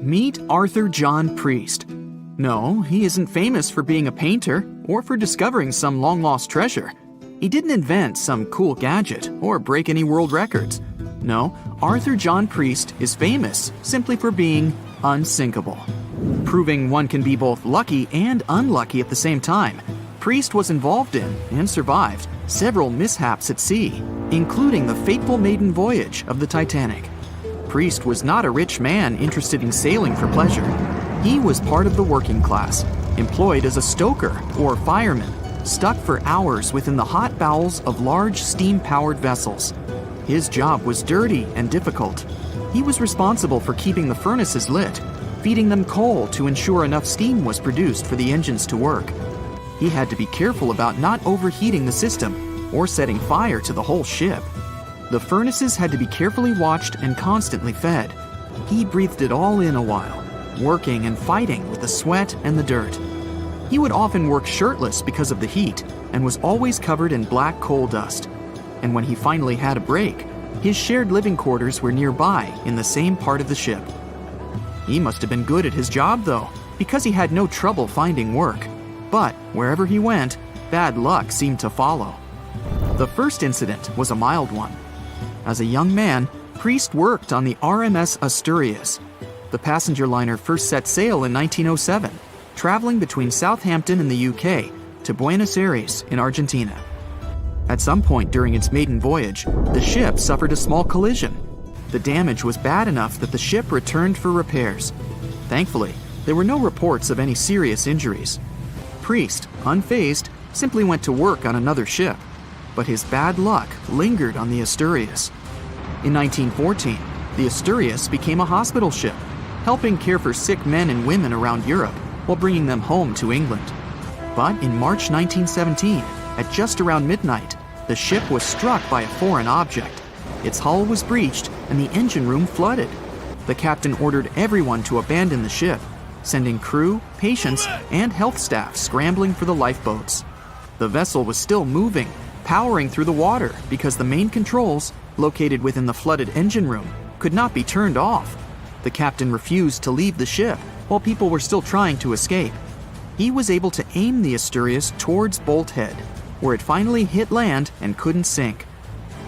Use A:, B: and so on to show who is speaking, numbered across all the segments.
A: Meet Arthur John Priest. No, he isn't famous for being a painter or for discovering some long-lost treasure. He didn't invent some cool gadget or break any world records. No, Arthur John Priest is famous simply for being unsinkable. Proving one can be both lucky and unlucky at the same time, Priest was involved in and survived several mishaps at sea, including the fateful maiden voyage of the Titanic. Priest was not a rich man interested in sailing for pleasure. He was part of the working class, employed as a stoker or fireman, stuck for hours within the hot bowels of large steam-powered vessels. His job was dirty and difficult. He was responsible for keeping the furnaces lit, feeding them coal to ensure enough steam was produced for the engines to work. He had to be careful about not overheating the system or setting fire to the whole ship. The furnaces had to be carefully watched and constantly fed. He breathed it all in a while, working and fighting with the sweat and the dirt. He would often work shirtless because of the heat and was always covered in black coal dust. And when he finally had a break, his shared living quarters were nearby in the same part of the ship. He must have been good at his job, though, because he had no trouble finding work. But wherever he went, bad luck seemed to follow. The first incident was a mild one. As a young man, Priest worked on the RMS Asturias. The passenger liner first set sail in 1907, traveling between Southampton in the UK to Buenos Aires in Argentina. At some point during its maiden voyage, the ship suffered a small collision. The damage was bad enough that the ship returned for repairs. Thankfully, there were no reports of any serious injuries. Priest, unfazed, simply went to work on another ship, but his bad luck lingered on the Asturias. In 1914, the Asturias became a hospital ship, helping care for sick men and women around Europe while bringing them home to England. But in March 1917, at just around midnight, the ship was struck by a foreign object. Its hull was breached and the engine room flooded. The captain ordered everyone to abandon the ship, sending crew, patients, and health staff scrambling for the lifeboats. The vessel was still moving, powering through the water because the main controls, located within the flooded engine room, could not be turned off. The captain refused to leave the ship while people were still trying to escape. He was able to aim the Asturias towards Bolt Head, where it finally hit land and couldn't sink.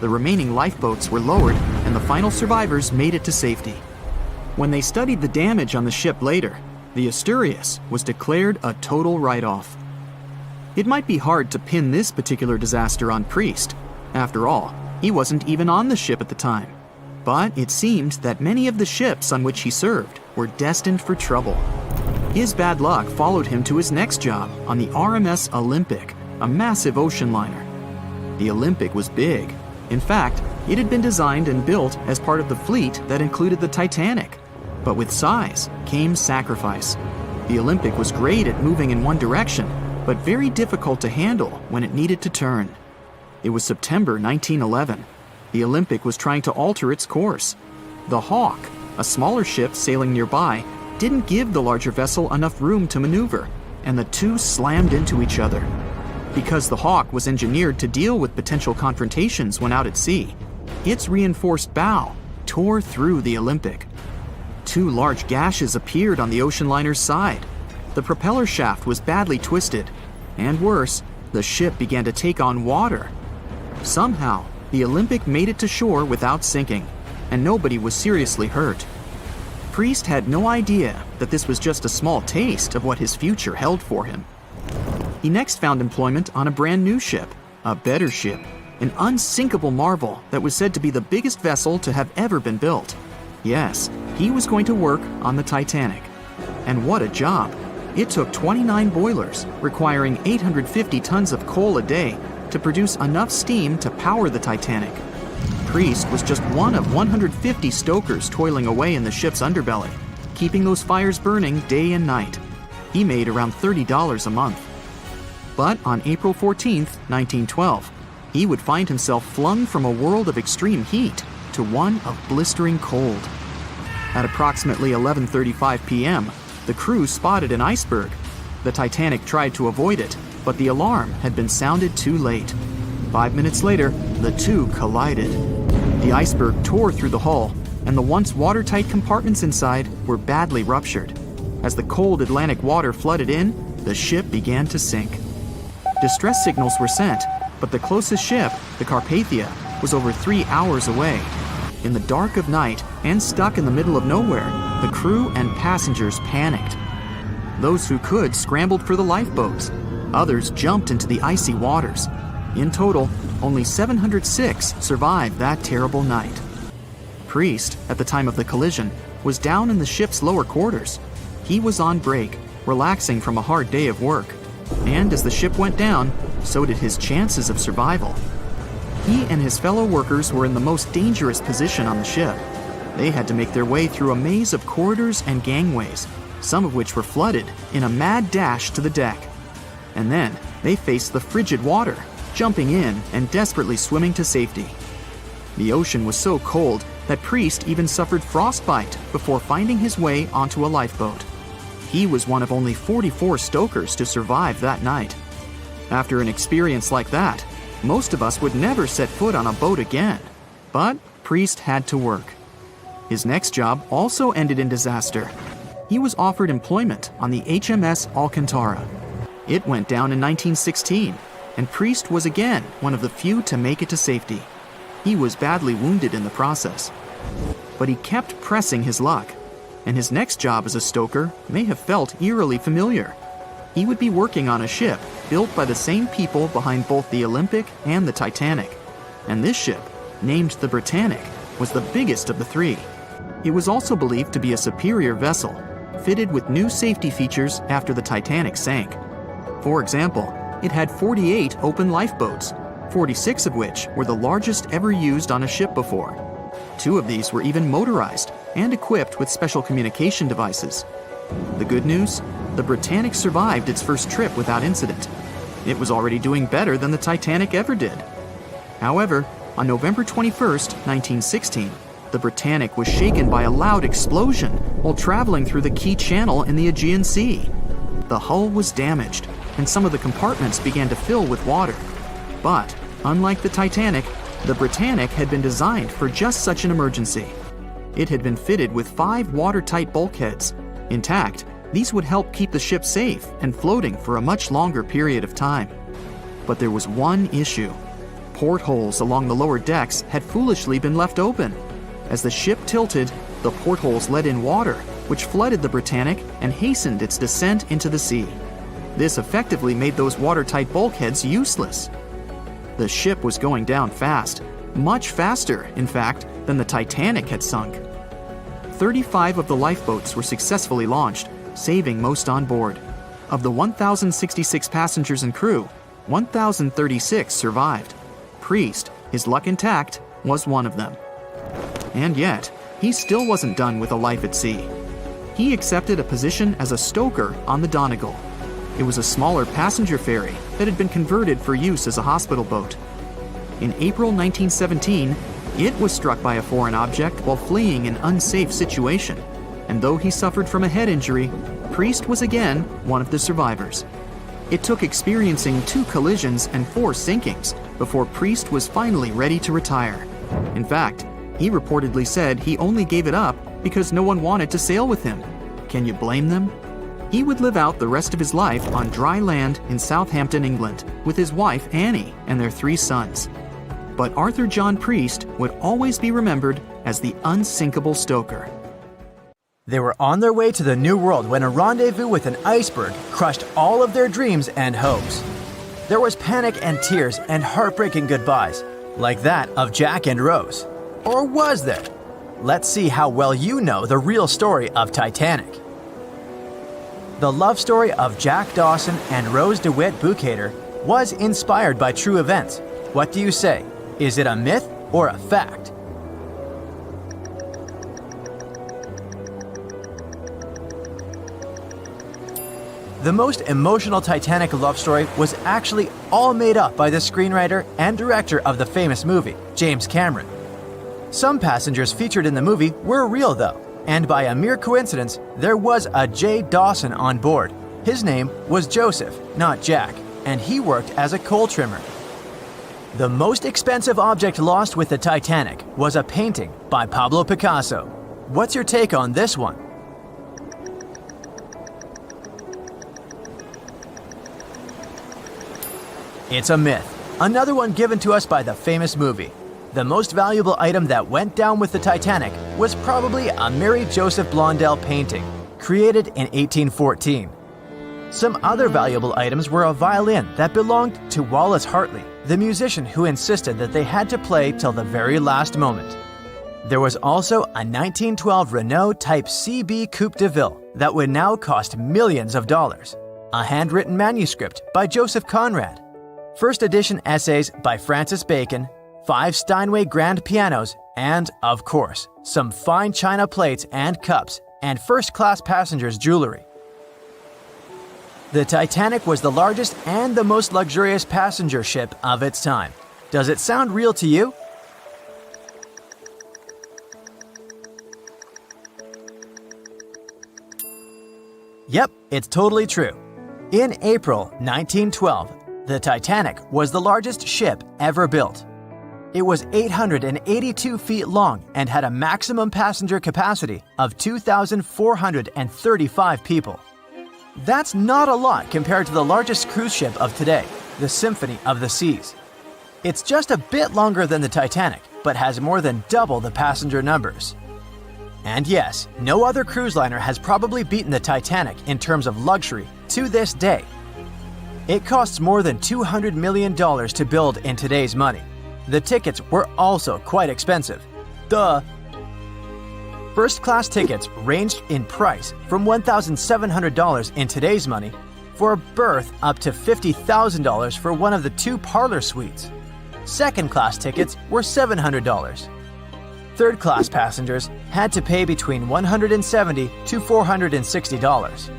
A: The remaining lifeboats were lowered and the final survivors made it to safety. When they studied the damage on the ship later, the Asturias was declared a total write-off. It might be hard to pin this particular disaster on Priest. After all, he wasn't even on the ship at the time. But it seemed that many of the ships on which he served were destined for trouble. His bad luck followed him to his next job on the RMS Olympic, a massive ocean liner. The Olympic was big. In fact, it had been designed and built as part of the fleet that included the Titanic. But with size came sacrifice. The Olympic was great at moving in one direction, but very difficult to handle when it needed to turn. It was September 1911. The Olympic was trying to alter its course. The Hawk, a smaller ship sailing nearby, didn't give the larger vessel enough room to maneuver, and the two slammed into each other. Because the Hawk was engineered to deal with potential confrontations when out at sea, its reinforced bow tore through the Olympic. Two large gashes appeared on the ocean liner's side. The propeller shaft was badly twisted, and worse, the ship began to take on water. Somehow, the Olympic made it to shore without sinking, and nobody was seriously hurt. Priest had no idea that this was just a small taste of what his future held for him. He next found employment on a brand new ship, a better ship, an unsinkable marvel that was said to be the biggest vessel to have ever been built. Yes, he was going to work on the Titanic. And what a job! It took 29 boilers, requiring 850 tons of coal a day to produce enough steam to power the Titanic. Priest was just one of 150 stokers toiling away in the ship's underbelly, keeping those fires burning day and night. He made around $30 a month. But on April 14, 1912, he would find himself flung from a world of extreme heat to one of blistering cold. At approximately 11:35 p.m., the crew spotted an iceberg. The Titanic tried to avoid it, but the alarm had been sounded too late. 5 minutes later, the two collided. The iceberg tore through the hull, and the once watertight compartments inside were badly ruptured. As the cold Atlantic water flooded in, the ship began to sink. Distress signals were sent, but the closest ship, the Carpathia, was over 3 hours away. In the dark of night and stuck in the middle of nowhere, the crew and passengers panicked. Those who could scrambled for the lifeboats. Others jumped into the icy waters. In total, only 706 survived that terrible night. Priest, at the time of the collision, was down in the ship's lower quarters. He was on break, relaxing from a hard day of work. And as the ship went down, so did his chances of survival. He and his fellow workers were in the most dangerous position on the ship. They had to make their way through a maze of corridors and gangways, some of which were flooded, in a mad dash to the deck. And then they faced the frigid water, jumping in and desperately swimming to safety. The ocean was so cold that Priest even suffered frostbite before finding his way onto a lifeboat. He was one of only 44 stokers to survive that night. After an experience like that, most of us would never set foot on a boat again. But Priest had to work. His next job also ended in disaster. He was offered employment on the HMS Alcantara. It went down in 1916, and Priest was again one of the few to make it to safety. He was badly wounded in the process. But he kept pressing his luck, and his next job as a stoker may have felt eerily familiar. He would be working on a ship built by the same people behind both the Olympic and the Titanic. And this ship, named the Britannic, was the biggest of the three. It was also believed to be a superior vessel, fitted with new safety features after the Titanic sank. For example, it had 48 open lifeboats, 46 of which were the largest ever used on a ship before. 2 of these were even motorized and equipped with special communication devices. The good news? The Britannic survived its first trip without incident. It was already doing better than the Titanic ever did. However, on November 21st, 1916, the Britannic was shaken by a loud explosion while traveling through the key channel in the Aegean Sea. The hull was damaged, and some of the compartments began to fill with water. But, unlike the Titanic, the Britannic had been designed for just such an emergency. It had been fitted with 5 watertight bulkheads. Intact, these would help keep the ship safe and floating for a much longer period of time. But there was one issue. Portholes along the lower decks had foolishly been left open. As the ship tilted, the portholes let in water, which flooded the Britannic and hastened its descent into the sea. This effectively made those watertight bulkheads useless. The ship was going down fast, much faster, in fact, than the Titanic had sunk. 35 of the lifeboats were successfully launched, saving most on board. Of the 1,066 passengers and crew, 1,036 survived. Priest, his luck intact, was one of them. And yet, he still wasn't done with a life at sea. He accepted a position as a stoker on the Donegal. It was a smaller passenger ferry that had been converted for use as a hospital boat. In April 1917, it was struck by a foreign object while fleeing an unsafe situation, and though he suffered from a head injury, Priest was again one of the survivors. It took experiencing 2 collisions and 4 sinkings before Priest was finally ready to retire. In fact, he reportedly said he only gave it up because no one wanted to sail with him. Can you blame them? He would live out the rest of his life on dry land in Southampton, England, with his wife Annie and their 3 sons. But Arthur John Priest would always be remembered as the unsinkable stoker.
B: They were on their way to the New World when a rendezvous with an iceberg crushed all of their dreams and hopes. There was panic and tears and heartbreaking goodbyes, like that of Jack and Rose. Or was there? Let's see how well you know the real story of Titanic. The love story of Jack Dawson and Rose DeWitt Bukater was inspired by true events. What do you say? Is it a myth or a fact? The most emotional Titanic love story was actually all made up by the screenwriter and director of the famous movie, James Cameron. Some passengers featured in the movie were real though, and by a mere coincidence, there was a J. Dawson on board. His name was Joseph, not Jack, and he worked as a coal trimmer. The most expensive object lost with the Titanic was a painting by Pablo Picasso. What's your take on this one? It's a myth. Another one given to us by the famous movie. The most valuable item that went down with the Titanic was probably a Mary Joseph Blondell painting, created in 1814. Some other valuable items were a violin that belonged to Wallace Hartley, the musician who insisted that they had to play till the very last moment. There was also a 1912 Renault Type CB Coupe de Ville that would now cost millions of dollars, a handwritten manuscript by Joseph Conrad, first edition essays by Francis Bacon, 5 Steinway grand pianos, and, of course, some fine china plates and cups and first-class passengers' jewelry. The Titanic was the largest and the most luxurious passenger ship of its time. Does it sound real to you? Yep, it's totally true. In April 1912, the Titanic was the largest ship ever built. It was 882 feet long and had a maximum passenger capacity of 2,435 people. That's not a lot compared to the largest cruise ship of today, the Symphony of the Seas. It's just a bit longer than the Titanic, but has more than double the passenger numbers. And yes, no other cruise liner has probably beaten the Titanic in terms of luxury to this day. It costs more than $200 million to build in today's money. The tickets were also quite expensive. Duh! First-class tickets ranged in price from $1,700 in today's money for a berth up to $50,000 for one of the 2 parlor suites. Second-class tickets were $700. Third-class passengers had to pay between $170 to $460.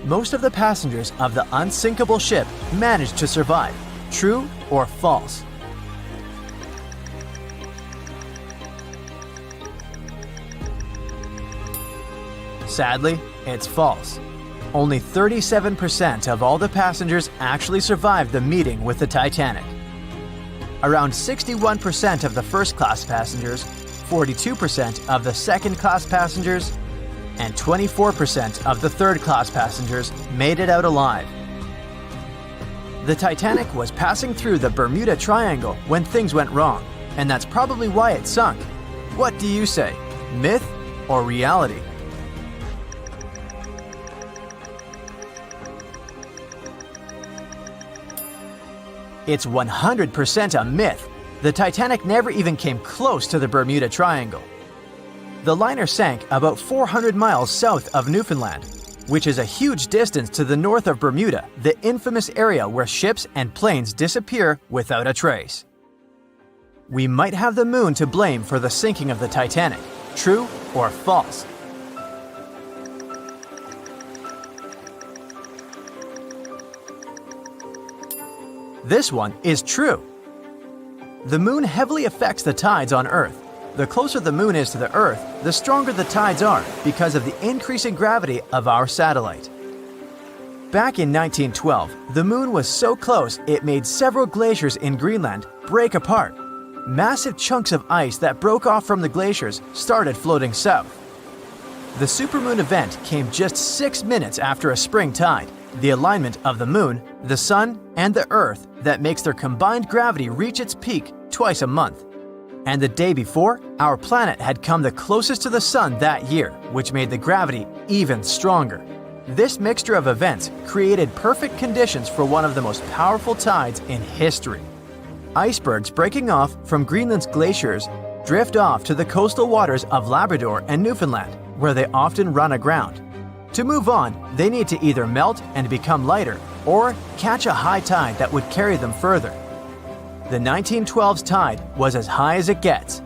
B: Most of the passengers of the unsinkable ship managed to survive. True or false? Sadly, it's false. Only 37% of all the passengers actually survived the meeting with the Titanic. Around 61% of the first-class passengers, 42% of the second-class passengers, and 24% of the third-class passengers made it out alive. The Titanic was passing through the Bermuda Triangle when things went wrong, and that's probably why it sunk. What do you say, myth or reality? It's 100% a myth. The Titanic never even came close to the Bermuda Triangle. The liner sank about 400 miles south of Newfoundland, which is a huge distance to the north of Bermuda, the infamous area where ships and planes disappear without a trace. We might have the moon to blame for the sinking of the Titanic. True or false? This one is true. The moon heavily affects the tides on Earth. The closer the moon is to the Earth, the stronger the tides are because of the increasing gravity of our satellite. Back in 1912, the moon was so close it made several glaciers in Greenland break apart. Massive chunks of ice that broke off from the glaciers started floating south. The supermoon event came just 6 minutes after a spring tide, the alignment of the moon, the sun, and the Earth that makes their combined gravity reach its peak twice a month. And the day before, our planet had come the closest to the sun that year, which made the gravity even stronger. This mixture of events created perfect conditions for one of the most powerful tides in history. Icebergs breaking off from Greenland's glaciers drift off to the coastal waters of Labrador and Newfoundland, where they often run aground. To move on, they need to either melt and become lighter or catch a high tide that would carry them further. The 1912's tide was as high as it gets.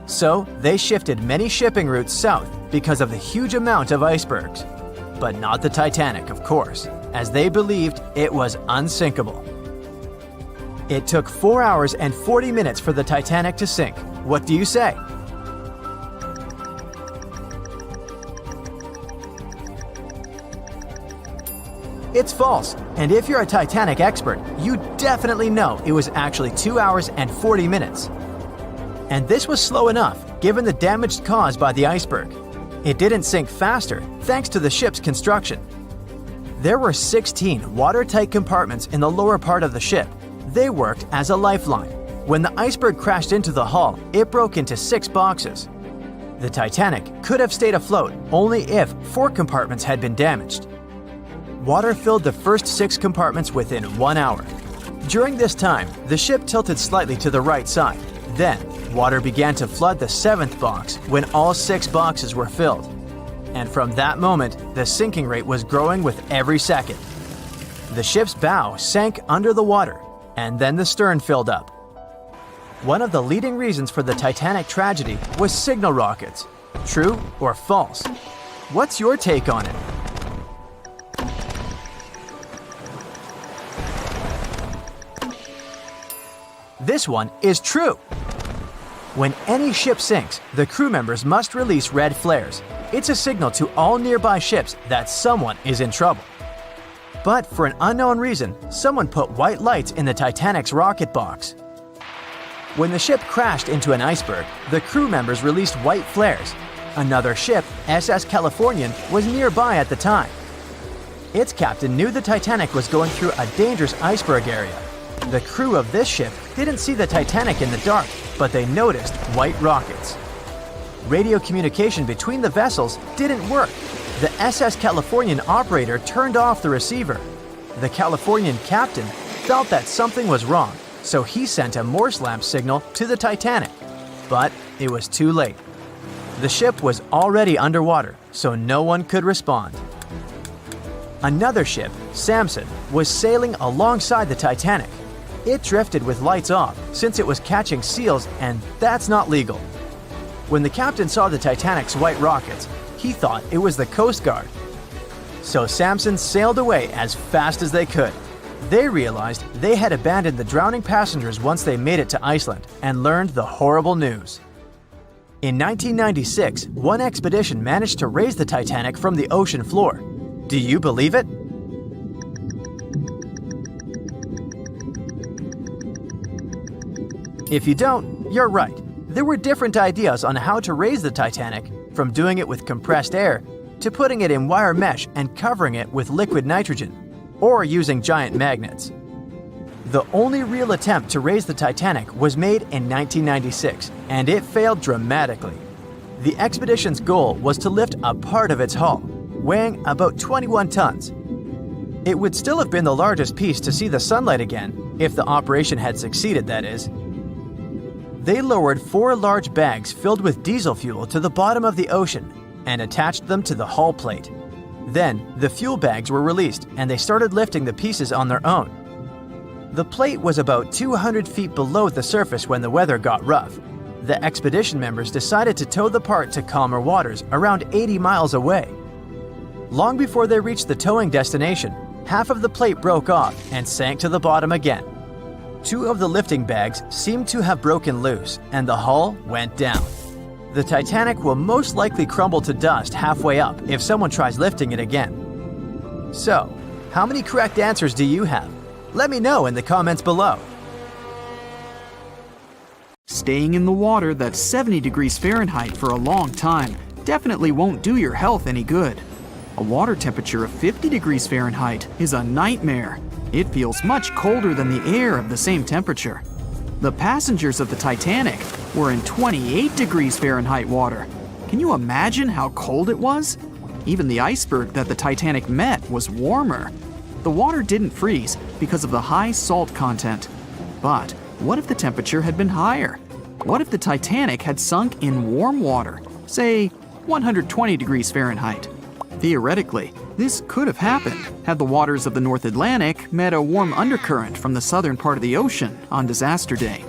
B: So they shifted many shipping routes south because of the huge amount of icebergs. But not the Titanic, of course, as they believed it was unsinkable. It took 4 hours and 40 minutes for the Titanic to sink. What do you say? It's false, and if you're a Titanic expert, you definitely know it was actually 2 hours and 40 minutes. And this was slow enough, given the damage caused by the iceberg. It didn't sink faster, thanks to the ship's construction. There were 16 watertight compartments in the lower part of the ship. They worked as a lifeline. When the iceberg crashed into the hull, it broke into 6 boxes. The Titanic could have stayed afloat only if 4 compartments had been damaged. Water filled the first 6 compartments within 1 hour. During this time, the ship tilted slightly to the right side. Then, water began to flood the 7th box when all 6 boxes were filled. And from that moment, the sinking rate was growing with every second. The ship's bow sank under the water, and then the stern filled up. One of the leading reasons for the Titanic tragedy was signal rockets. True or false? What's your take on it? This one is true. When any ship sinks, the crew members must release red flares. It's a signal to all nearby ships that someone is in trouble. But for an unknown reason, someone put white lights in the Titanic's rocket box. When the ship crashed into an iceberg, the crew members released white flares. Another ship, SS Californian, was nearby at the time. Its captain knew the Titanic was going through a dangerous iceberg area. The crew of this ship didn't see the Titanic in the dark, but they noticed white rockets. Radio communication between the vessels didn't work. The SS Californian operator turned off the receiver. The Californian captain felt that something was wrong, so he sent a Morse lamp signal to the Titanic. But it was too late. The ship was already underwater, so no one could respond. Another ship, Samson, was sailing alongside the Titanic. It drifted with lights off since it was catching seals, and that's not legal. When the captain saw the Titanic's white rockets, he thought it was the Coast Guard. So Samson sailed away as fast as they could. They realized they had abandoned the drowning passengers once they made it to Iceland and learned the horrible news. In 1996, one expedition managed to raise the Titanic from the ocean floor. Do you believe it? If you don't, you're right. There were different ideas on how to raise the Titanic, from doing it with compressed air to putting it in wire mesh and covering it with liquid nitrogen, or using giant magnets. The only real attempt to raise the Titanic was made in 1996, and it failed dramatically. The expedition's goal was to lift a part of its hull, weighing about 21 tons. It would still have been the largest piece to see the sunlight again, if the operation had succeeded, that is. They lowered 4 large bags filled with diesel fuel to the bottom of the ocean and attached them to the hull plate. Then, the fuel bags were released and they started lifting the pieces on their own. The plate was about 200 feet below the surface when the weather got rough. The expedition members decided to tow the part to calmer waters around 80 miles away. Long before they reached the towing destination, half of the plate broke off and sank to the bottom again. 2 of the lifting bags seemed to have broken loose, and the hull went down. The Titanic will most likely crumble to dust halfway up if someone tries lifting it again. So, how many correct answers do you have? Let me know in the comments below.
A: Staying in the water that's 70 degrees Fahrenheit for a long time definitely won't do your health any good. A water temperature of 50 degrees Fahrenheit is a nightmare. It feels much colder than the air of the same temperature. The passengers of the Titanic were in 28 degrees Fahrenheit water. Can you imagine how cold it was? Even the iceberg that the Titanic met was warmer. The water didn't freeze because of the high salt content. But what if the temperature had been higher? What if the Titanic had sunk in warm water, say 120 degrees Fahrenheit? Theoretically, this could have happened had the waters of the North Atlantic met a warm undercurrent from the southern part of the ocean on disaster day.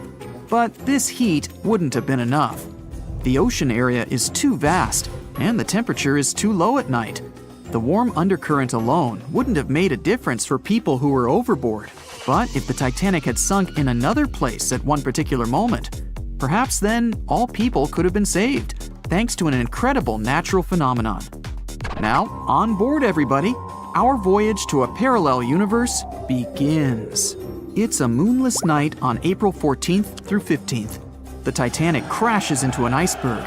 A: But this heat wouldn't have been enough. The ocean area is too vast, and the temperature is too low at night. The warm undercurrent alone wouldn't have made a difference for people who were overboard. But if the Titanic had sunk in another place at one particular moment, perhaps then all people could have been saved, thanks to an incredible natural phenomenon. Now, on board everybody! our voyage to a parallel universe begins. It's a moonless night on April 14th through 15th. The Titanic crashes into an iceberg.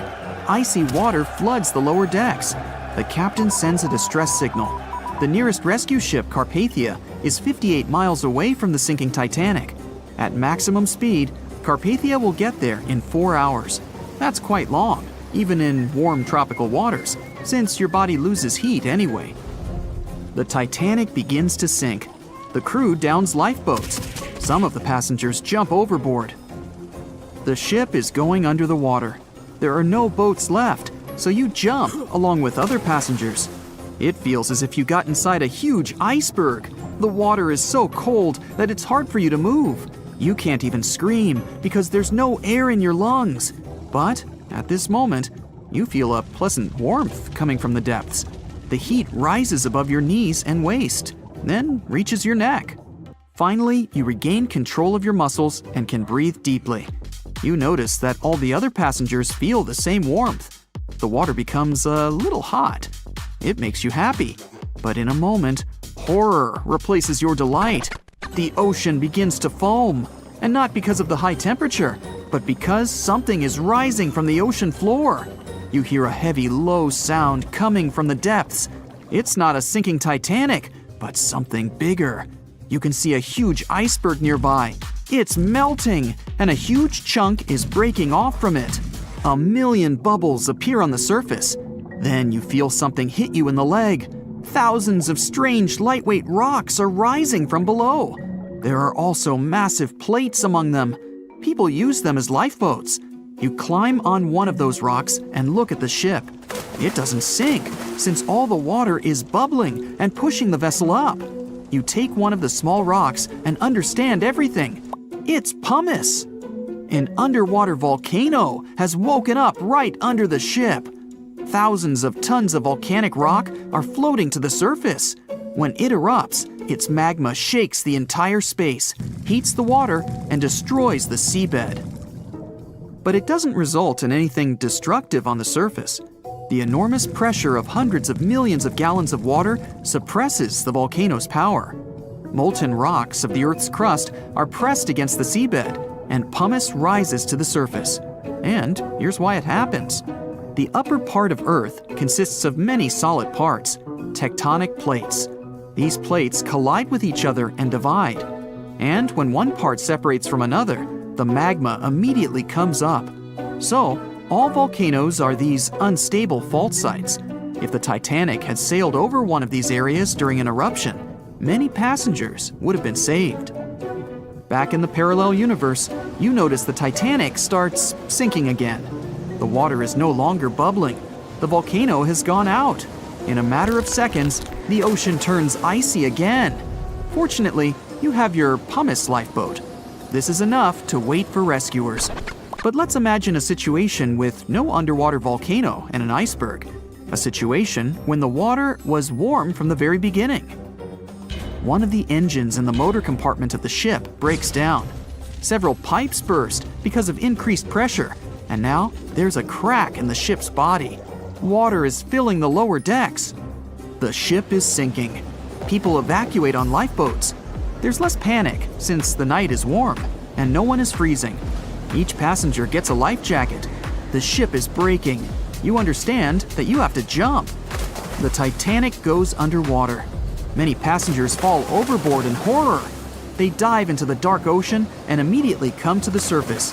A: Icy water floods the lower decks. The captain sends a distress signal. The nearest rescue ship, Carpathia, is 58 miles away from the sinking Titanic. At maximum speed, Carpathia will get there in 4 hours. That's quite long, even in warm tropical waters, since your body loses heat anyway. The Titanic begins to sink. The crew downs lifeboats. Some of the passengers jump overboard. The ship is going under the water. There are no boats left, so you jump along with other passengers. It feels as if you got inside a huge iceberg. The water is so cold that it's hard for you to move. You can't even scream because there's no air in your lungs. But at this moment, you feel a pleasant warmth coming from the depths. The heat rises above your knees and waist, then reaches your neck. Finally, you regain control of your muscles and can breathe deeply. You notice that all the other passengers feel the same warmth. The water becomes a little hot. It makes you happy. But in a moment, horror replaces your delight. The ocean begins to foam. And not because of the high temperature, but because something is rising from the ocean floor. You hear a heavy, low sound coming from the depths. It's not a sinking Titanic, but something bigger. You can see a huge iceberg nearby. It's melting, and a huge chunk is breaking off from it. 1,000,000 bubbles appear on the surface. Then you feel something hit you in the leg. Thousands of strange lightweight rocks are rising from below. There are also massive plates among them. People use them as lifeboats. You climb on one of those rocks and look at the ship. It doesn't sink, since all the water is bubbling and pushing the vessel up. You take one of the small rocks and understand everything. It's pumice. An underwater volcano has woken up right under the ship. Thousands of tons of volcanic rock are floating to the surface. When it erupts, its magma shakes the entire space, heats the water, and destroys the seabed. But it doesn't result in anything destructive on the surface. The enormous pressure of hundreds of millions of gallons of water suppresses the volcano's power. Molten rocks of the Earth's crust are pressed against the seabed, and pumice rises to the surface. And here's why it happens. The upper part of Earth consists of many solid parts, tectonic plates. These plates collide with each other and divide. And when one part separates from another, the magma immediately comes up. So, all volcanoes are these unstable fault sites. If the Titanic had sailed over one of these areas during an eruption, many passengers would have been saved. Back in the parallel universe, you notice the Titanic starts sinking again. The water is no longer bubbling. The volcano has gone out. In a matter of seconds, the ocean turns icy again. Fortunately, you have your pumice lifeboat. This is enough to wait for rescuers. But let's imagine a situation with no underwater volcano and an iceberg. A situation when the water was warm from the very beginning. One of the engines in the motor compartment of the ship breaks down. Several pipes burst because of increased pressure, and now there's a crack in the ship's body. Water is filling the lower decks. The ship is sinking. People evacuate on lifeboats. There's less panic since the night is warm and no one is freezing. Each passenger gets a life jacket. The ship is breaking. You understand that you have to jump. The Titanic goes underwater. Many passengers fall overboard in horror. They dive into the dark ocean and immediately come to the surface.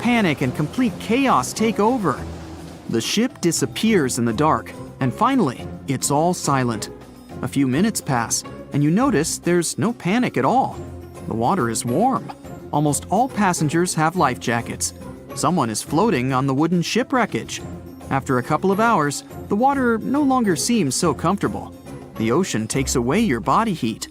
A: Panic and complete chaos take over. The ship disappears in the dark, and finally, it's all silent. A few minutes pass, and you notice there's no panic at all. The water is warm. Almost all passengers have life jackets. Someone is floating on the wooden ship wreckage. After a couple of hours, the water no longer seems so comfortable. The ocean takes away your body heat.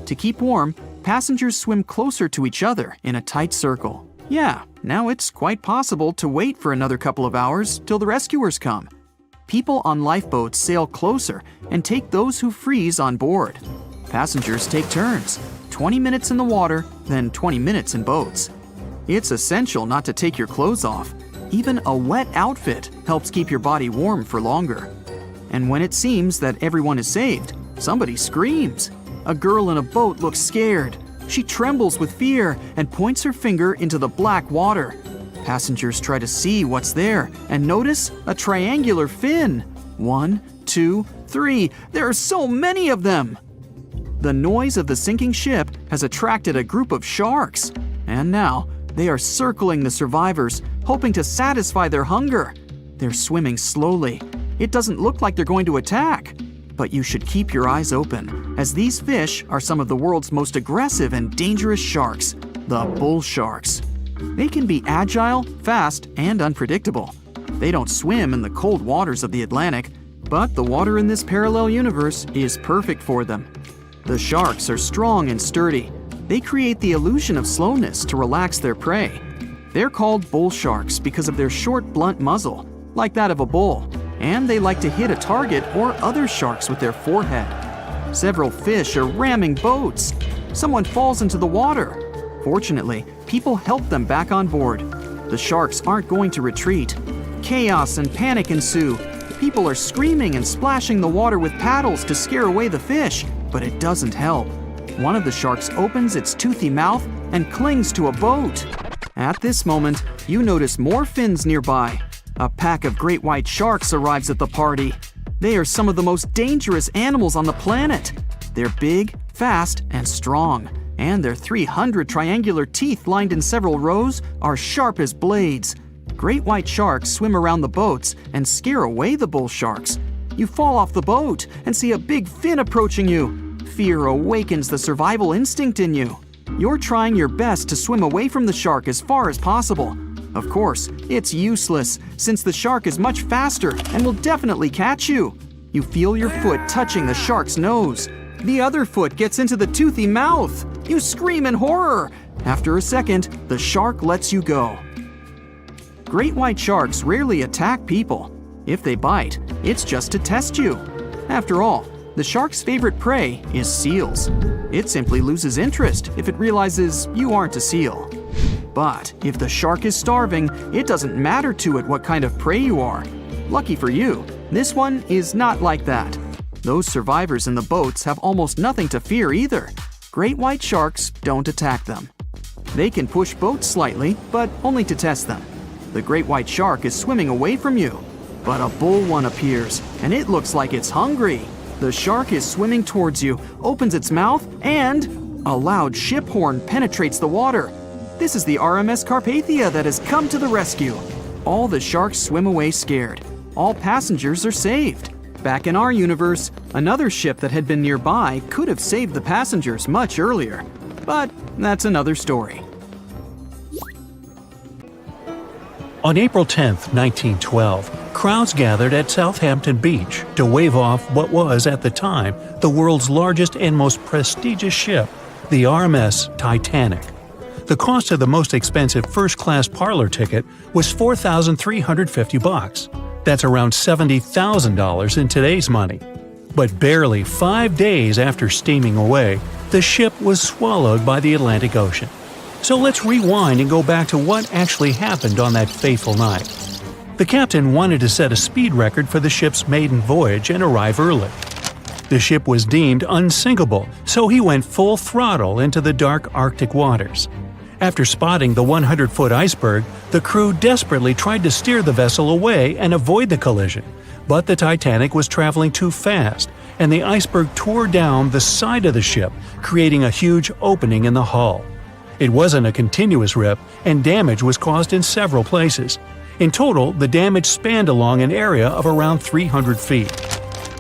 A: To keep warm, passengers swim closer to each other in a tight circle. Yeah, now it's quite possible to wait for another couple of hours till the rescuers come. People on lifeboats sail closer and take those who freeze on board. Passengers take turns, 20 minutes in the water, then 20 minutes in boats. It's essential not to take your clothes off. Even a wet outfit helps keep your body warm for longer. And when it seems that everyone is saved, Somebody screams. A girl in a boat looks scared. She trembles with fear and points her finger into the black water. Passengers try to see what's there and notice a triangular fin. 1, 2, 3. There are so many of them! The noise of the sinking ship has attracted a group of sharks, and now they are circling the survivors, hoping to satisfy their hunger. They're swimming slowly. It doesn't look like they're going to attack. But you should keep your eyes open, as these fish are some of the world's most aggressive and dangerous sharks, the bull sharks. They can be agile, fast, and unpredictable. They don't swim in the cold waters of the Atlantic, but the water in this parallel universe is perfect for them. The sharks are strong and sturdy. They create the illusion of slowness to relax their prey. They're called bull sharks because of their short, blunt muzzle, like that of a bull, and they like to hit a target or other sharks with their forehead. Several fish are ramming boats. Someone falls into the water. Fortunately, people help them back on board. The sharks aren't going to retreat. Chaos and panic ensue. People are screaming and splashing the water with paddles to scare away the fish, but it doesn't help. One of the sharks opens its toothy mouth and clings to a boat. At this moment, you notice more fins nearby. A pack of great white sharks arrives at the party. They are some of the most dangerous animals on the planet. They're big, fast, and strong, and their 300 triangular teeth lined in several rows are sharp as blades. Great white sharks swim around the boats and scare away the bull sharks. You fall off the boat and see a big fin approaching you. Fear awakens the survival instinct in you. You're trying your best to swim away from the shark as far as possible. Of course, it's useless, since the shark is much faster and will definitely catch you. You feel your foot touching the shark's nose. The other foot gets into the toothy mouth. You scream in horror. After a second, the shark lets you go. Great white sharks rarely attack people. If they bite, it's just to test you. After all, the shark's favorite prey is seals. It simply loses interest if it realizes you aren't a seal. But if the shark is starving, it doesn't matter to it what kind of prey you are. Lucky for you, this one is not like that. Those survivors in the boats have almost nothing to fear either. Great white sharks don't attack them. They can push boats slightly, but only to test them. The great white shark is swimming away from you. But a bull one appears, and it looks like it's hungry. The shark is swimming towards you, opens its mouth, and a loud ship horn penetrates the water. This is the RMS Carpathia that has come to the rescue. All the sharks swim away scared. All passengers are saved. Back in our universe, another ship that had been nearby could have saved the passengers much earlier. But that's another story.
C: On April 10, 1912, crowds gathered at Southampton Beach to wave off what was, at the time, the world's largest and most prestigious ship, the RMS Titanic. The cost of the most expensive first-class parlor ticket was $4,350. That's around $70,000 in today's money. But barely 5 days after steaming away, the ship was swallowed by the Atlantic Ocean. So let's rewind and go back to what actually happened on that fateful night. The captain wanted to set a speed record for the ship's maiden voyage and arrive early. The ship was deemed unsinkable, so he went full throttle into the dark Arctic waters. After spotting the 100-foot iceberg, the crew desperately tried to steer the vessel away and avoid the collision, but the Titanic was traveling too fast, and the iceberg tore down the side of the ship, creating a huge opening in the hull. It wasn't a continuous rip, and damage was caused in several places. In total, the damage spanned along an area of around 300 feet.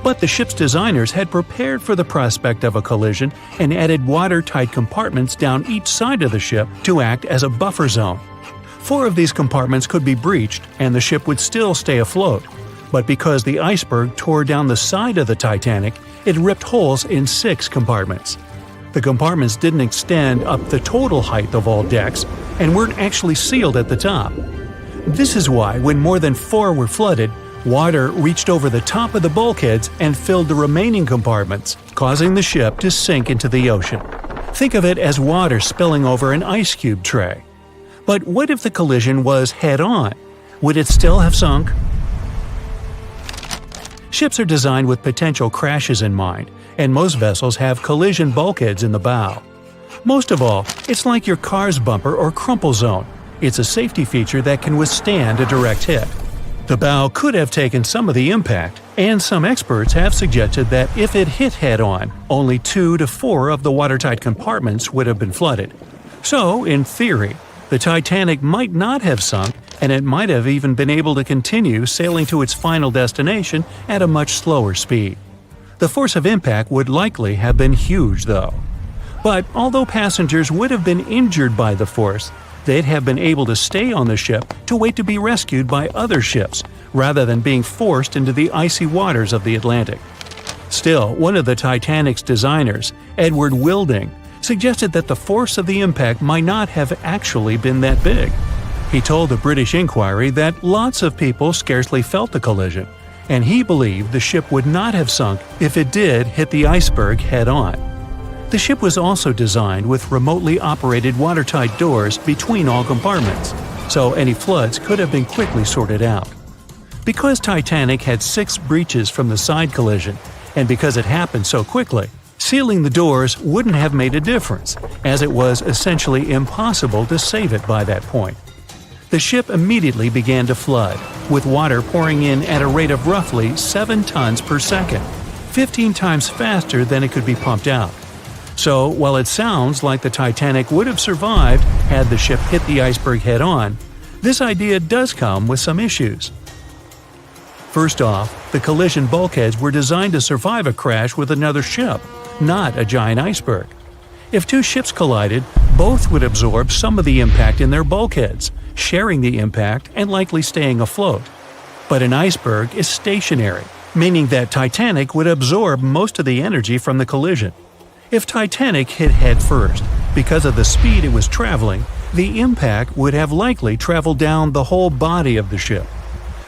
C: But the ship's designers had prepared for the prospect of a collision and added watertight compartments down each side of the ship to act as a buffer zone. 4 of these compartments could be breached and the ship would still stay afloat. But because the iceberg tore down the side of the Titanic, it ripped holes in 6 compartments. The compartments didn't extend up the total height of all decks and weren't actually sealed at the top. This is why, when more than 4 were flooded, water reached over the top of the bulkheads and filled the remaining compartments, causing the ship to sink into the ocean. Think of it as water spilling over an ice cube tray. But what if the collision was head-on? Would it still have sunk? Ships are designed with potential crashes in mind, and most vessels have collision bulkheads in the bow. Most of all, it's like your car's bumper or crumple zone. It's a safety feature that can withstand a direct hit. The bow could have taken some of the impact, and some experts have suggested that if it hit head-on, only 2 to 4 of the watertight compartments would have been flooded. So, in theory, the Titanic might not have sunk, and it might have even been able to continue sailing to its final destination at a much slower speed. The force of impact would likely have been huge, though. But although passengers would have been injured by the force, they'd have been able to stay on the ship to wait to be rescued by other ships, rather than being forced into the icy waters of the Atlantic. Still, one of the Titanic's designers, Edward Wilding, suggested that the force of the impact might not have actually been that big. He told the British Inquiry that lots of people scarcely felt the collision, and he believed the ship would not have sunk if it did hit the iceberg head-on. The ship was also designed with remotely operated watertight doors between all compartments, so any floods could have been quickly sorted out. Because Titanic had 6 breaches from the side collision, and because it happened so quickly, sealing the doors wouldn't have made a difference, as it was essentially impossible to save it by that point. The ship immediately began to flood, with water pouring in at a rate of roughly 7 tons per second, 15 times faster than it could be pumped out. So, while it sounds like the Titanic would have survived had the ship hit the iceberg head-on, this idea does come with some issues. First off, the collision bulkheads were designed to survive a crash with another ship, not a giant iceberg. If 2 ships collided, both would absorb some of the impact in their bulkheads, sharing the impact and likely staying afloat. But an iceberg is stationary, meaning that Titanic would absorb most of the energy from the collision. If Titanic hit head first, because of the speed it was traveling, the impact would have likely traveled down the whole body of the ship.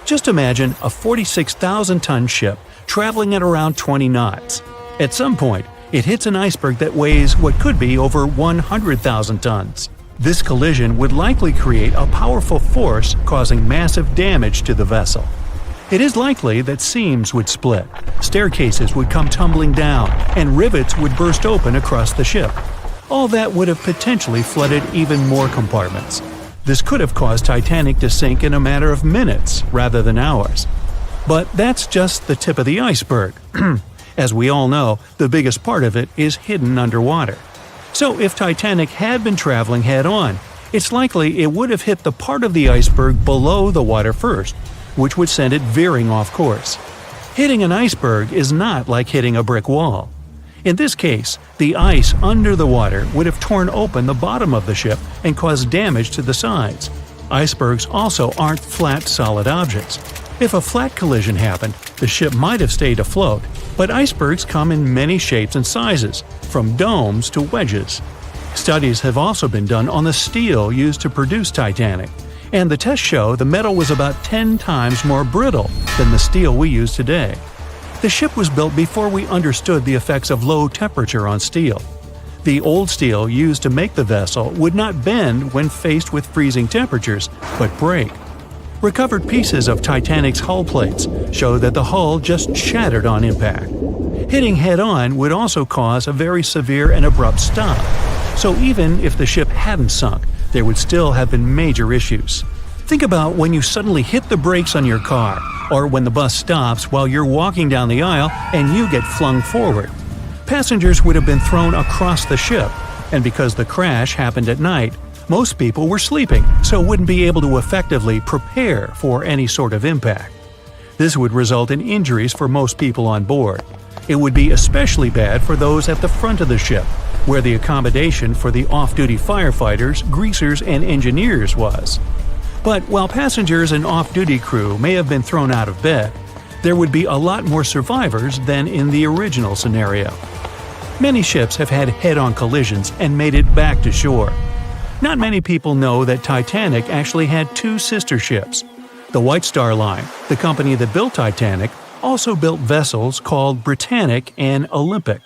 C: Just imagine a 46,000-ton ship traveling at around 20 knots. At some point, it hits an iceberg that weighs what could be over 100,000 tons. This collision would likely create a powerful force causing massive damage to the vessel. It is likely that seams would split, staircases would come tumbling down, and rivets would burst open across the ship. All that would have potentially flooded even more compartments. This could have caused Titanic to sink in a matter of minutes rather than hours. But that's just the tip of the iceberg. As we all know, the biggest part of it is hidden underwater. So if Titanic had been traveling head-on, it's likely it would have hit the part of the iceberg below the water first, which would send it veering off course. Hitting an iceberg is not like hitting a brick wall. In this case, the ice under the water would have torn open the bottom of the ship and caused damage to the sides. Icebergs also aren't flat, solid objects. If a flat collision happened, the ship might have stayed afloat, but icebergs come in many shapes and sizes, from domes to wedges. Studies have also been done on the steel used to produce Titanic, and the tests show the metal was about 10 times more brittle than the steel we use today. The ship was built before we understood the effects of low temperature on steel. The old steel used to make the vessel would not bend when faced with freezing temperatures, but break. Recovered pieces of Titanic's hull plates show that the hull just shattered on impact. Hitting head-on would also cause a very severe and abrupt stop, so even if the ship hadn't sunk, there would still have been major issues. Think about when you suddenly hit the brakes on your car, or when the bus stops while you're walking down the aisle and you get flung forward. Passengers would have been thrown across the ship, and because the crash happened at night, most people were sleeping, so wouldn't be able to effectively prepare for any sort of impact. This would result in injuries for most people on board. It would be especially bad for those at the front of the ship, where the accommodation for the off-duty firefighters, greasers, and engineers was. But while passengers and off-duty crew may have been thrown out of bed, there would be a lot more survivors than in the original scenario. Many ships have had head-on collisions and made it back to shore. Not many people know that Titanic actually had 2 sister ships. The White Star Line, the company that built Titanic, also built vessels called Britannic and Olympic.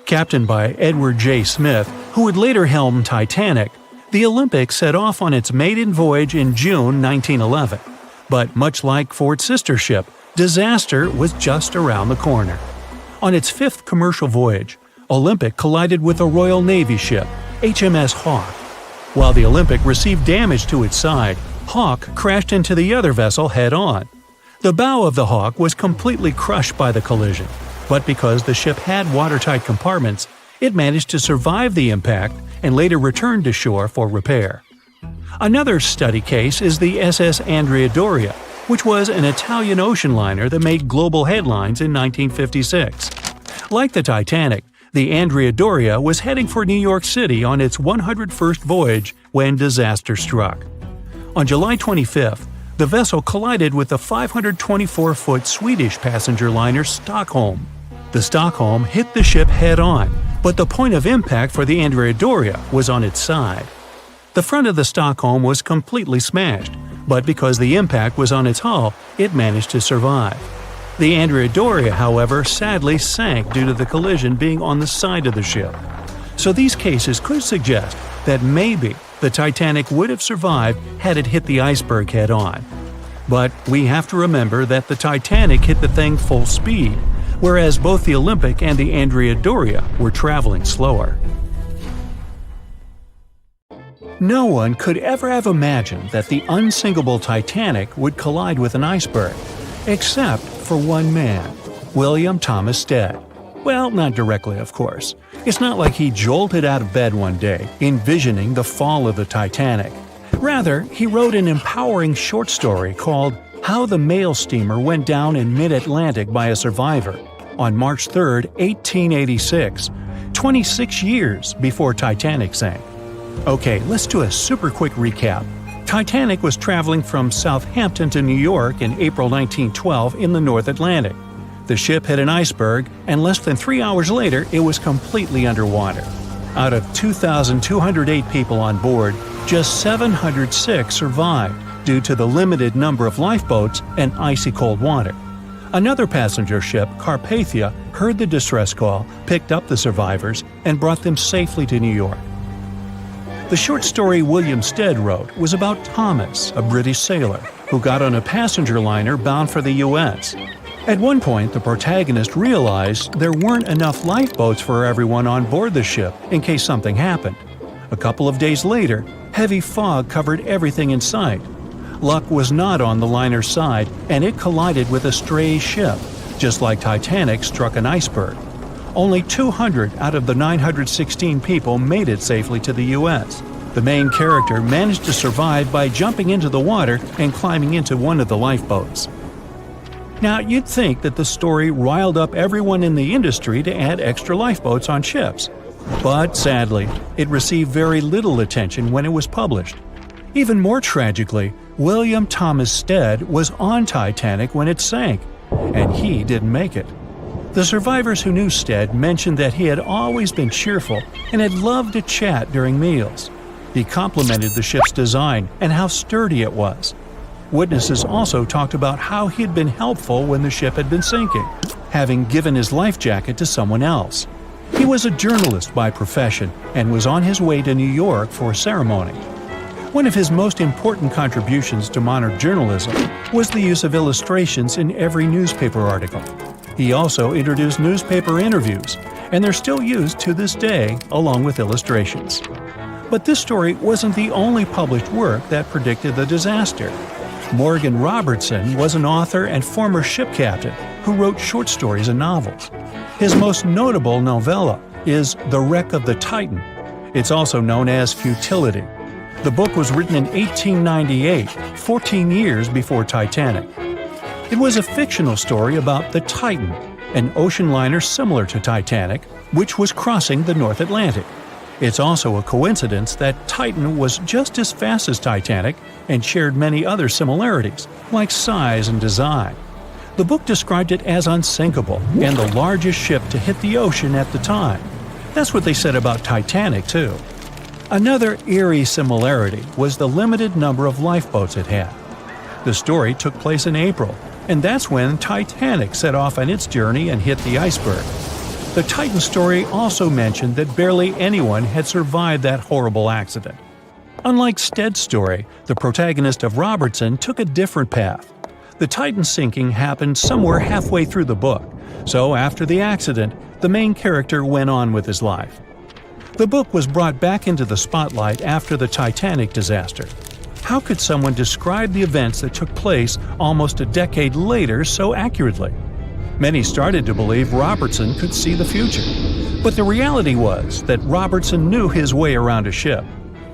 C: Captained by Edward J. Smith, who would later helm Titanic, the Olympic set off on its maiden voyage in June 1911. But much like for its sister ship, Disaster was just around the corner. On its fifth commercial voyage, Olympic collided with a Royal Navy ship, HMS Hawk. While the Olympic received damage to its side, Hawk crashed into the other vessel head-on. The bow of the Hawk was completely crushed by the collision, but because the ship had watertight compartments, it managed to survive the impact and later returned to shore for repair. Another study case is the SS Andrea Doria, which was an Italian ocean liner that made global headlines in 1956. Like the Titanic, the Andrea Doria was heading for New York City on its 101st voyage when disaster struck. On July 25th, the vessel collided with the 524-foot Swedish passenger liner Stockholm. The Stockholm hit the ship head-on, but the point of impact for the Andrea Doria was on its side. The front of the Stockholm was completely smashed, but because the impact was on its hull, it managed to survive. The Andrea Doria, however, sadly sank due to the collision being on the side of the ship. So these cases could suggest that maybe the Titanic would have survived had it hit the iceberg head-on. But we have to remember that the Titanic hit the thing full speed, whereas both the Olympic and the Andrea Doria were traveling slower. No one could ever have imagined that the unsinkable Titanic would collide with an iceberg, except for one man, William Thomas Stead. Well, not directly, of course. It's not like he jolted out of bed one day, envisioning the fall of the Titanic. Rather, he wrote an empowering short story called How the Mail Steamer Went Down in Mid-Atlantic by a Survivor on March 3, 1886, 26 years before Titanic sank. Okay, let's do a super quick recap. Titanic was traveling from Southampton to New York in April 1912 in the North Atlantic. The ship hit an iceberg, and less than 3 hours later, it was completely underwater. Out of 2,208 people on board, just 706 survived due to the limited number of lifeboats and icy cold water. Another passenger ship, Carpathia, heard the distress call, picked up the survivors, and brought them safely to New York. The short story William Stead wrote was about Thomas, a British sailor, who got on a passenger liner bound for the U.S. At one point, the protagonist realized there weren't enough lifeboats for everyone on board the ship in case something happened. A couple of days later, heavy fog covered everything in sight. Luck was not on the liner's side, and it collided with a stray ship, just like Titanic struck an iceberg. Only 200 out of the 916 people made it safely to the U.S. The main character managed to survive by jumping into the water and climbing into one of the lifeboats. Now, you'd think that the story riled up everyone in the industry to add extra lifeboats on ships. But sadly, it received very little attention when it was published. Even more tragically, William Thomas Stead was on Titanic when it sank, and he didn't make it. The survivors who knew Stead mentioned that he had always been cheerful and had loved to chat during meals. He complimented the ship's design and how sturdy it was. Witnesses also talked about how he had been helpful when the ship had been sinking, having given his life jacket to someone else. He was a journalist by profession and was on his way to New York for a ceremony. One of his most important contributions to modern journalism was the use of illustrations in every newspaper article. He also introduced newspaper interviews, and they're still used to this day along with illustrations. But this story wasn't the only published work that predicted the disaster. Morgan Robertson was an author and former ship captain who wrote short stories and novels. His most notable novella is The Wreck of the Titan. It's also known as Futility. The book was written in 1898, 14 years before Titanic. It was a fictional story about the Titan, an ocean liner similar to Titanic, which was crossing the North Atlantic. It's also a coincidence that Titan was just as fast as Titanic and shared many other similarities, like size and design. The book described it as unsinkable and the largest ship to hit the ocean at the time. That's what they said about Titanic, too. Another eerie similarity was the limited number of lifeboats it had. The story took place in April, and that's when Titanic set off on its journey and hit the iceberg. The Titan story also mentioned that barely anyone had survived that horrible accident. Unlike Stead's story, the protagonist of Robertson took a different path. The Titan sinking happened somewhere halfway through the book, so after the accident, the main character went on with his life. The book was brought back into the spotlight after the Titanic disaster. How could someone describe the events that took place almost a decade later so accurately? Many started to believe Robertson could see the future. But the reality was that Robertson knew his way around a ship.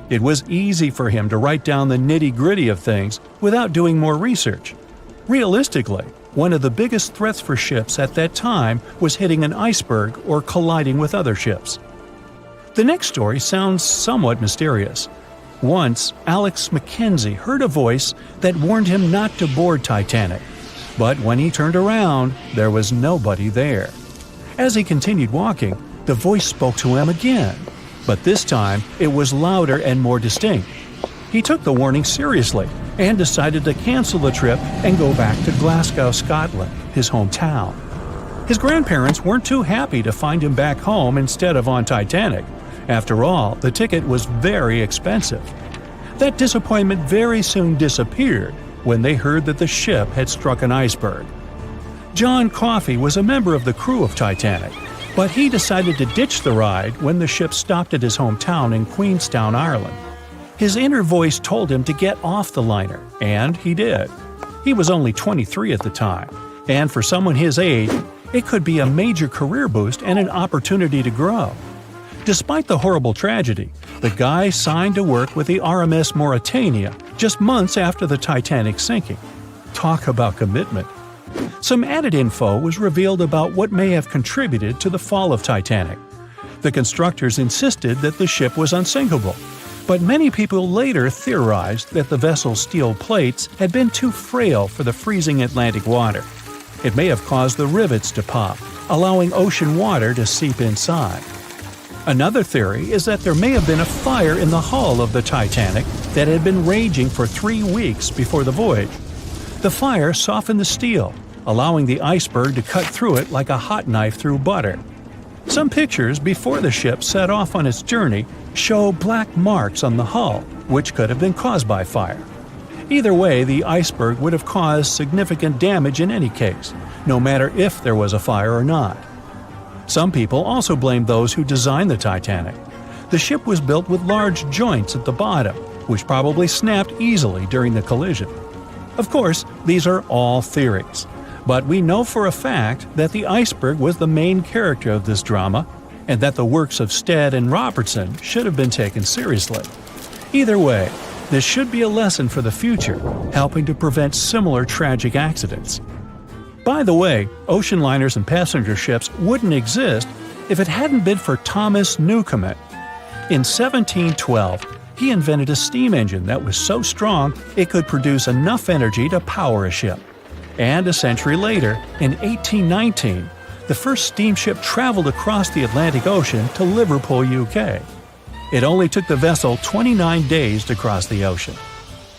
C: It was easy for him to write down the nitty-gritty of things without doing more research. Realistically, one of the biggest threats for ships at that time was hitting an iceberg or colliding with other ships. The next story sounds somewhat mysterious. Once, Alex Mackenzie heard a voice that warned him not to board Titanic. But when he turned around, there was nobody there. As he continued walking, the voice spoke to him again. But this time, it was louder and more distinct. He took the warning seriously and decided to cancel the trip and go back to Glasgow, Scotland, his hometown. His grandparents weren't too happy to find him back home instead of on Titanic. After all, the ticket was very expensive. That disappointment very soon disappeared when they heard that the ship had struck an iceberg. John Coffey was a member of the crew of Titanic, but he decided to ditch the ride when the ship stopped at his hometown in Queenstown, Ireland. His inner voice told him to get off the liner, and he did. He was only 23 at the time, and for someone his age, it could be a major career boost and an opportunity to grow. Despite the horrible tragedy, the guy signed to work with the RMS Mauritania just months after the Titanic sinking. Talk about commitment. Some added info was revealed about what may have contributed to the fall of Titanic. The constructors insisted that the ship was unsinkable, but many people later theorized that the vessel's steel plates had been too frail for the freezing Atlantic water. It may have caused the rivets to pop, allowing ocean water to seep inside. Another theory is that there may have been a fire in the hull of the Titanic that had been raging for 3 weeks before the voyage. The fire softened the steel, allowing the iceberg to cut through it like a hot knife through butter. Some pictures before the ship set off on its journey show black marks on the hull, which could have been caused by fire. Either way, the iceberg would have caused significant damage in any case, no matter if there was a fire or not. Some people also blame those who designed the Titanic. The ship was built with large joints at the bottom, which probably snapped easily during the collision. Of course, these are all theories, but we know for a fact that the iceberg was the main character of this drama, and that the works of Stead and Robertson should have been taken seriously. Either way, this should be a lesson for the future, helping to prevent similar tragic accidents. By the way, ocean liners and passenger ships wouldn't exist if it hadn't been for Thomas Newcomen. In 1712, he invented a steam engine that was so strong it could produce enough energy to power a ship. And a century later, in 1819, the first steamship traveled across the Atlantic Ocean to Liverpool, UK. It only took the vessel 29 days to cross the ocean.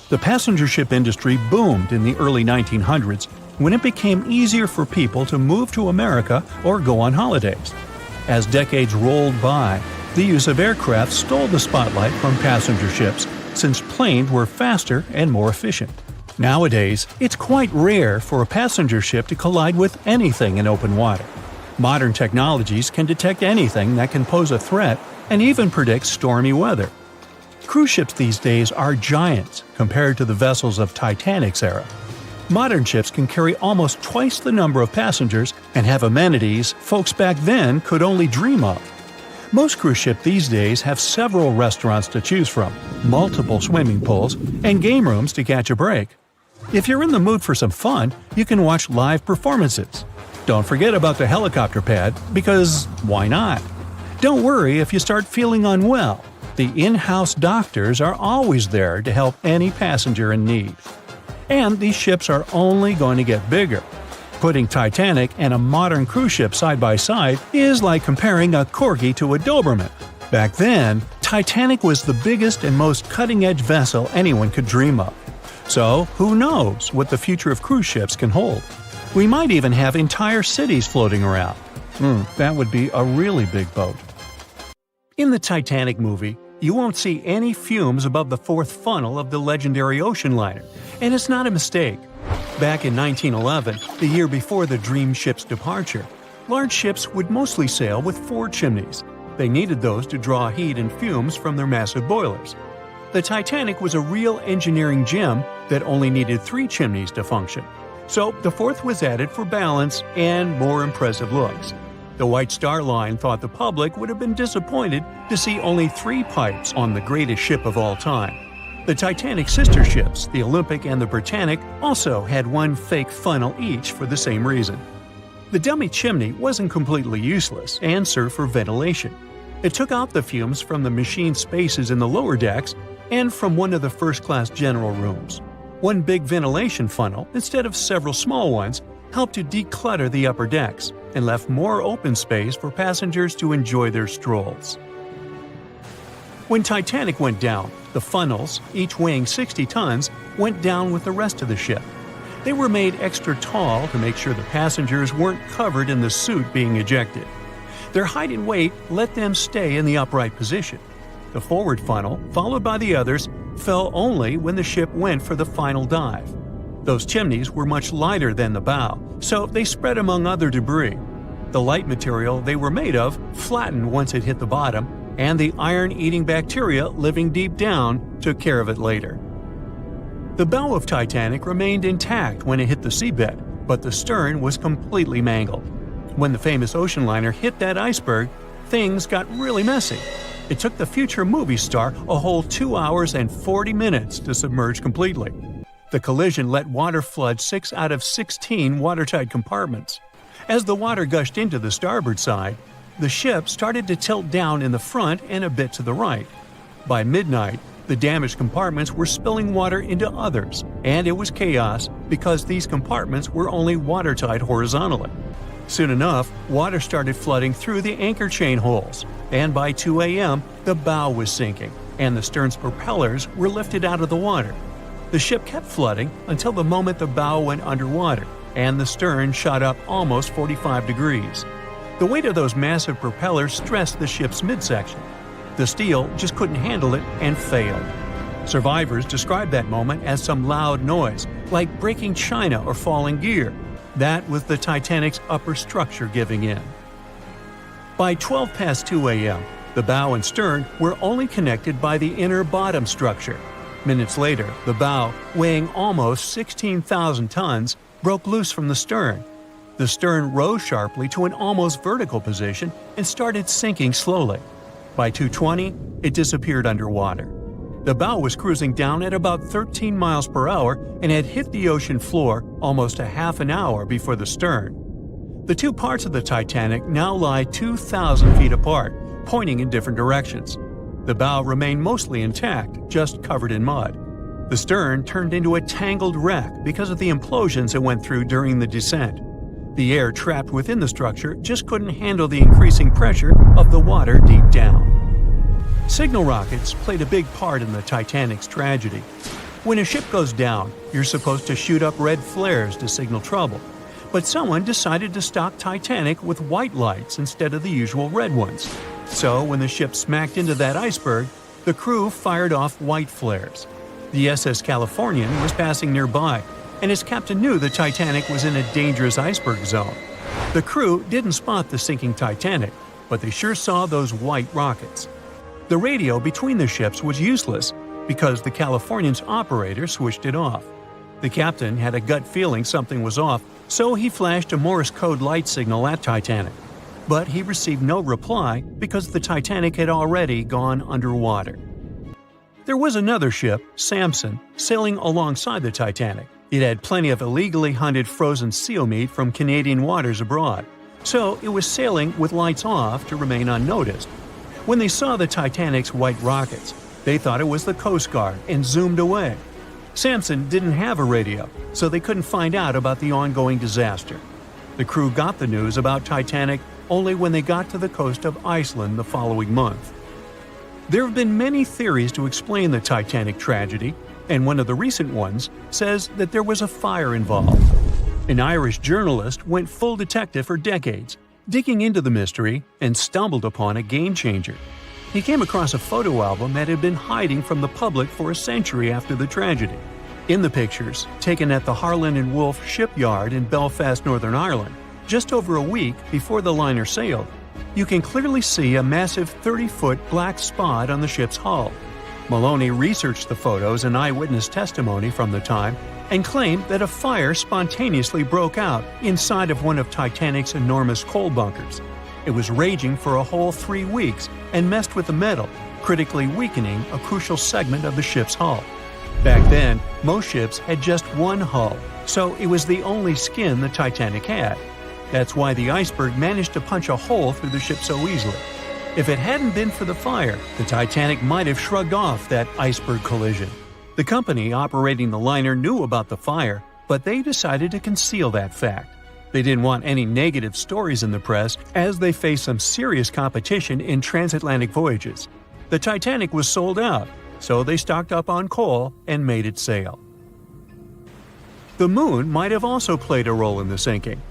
C: The passenger ship industry boomed in the early 1900s when it became easier for people to move to America or go on holidays. As decades rolled by, the use of aircraft stole the spotlight from passenger ships since planes were faster and more efficient. Nowadays, it's quite rare for a passenger ship to collide with anything in open water. Modern technologies can detect anything that can pose a threat and even predict stormy weather. Cruise ships these days are giants compared to the vessels of Titanic's era. Modern ships can carry almost twice the number of passengers and have amenities folks back then could only dream of. Most cruise ships these days have several restaurants to choose from, multiple swimming pools, and game rooms to catch a break. If you're in the mood for some fun, you can watch live performances. Don't forget about the helicopter pad, because why not? Don't worry if you start feeling unwell. The in-house doctors are always there to help any passenger in need. And these ships are only going to get bigger. Putting Titanic and a modern cruise ship side by side is like comparing a Corgi to a Doberman. Back then, Titanic was the biggest and most cutting-edge vessel anyone could dream of. So, who knows what the future of cruise ships can hold? We might even have entire cities floating around. That would be a really big boat. In the Titanic movie, you won't see any fumes above the fourth funnel of the legendary ocean liner, and it's not a mistake. Back in 1911, the year before the Dream ship's departure, large ships would mostly sail with 4 chimneys. They needed those to draw heat and fumes from their massive boilers. The Titanic was a real engineering gem that only needed 3 chimneys to function. So the 4th was added for balance and more impressive looks. The White Star Line thought the public would have been disappointed to see only 3 pipes on the greatest ship of all time. The Titanic's sister ships, the Olympic and the Britannic, also had 1 fake funnel each for the same reason. The dummy chimney wasn't completely useless and served for ventilation. It took out the fumes from the machine spaces in the lower decks and from one of the first-class general rooms. 1 big ventilation funnel, instead of several small ones, helped to declutter the upper decks and left more open space for passengers to enjoy their strolls. When Titanic went down, the funnels, each weighing 60 tons, went down with the rest of the ship. They were made extra tall to make sure the passengers weren't covered in the suit being ejected. Their height and weight let them stay in the upright position. The forward funnel, followed by the others, fell only when the ship went for the final dive. Those chimneys were much lighter than the bow, so they spread among other debris. The light material they were made of flattened once it hit the bottom, and the iron-eating bacteria living deep down took care of it later. The bow of Titanic remained intact when it hit the seabed, but the stern was completely mangled. When the famous ocean liner hit that iceberg, things got really messy. It took the future movie star a whole 2 hours and 40 minutes to submerge completely. The collision let water flood 6 out of 16 watertight compartments. As the water gushed into the starboard side, the ship started to tilt down in the front and a bit to the right. By midnight, the damaged compartments were spilling water into others, and it was chaos because these compartments were only watertight horizontally. Soon enough, water started flooding through the anchor chain holes, and by 2 a.m., the bow was sinking, and the stern's propellers were lifted out of the water. The ship kept flooding until the moment the bow went underwater, and the stern shot up almost 45 degrees. The weight of those massive propellers stressed the ship's midsection. The steel just couldn't handle it and failed. Survivors described that moment as some loud noise, like breaking china or falling gear. That was the Titanic's upper structure giving in. By 12 past 2 a.m., the bow and stern were only connected by the inner bottom structure. Minutes later, the bow, weighing almost 16,000 tons, broke loose from the stern. The stern rose sharply to an almost vertical position and started sinking slowly. By 2:20, it disappeared underwater. The bow was cruising down at about 13 miles per hour and had hit the ocean floor almost a half an hour before the stern. The 2 parts of the Titanic now lie 2,000 feet apart, pointing in different directions. The bow remained mostly intact, just covered in mud. The stern turned into a tangled wreck because of the implosions it went through during the descent. The air trapped within the structure just couldn't handle the increasing pressure of the water deep down. Signal rockets played a big part in the Titanic's tragedy. When a ship goes down, you're supposed to shoot up red flares to signal trouble. But someone decided to stock Titanic with white lights instead of the usual red ones. So when the ship smacked into that iceberg, the crew fired off white flares. The SS Californian was passing nearby, and its captain knew the Titanic was in a dangerous iceberg zone. The crew didn't spot the sinking Titanic, but they sure saw those white rockets. The radio between the ships was useless because the Californian's operator switched it off. The captain had a gut feeling something was off, so he flashed a Morse code light signal at Titanic. But he received no reply because the Titanic had already gone underwater. There was another ship, Samson, sailing alongside the Titanic. It had plenty of illegally hunted frozen seal meat from Canadian waters abroad, so it was sailing with lights off to remain unnoticed. When they saw the Titanic's white rockets, they thought it was the Coast Guard and zoomed away. Samson didn't have a radio, so they couldn't find out about the ongoing disaster. The crew got the news about Titanic only when they got to the coast of Iceland the following month. There have been many theories to explain the Titanic tragedy, and one of the recent ones says that there was a fire involved. An Irish journalist went full detective for decades, digging into the mystery, and stumbled upon a game-changer. He came across a photo album that had been hiding from the public for a century after the tragedy. In the pictures, taken at the Harland and Wolff shipyard in Belfast, Northern Ireland, just over a week before the liner sailed, you can clearly see a massive 30-foot black spot on the ship's hull. Maloney researched the photos and eyewitness testimony from the time and claimed that a fire spontaneously broke out inside of one of Titanic's enormous coal bunkers. It was raging for a whole 3 weeks and messed with the metal, critically weakening a crucial segment of the ship's hull. Back then, most ships had just one hull, so it was the only skin the Titanic had. That's why the iceberg managed to punch a hole through the ship so easily. If it hadn't been for the fire, the Titanic might have shrugged off that iceberg collision. The company operating the liner knew about the fire, but they decided to conceal that fact. They didn't want any negative stories in the press as they faced some serious competition in transatlantic voyages. The Titanic was sold out, so they stocked up on coal and made it sail. The moon might have also played a role in the sinking.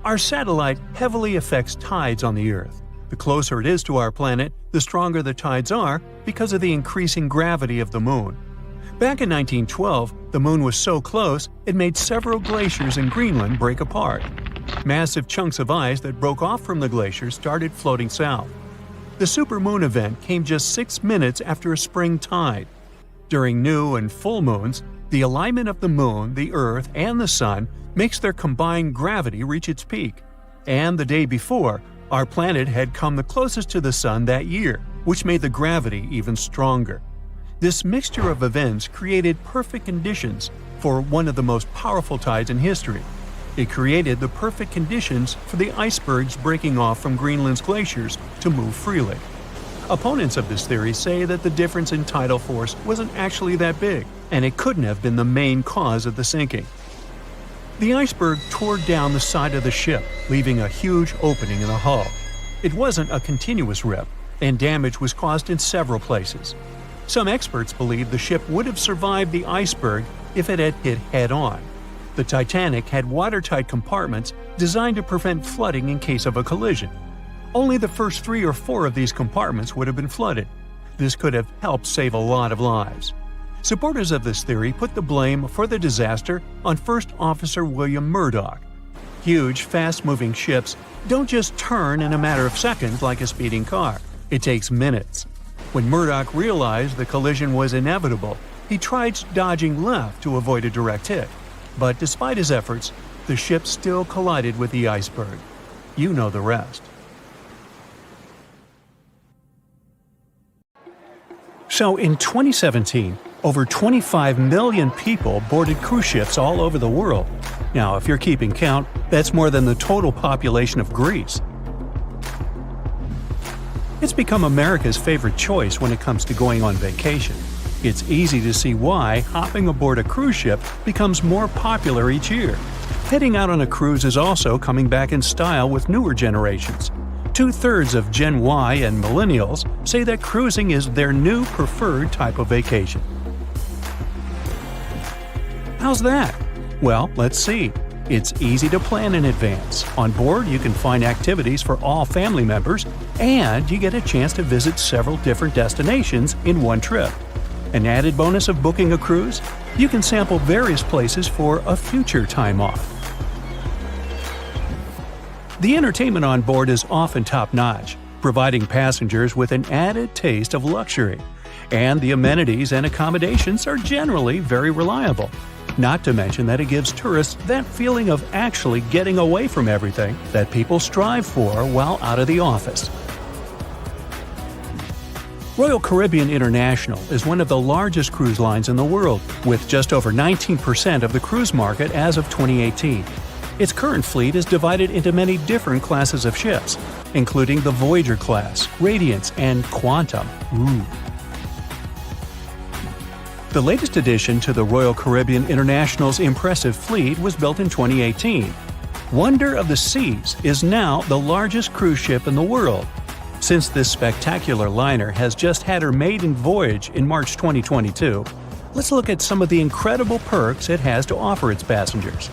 C: Our satellite heavily affects tides on the Earth. The closer it is to our planet, the stronger the tides are because of the increasing gravity of the moon. Back in 1912, the moon was so close it made several glaciers in Greenland break apart. Massive chunks of ice that broke off from the glaciers started floating south. The supermoon event came just 6 minutes after a spring tide. During new and full moons, the alignment of the moon, the Earth, and the Sun makes their combined gravity reach its peak. And the day before, our planet had come the closest to the Sun that year, which made the gravity even stronger. This mixture of events created perfect conditions for one of the most powerful tides in history. It created the perfect conditions for the icebergs breaking off from Greenland's glaciers to move freely. Opponents of this theory say that the difference in tidal force wasn't actually that big, and it couldn't have been the main cause of the sinking. The iceberg tore down the side of the ship, leaving a huge opening in the hull. It wasn't a continuous rip, and damage was caused in several places. Some experts believe the ship would have survived the iceberg if it had hit head-on. The Titanic had watertight compartments designed to prevent flooding in case of a collision. Only the first 3 or 4 of these compartments would have been flooded. This could have helped save a lot of lives. Supporters of this theory put the blame for the disaster on First Officer William Murdoch. Huge, fast-moving ships don't just turn in a matter of seconds like a speeding car. It takes minutes. When Murdoch realized the collision was inevitable, he tried dodging left to avoid a direct hit. But despite his efforts, the ship still collided with the iceberg. You know the rest. So in 2017, over 25 million people boarded cruise ships all over the world. Now, if you're keeping count, that's more than the total population of Greece. It's become America's favorite choice when it comes to going on vacation. It's easy to see why hopping aboard a cruise ship becomes more popular each year. Heading out on a cruise is also coming back in style with newer generations. 2/3 of Gen Y and Millennials say that cruising is their new preferred type of vacation. How's that? Well, let's see. It's easy to plan in advance. On board, you can find activities for all family members, and you get a chance to visit several different destinations in one trip. An added bonus of booking a cruise? You can sample various places for a future time off. The entertainment on board is often top-notch, providing passengers with an added taste of luxury. And the amenities and accommodations are generally very reliable. Not to mention that it gives tourists that feeling of actually getting away from everything that people strive for while out of the office. Royal Caribbean International is one of the largest cruise lines in the world, with just over 19% of the cruise market as of 2018. Its current fleet is divided into many different classes of ships, including the Voyager class, Radiance, and Quantum. The latest addition to the Royal Caribbean International's impressive fleet was built in 2018. Wonder of the Seas is now the largest cruise ship in the world. Since this spectacular liner has just had her maiden voyage in March 2022, let's look at some of the incredible perks it has to offer its passengers.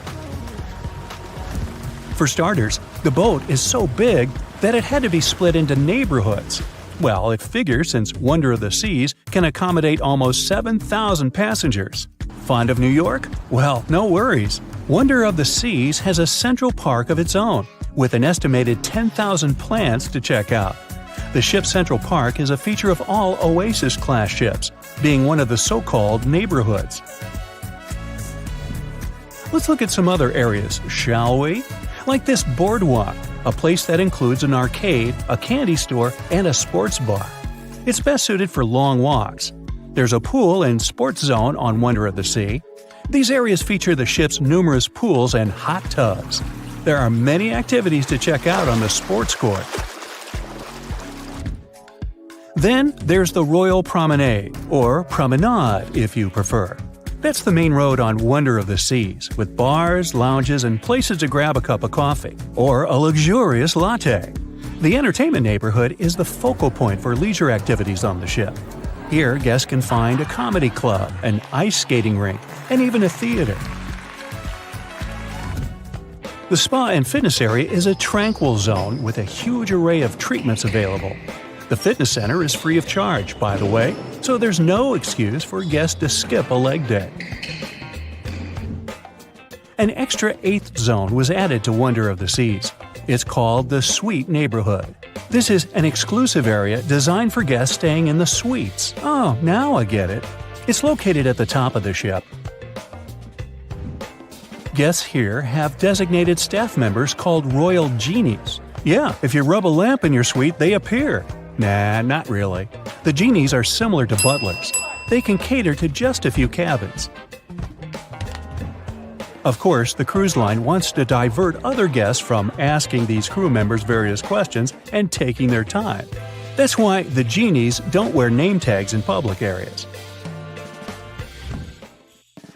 C: For starters, the boat is so big that it had to be split into neighborhoods. Well, it figures since Wonder of the Seas can accommodate almost 7,000 passengers. Fond of New York? Well, no worries. Wonder of the Seas has a central park of its own, with an estimated 10,000 plants to check out. The ship's central park is a feature of all Oasis-class ships, being one of the so-called neighborhoods. Let's look at some other areas, shall we? Like this boardwalk, a place that includes an arcade, a candy store, and a sports bar. It's best suited for long walks. There's a pool and sports zone on Wonder of the Sea. These areas feature the ship's numerous pools and hot tubs. There are many activities to check out on the sports court. Then there's the Royal Promenade, or Promenade if you prefer. That's the main road on Wonder of the Seas, with bars, lounges, and places to grab a cup of coffee, or a luxurious latte. The entertainment neighborhood is the focal point for leisure activities on the ship. Here, guests can find a comedy club, an ice skating rink, and even a theater. The spa and fitness area is a tranquil zone with a huge array of treatments available. The fitness center is free of charge, by the way, so there's no excuse for guests to skip a leg day. An extra 8th zone was added to Wonder of the Seas. It's called the Suite Neighborhood. This is an exclusive area designed for guests staying in the suites. Oh, now I get it. It's located at the top of the ship. Guests here have designated staff members called Royal Genies. Yeah, if you rub a lamp in your suite, they appear. Nah, not really. The genies are similar to butlers. They can cater to just a few cabins. Of course, the cruise line wants to divert other guests from asking these crew members various questions and taking their time. That's why the genies don't wear name tags in public areas.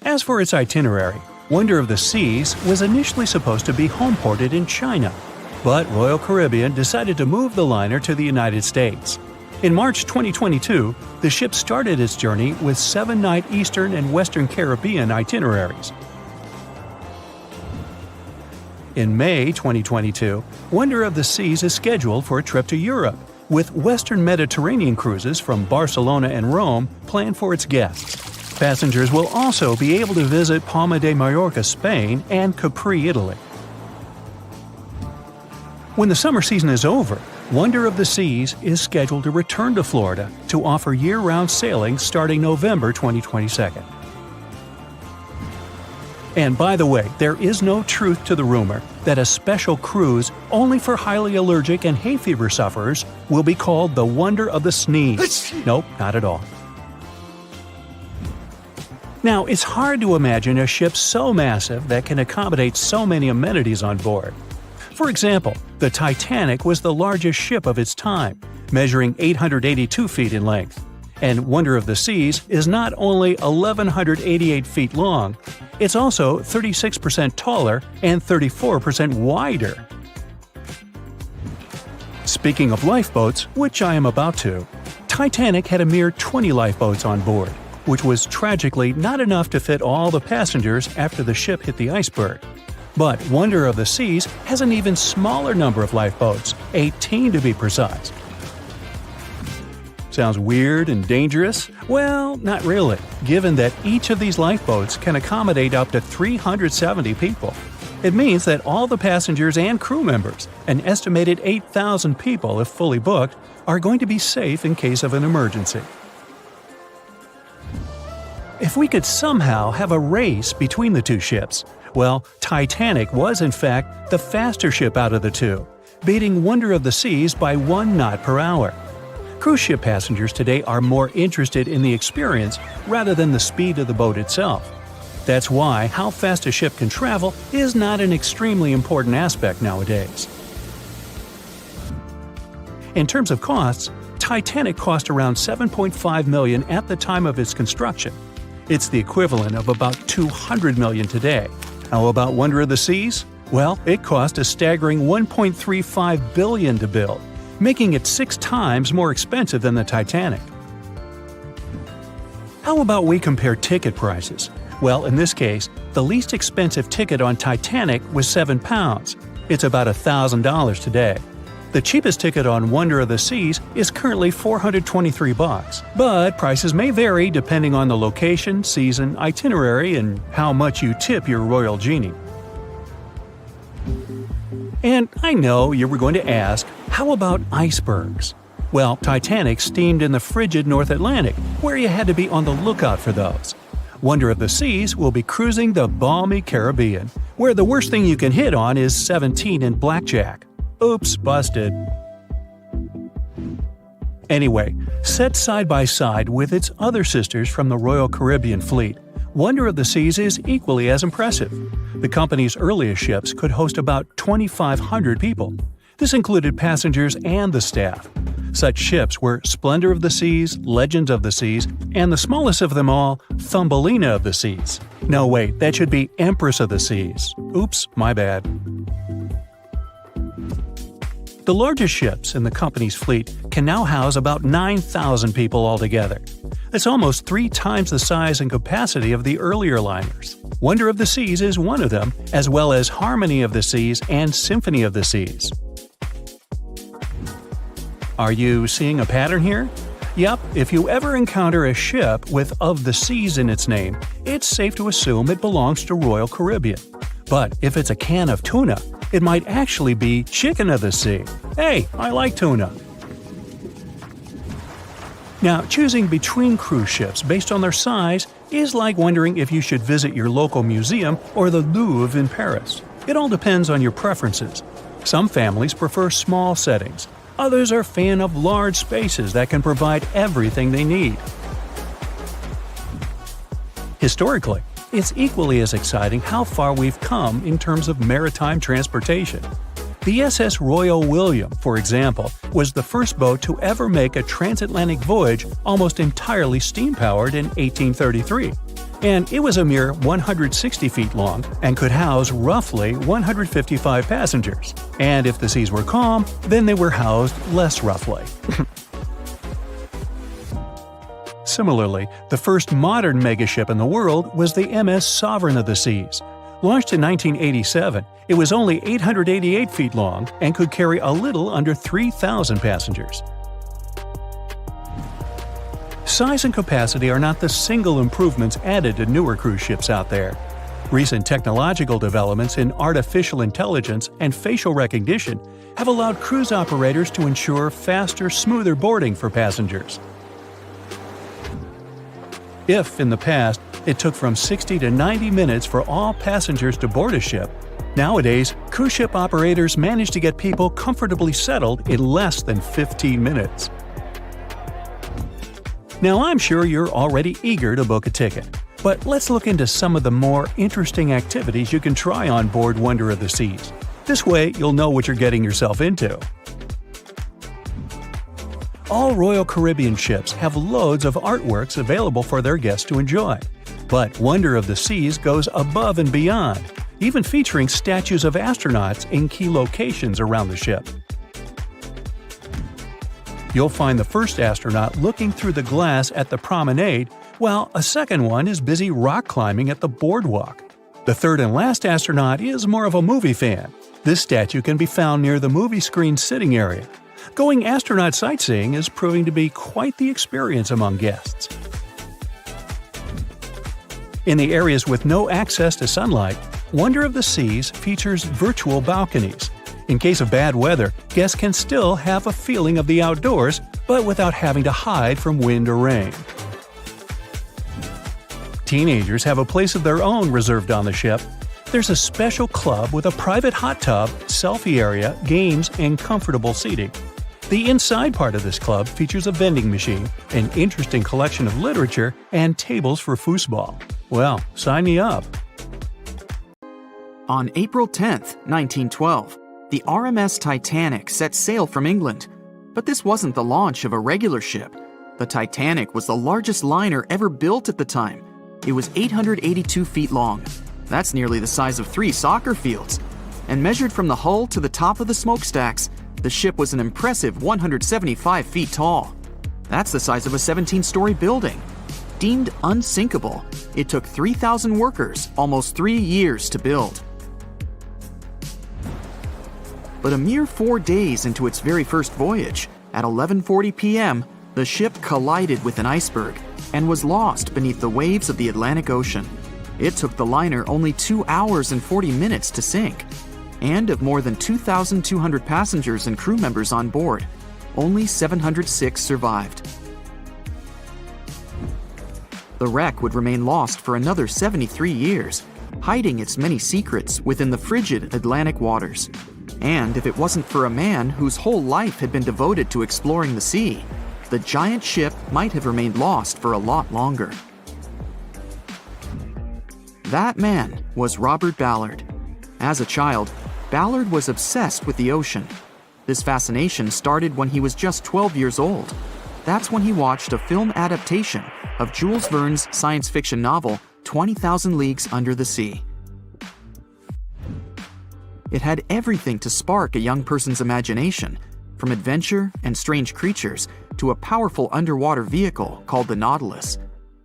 C: As for its itinerary, Wonder of the Seas was initially supposed to be homeported in China, but Royal Caribbean decided to move the liner to the United States. In March 2022, the ship started its journey with 7-night Eastern and Western Caribbean itineraries. In May 2022, Wonder of the Seas is scheduled for a trip to Europe, with Western Mediterranean cruises from Barcelona and Rome planned for its guests. Passengers will also be able to visit Palma de Mallorca, Spain, and Capri, Italy. When the summer season is over, Wonder of the Seas is scheduled to return to Florida to offer year-round sailing starting November 2022. And by the way, there is no truth to the rumor that a special cruise only for highly allergic and hay fever sufferers will be called the Wonder of the Sneeze. Nope, not at all. Now, it's hard to imagine a ship so massive that can accommodate so many amenities on board. For example, the Titanic was the largest ship of its time, measuring 882 feet in length. And Wonder of the Seas is not only 1,188 feet long, it's also 36% taller and 34% wider. Speaking of lifeboats, which I am about to, Titanic had a mere 20 lifeboats on board, which was tragically not enough to fit all the passengers after the ship hit the iceberg. But Wonder of the Seas has an even smaller number of lifeboats, 18 to be precise. Sounds weird and dangerous? Well, not really, given that each of these lifeboats can accommodate up to 370 people. It means that all the passengers and crew members, an estimated 8,000 people if fully booked, are going to be safe in case of an emergency. If we could somehow have a race between the two ships, well, Titanic was in fact the faster ship out of the two, beating Wonder of the Seas by 1 knot per hour. Cruise ship passengers today are more interested in the experience rather than the speed of the boat itself. That's why how fast a ship can travel is not an extremely important aspect nowadays. In terms of costs, Titanic cost around $7.5 million at the time of its construction. It's the equivalent of about $200 million today. How about Wonder of the Seas? Well, it cost a staggering $1.35 billion to build, making it 6 times more expensive than the Titanic. How about we compare ticket prices? Well, in this case, the least expensive ticket on Titanic was £7. It's about $1,000 today. The cheapest ticket on Wonder of the Seas is currently $423, but prices may vary depending on the location, season, itinerary, and how much you tip your royal genie. And I know you were going to ask, how about icebergs? Well, Titanic steamed in the frigid North Atlantic, where you had to be on the lookout for those. Wonder of the Seas will be cruising the balmy Caribbean, where the worst thing you can hit on is 17 and blackjack. Oops, busted. Anyway, set side by side with its other sisters from the Royal Caribbean Fleet, Wonder of the Seas is equally as impressive. The company's earliest ships could host about 2,500 people. This included passengers and the staff. Such ships were Splendor of the Seas, Legends of the Seas, and the smallest of them all, Thumbelina of the Seas. No, wait, that should be Empress of the Seas. Oops, my bad. The largest ships in the company's fleet can now house about 9,000 people altogether. That's almost 3 times the size and capacity of the earlier liners. Wonder of the Seas is one of them, as well as Harmony of the Seas and Symphony of the Seas. Are you seeing a pattern here? Yep, if you ever encounter a ship with "of the Seas" in its name, it's safe to assume it belongs to Royal Caribbean. But if it's a can of tuna, it might actually be Chicken of the Sea. Hey, I like tuna. Now, choosing between cruise ships based on their size is like wondering if you should visit your local museum or the Louvre in Paris. It all depends on your preferences. Some families prefer small settings. Others are fan of large spaces that can provide everything they need. Historically, it's equally as exciting how far we've come in terms of maritime transportation. The SS Royal William, for example, was the first boat to ever make a transatlantic voyage almost entirely steam-powered in 1833. And it was a mere 160 feet long and could house roughly 155 passengers. And if the seas were calm, then they were housed less roughly. Similarly, the first modern megaship in the world was the MS Sovereign of the Seas. Launched in 1987, it was only 888 feet long and could carry a little under 3,000 passengers. Size and capacity are not the single improvements added to newer cruise ships out there. Recent technological developments in artificial intelligence and facial recognition have allowed cruise operators to ensure faster, smoother boarding for passengers. If, in the past, it took from 60 to 90 minutes for all passengers to board a ship, nowadays, cruise ship operators manage to get people comfortably settled in less than 15 minutes. Now, I'm sure you're already eager to book a ticket, but let's look into some of the more interesting activities you can try on board Wonder of the Seas. This way, you'll know what you're getting yourself into. All Royal Caribbean ships have loads of artworks available for their guests to enjoy. But Wonder of the Seas goes above and beyond, even featuring statues of astronauts in key locations around the ship. You'll find the first astronaut looking through the glass at the promenade, while a second one is busy rock climbing at the boardwalk. The third and last astronaut is more of a movie fan. This statue can be found near the movie screen sitting area. Going astronaut sightseeing is proving to be quite the experience among guests. In the areas with no access to sunlight, Wonder of the Seas features virtual balconies. In case of bad weather, guests can still have a feeling of the outdoors, but without having to hide from wind or rain. Teenagers have a place of their own reserved on the ship. There's a special club with a private hot tub, selfie area, games, and comfortable seating. The inside part of this club features a vending machine, an interesting collection of literature, and tables for foosball. Well, sign me up.
A: On April 10, 1912, the RMS Titanic set sail from England. But this wasn't the launch of a regular ship. The Titanic was the largest liner ever built at the time. It was 882 feet long. That's nearly the size of 3 soccer fields. And measured from the hull to the top of the smokestacks, the ship was an impressive 175 feet tall. That's the size of a 17-story building. Deemed unsinkable, it took 3,000 workers almost 3 years to build. But a mere 4 days into its very first voyage, at 11:40 p.m., the ship collided with an iceberg and was lost beneath the waves of the Atlantic Ocean. It took the liner only 2 hours and 40 minutes to sink. And of more than 2,200 passengers and crew members on board, only 706 survived. The wreck would remain lost for another 73 years, hiding its many secrets within the frigid Atlantic waters. And if it wasn't for a man whose whole life had been devoted to exploring the sea, the giant ship might have remained lost for a lot longer. That man was Robert Ballard. As a child, Ballard was obsessed with the ocean. This fascination started when he was just 12 years old. That's when he watched a film adaptation of Jules Verne's science fiction novel, 20,000 Leagues Under the Sea. It had everything to spark a young person's imagination, from adventure and strange creatures to a powerful underwater vehicle called the Nautilus.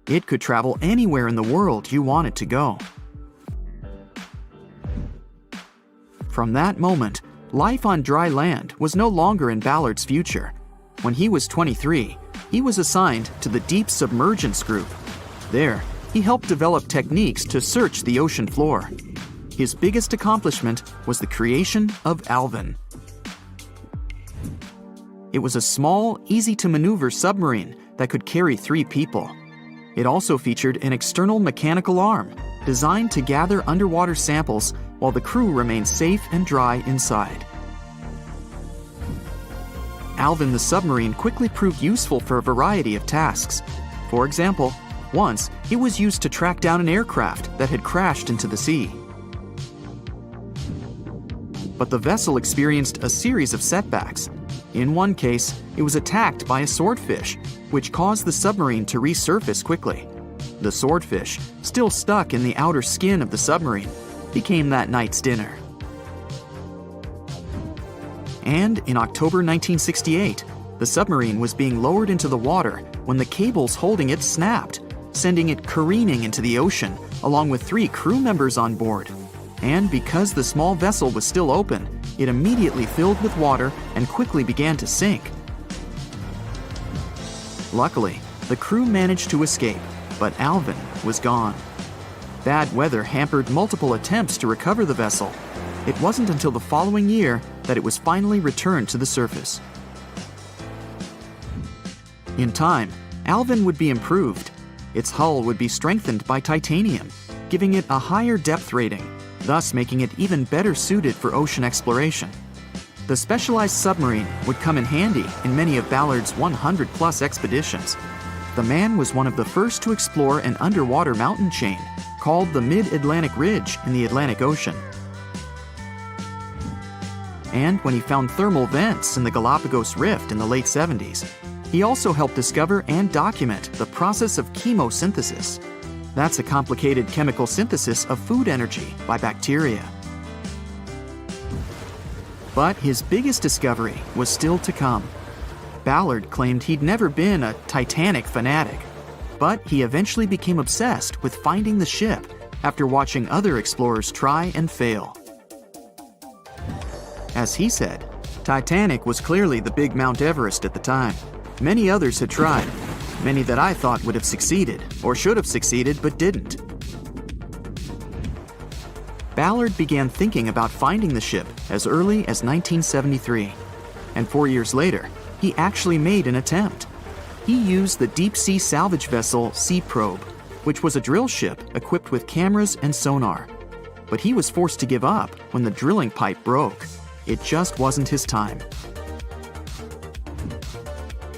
A: It could travel anywhere in the world you wanted to go. From that moment, life on dry land was no longer in Ballard's future. When he was 23, he was assigned to the Deep Submergence Group. There, he helped develop techniques to search the ocean floor. His biggest accomplishment was the creation of Alvin. It was a small, easy-to-maneuver submarine that could carry 3 people. It also featured an external mechanical arm designed to gather underwater samples while the crew remained safe and dry inside. Alvin the submarine quickly proved useful for a variety of tasks. For example, once it was used to track down an aircraft that had crashed into the sea. But the vessel experienced a series of setbacks. In one case, it was attacked by a swordfish, which caused the submarine to resurface quickly. The swordfish, still stuck in the outer skin of the submarine, became that night's dinner. And in October 1968, the submarine was being lowered into the water when the cables holding it snapped, sending it careening into the ocean along with 3 crew members on board. And because the small vessel was still open, it immediately filled with water and quickly began to sink. Luckily, the crew managed to escape, but Alvin was gone. Bad weather hampered multiple attempts to recover the vessel. It wasn't until the following year that it was finally returned to the surface. In time, Alvin would be improved. Its hull would be strengthened by titanium, giving it a higher depth rating, thus making it even better suited for ocean exploration. The specialized submarine would come in handy in many of Ballard's 100-plus expeditions. The man was one of the first to explore an underwater mountain chain called the Mid-Atlantic Ridge in the Atlantic Ocean. And when he found thermal vents in the Galapagos Rift in the late 70s, he also helped discover and document the process of chemosynthesis. That's a complicated chemical synthesis of food energy by bacteria. But his biggest discovery was still to come. Ballard claimed he'd never been a Titanic fanatic, but he eventually became obsessed with finding the ship after watching other explorers try and fail. As he said, Titanic was clearly the big Mount Everest at the time. Many others had tried, many that I thought would have succeeded, or should have succeeded but didn't. Ballard began thinking about finding the ship as early as 1973, and 4 years later, he actually made an attempt. He used the deep-sea salvage vessel Sea Probe, which was a drill ship equipped with cameras and sonar. But he was forced to give up when the drilling pipe broke. It just wasn't his time.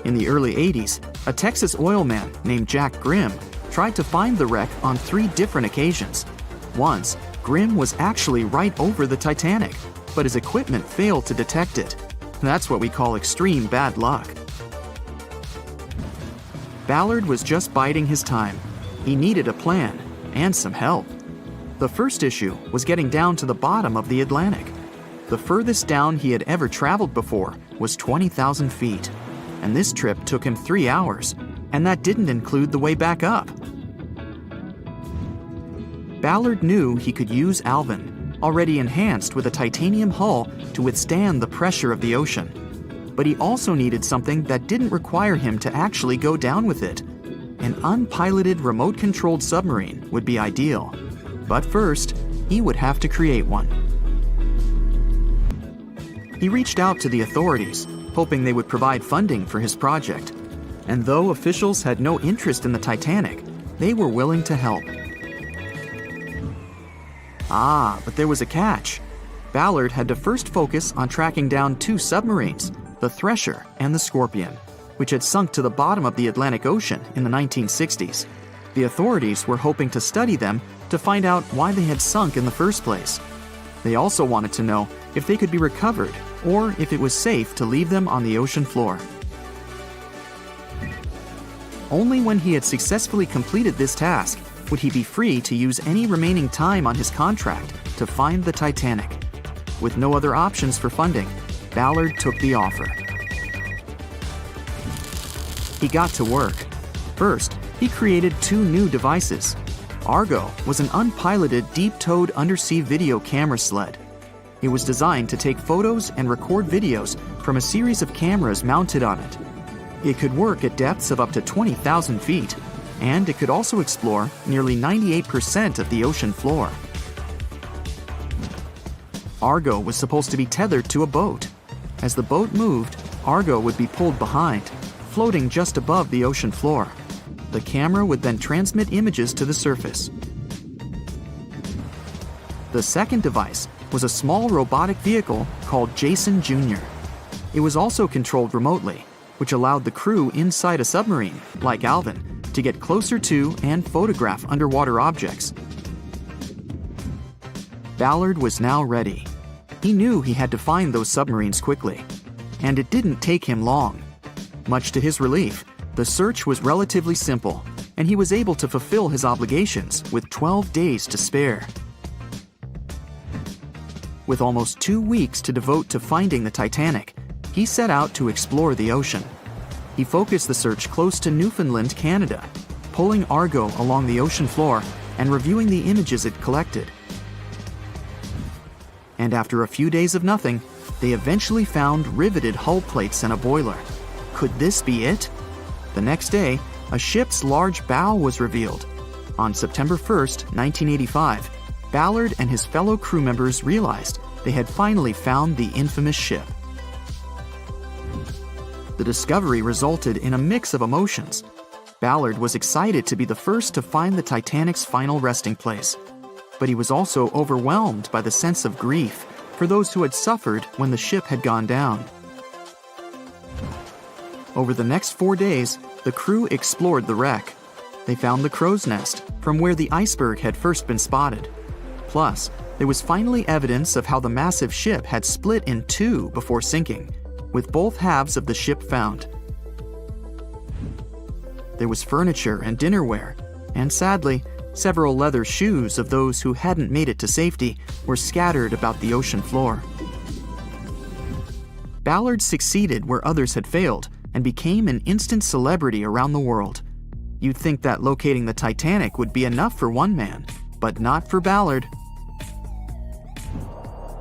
A: In the early 80s, a Texas oil man named Jack Grimm tried to find the wreck on 3 different occasions. Once, Grimm was actually right over the Titanic, but his equipment failed to detect it. That's what we call extreme bad luck. Ballard was just biding his time. He needed a plan and some help. The first issue was getting down to the bottom of the Atlantic. The furthest down he had ever traveled before was 20,000 feet, and this trip took him 3 hours, and that didn't include the way back up. Ballard knew he could use Alvin, already enhanced with a titanium hull to withstand the pressure of the ocean. But he also needed something that didn't require him to actually go down with it. An unpiloted, remote-controlled submarine would be ideal. But first, he would have to create one. He reached out to the authorities, hoping they would provide funding for his project. And though officials had no interest in the Titanic, they were willing to help. But there was a catch. Ballard had to first focus on tracking down two submarines, the Thresher and the Scorpion, which had sunk to the bottom of the Atlantic Ocean in the 1960s. The authorities were hoping to study them to find out why they had sunk in the first place. They also wanted to know if they could be recovered or if it was safe to leave them on the ocean floor. Only when he had successfully completed this task would he be free to use any remaining time on his contract to find the Titanic. With no other options for funding, Ballard took the offer. He got to work. First, he created two new devices. Argo was an unpiloted, deep-towed undersea video camera sled. It was designed to take photos and record videos from a series of cameras mounted on it. It could work at depths of up to 20,000 feet, and it could also explore nearly 98% of the ocean floor. Argo was supposed to be tethered to a boat. As the boat moved, Argo would be pulled behind, floating just above the ocean floor. The camera would then transmit images to the surface. The second device was a small robotic vehicle called Jason Jr. It was also controlled remotely, which allowed the crew inside a submarine, like Alvin, to get closer to and photograph underwater objects. Ballard was now ready. He knew he had to find those submarines quickly, and it didn't take him long. Much to his relief, the search was relatively simple, and he was able to fulfill his obligations with 12 days to spare. With almost 2 weeks to devote to finding the Titanic, he set out to explore the ocean. He focused the search close to Newfoundland, Canada, pulling Argo along the ocean floor and reviewing the images it collected. And after a few days of nothing, they eventually found riveted hull plates and a boiler. Could this be it? The next day, a ship's large bow was revealed. On September 1st, 1985, Ballard and his fellow crew members realized they had finally found the infamous ship. The discovery resulted in a mix of emotions. Ballard was excited to be the first to find the Titanic's final resting place, but he was also overwhelmed by the sense of grief for those who had suffered when the ship had gone down. Over the next 4 days, the crew explored the wreck. They found the crow's nest, from where the iceberg had first been spotted. Plus, there was finally evidence of how the massive ship had split in two before sinking, with both halves of the ship found. There was furniture and dinnerware, and sadly, several leather shoes of those who hadn't made it to safety were scattered about the ocean floor. Ballard succeeded where others had failed and became an instant celebrity around the world. You'd think that locating the Titanic would be enough for one man, but not for Ballard.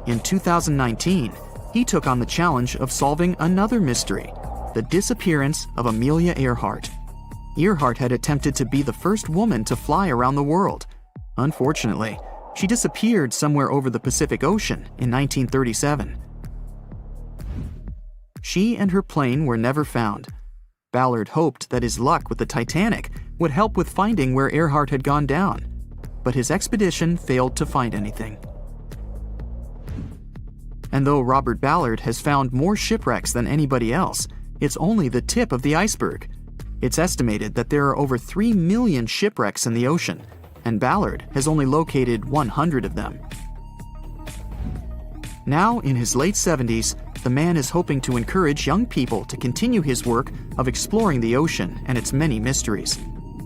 A: In 2019, he took on the challenge of solving another mystery, the disappearance of Amelia Earhart. Earhart had attempted to be the first woman to fly around the world. Unfortunately, she disappeared somewhere over the Pacific Ocean in 1937. She and her plane were never found. Ballard hoped that his luck with the Titanic would help with finding where Earhart had gone down, but his expedition failed to find anything. And though Robert Ballard has found more shipwrecks than anybody else, it's only the tip of the iceberg. It's estimated that there are over 3 million shipwrecks in the ocean, and Ballard has only located 100 of them. Now, in his late 70s, the man is hoping to encourage young people to continue his work of exploring the ocean and its many mysteries.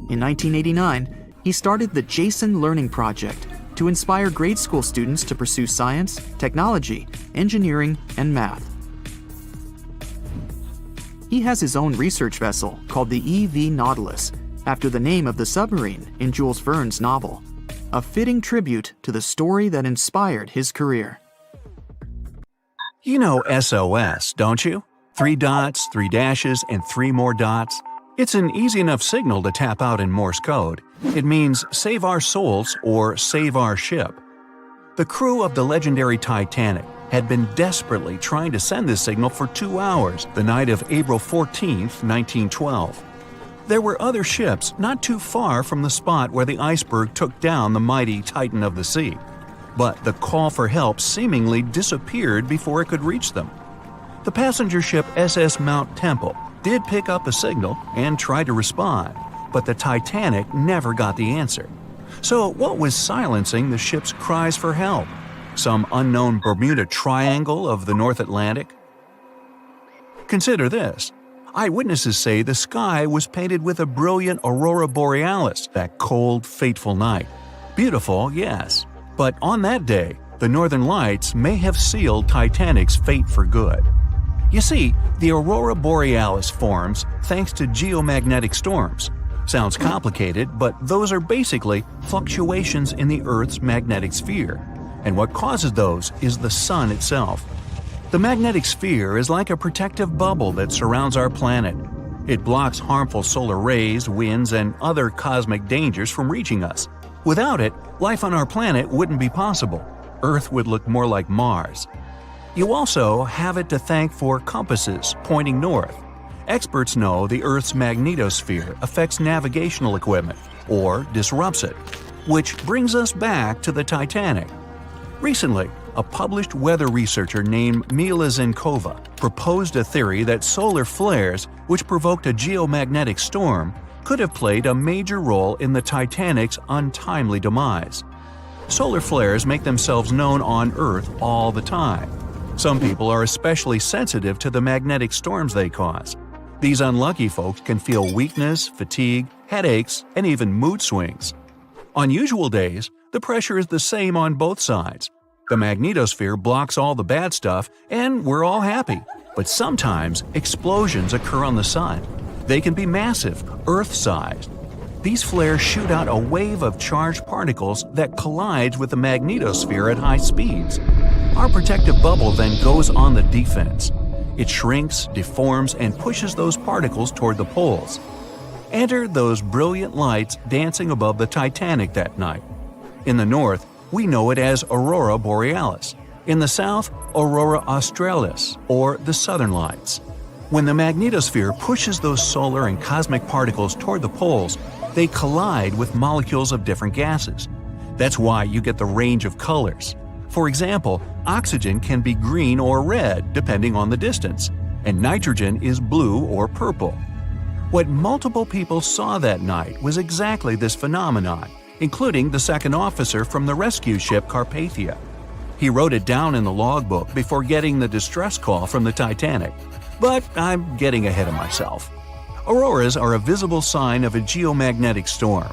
A: In 1989, he started the Jason Learning Project to inspire grade school students to pursue science, technology, engineering, and math. He has his own research vessel called the EV Nautilus, after the name of the submarine in Jules Verne's novel. a fitting tribute to the story that inspired his career.
C: You know SOS, don't you? 3 dots, 3 dashes, and 3 more dots. It's an easy enough signal to tap out in Morse code. It means save our souls or save our ship. The crew of the legendary Titanic had been desperately trying to send this signal for 2 hours the night of April 14, 1912. There were other ships not too far from the spot where the iceberg took down the mighty Titan of the sea. But the call for help seemingly disappeared before it could reach them. The passenger ship SS Mount Temple did pick up a signal and try to respond, but the Titanic never got the answer. So what was silencing the ship's cries for help? Some unknown Bermuda Triangle of the North Atlantic? Consider this. Eyewitnesses say the sky was painted with a brilliant aurora borealis that cold, fateful night. Beautiful, yes, but on that day, the northern lights may have sealed Titanic's fate for good. You see, the aurora borealis forms thanks to geomagnetic storms. Sounds complicated, but those are basically fluctuations in the Earth's magnetic sphere. And what causes those is the sun itself. The magnetic sphere is like a protective bubble that surrounds our planet. It blocks harmful solar rays, winds, and other cosmic dangers from reaching us. Without it, life on our planet wouldn't be possible. Earth would look more like Mars. You also have it to thank for compasses pointing north. Experts know the Earth's magnetosphere affects navigational equipment, or disrupts it. Which brings us back to the Titanic. Recently, a published weather researcher named Mila Zenkova proposed a theory that solar flares, which provoked a geomagnetic storm, could have played a major role in the Titanic's untimely demise. Solar flares make themselves known on Earth all the time. Some people are especially sensitive to the magnetic storms they cause. These unlucky folks can feel weakness, fatigue, headaches, and even mood swings. On usual days, the pressure is the same on both sides. The magnetosphere blocks all the bad stuff, and we're all happy. But sometimes, explosions occur on the sun. They can be massive, Earth-sized. These flares shoot out a wave of charged particles that collides with the magnetosphere at high speeds. Our protective bubble then goes on the defense. It shrinks, deforms, and pushes those particles toward the poles. Enter those brilliant lights dancing above the Titanic that night. In the north, we know it as Aurora Borealis. In the south, Aurora Australis, or the Southern Lights. When the magnetosphere pushes those solar and cosmic particles toward the poles, they collide with molecules of different gases. That's why you get the range of colors. For example, oxygen can be green or red depending on the distance, and nitrogen is blue or purple. What multiple people saw that night was exactly this phenomenon, including the second officer from the rescue ship Carpathia. He wrote it down in the logbook before getting the distress call from the Titanic. But I'm getting ahead of myself. Auroras are a visible sign of a geomagnetic storm.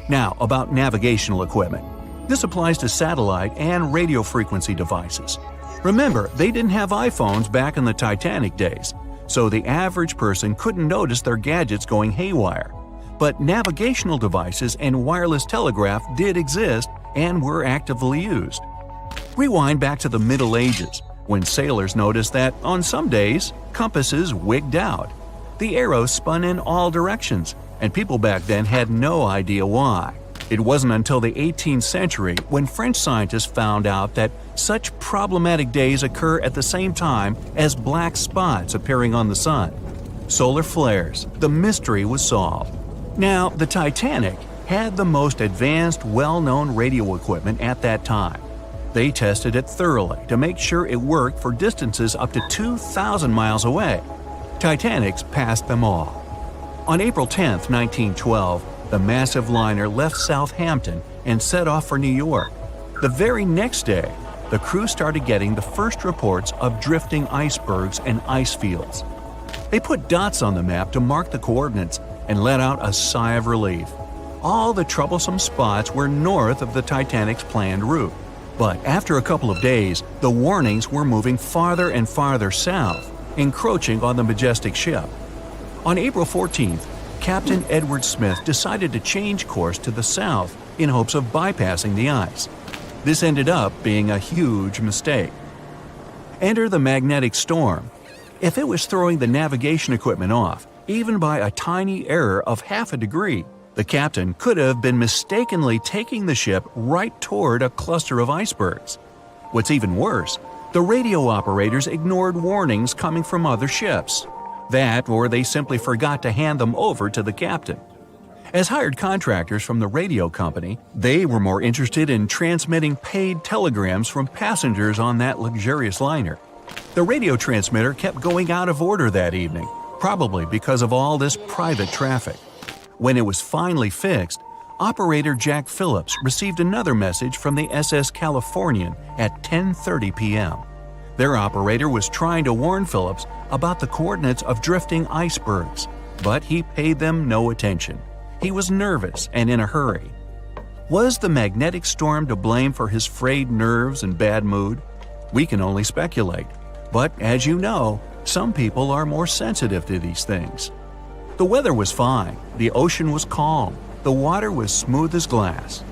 C: Now, about navigational equipment. This applies to satellite and radio frequency devices. Remember, they didn't have iPhones back in the Titanic days, so the average person couldn't notice their gadgets going haywire. But navigational devices and wireless telegraph did exist and were actively used. Rewind back to the Middle Ages, when sailors noticed that, on some days, compasses wigged out. The arrows spun in all directions, and people back then had no idea why. It wasn't until the 18th century when French scientists found out that such problematic days occur at the same time as black spots appearing on the sun. Solar flares, the mystery was solved. Now, the Titanic had the most advanced, well-known radio equipment at that time. They tested it thoroughly to make sure it worked for distances up to 2,000 miles away. Titanics passed them all. On April 10, 1912, the massive liner left Southampton and set off for New York. The very next day, the crew started getting the first reports of drifting icebergs and ice fields. They put dots on the map to mark the coordinates and let out a sigh of relief. All the troublesome spots were north of the Titanic's planned route. But after a couple of days, the warnings were moving farther and farther south, encroaching on the majestic ship. On April 14th, Captain Edward Smith decided to change course to the south in hopes of bypassing the ice. This ended up being a huge mistake. Enter the magnetic storm. If it was throwing the navigation equipment off, even by a tiny error of half a degree, the captain could have been mistakenly taking the ship right toward a cluster of icebergs. What's even worse, the radio operators ignored warnings coming from other ships. That, or they simply forgot to hand them over to the captain. As hired contractors from the radio company, they were more interested in transmitting paid telegrams from passengers on that luxurious liner. The radio transmitter kept going out of order that evening, probably because of all this private traffic. When it was finally fixed, operator Jack Phillips received another message from the SS Californian at 10:30 p.m. Their operator was trying to warn Phillips about the coordinates of drifting icebergs, but he paid them no attention. He was nervous and in a hurry. Was the magnetic storm to blame for his frayed nerves and bad mood? We can only speculate. But as you know, some people are more sensitive to these things. The weather was fine, the ocean was calm, the water was smooth as glass.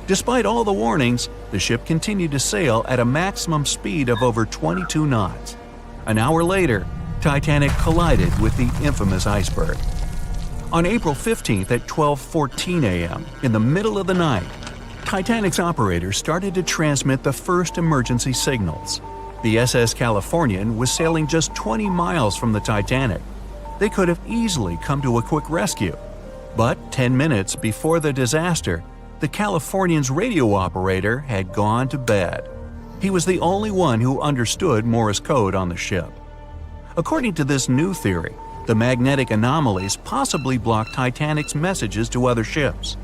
C: Despite all the warnings, the ship continued to sail at a maximum speed of over 22 knots. An hour later, Titanic collided with the infamous iceberg. On April 15th at 12:14 a.m., in the middle of the night, Titanic's operators started to transmit the first emergency signals. The SS Californian was sailing just 20 miles from the Titanic. They could have easily come to a quick rescue. But 10 minutes before the disaster, the Californian's radio operator had gone to bed. He was the only one who understood Morse code on the ship. According to this new theory, the magnetic anomalies possibly blocked Titanic's messages to other ships.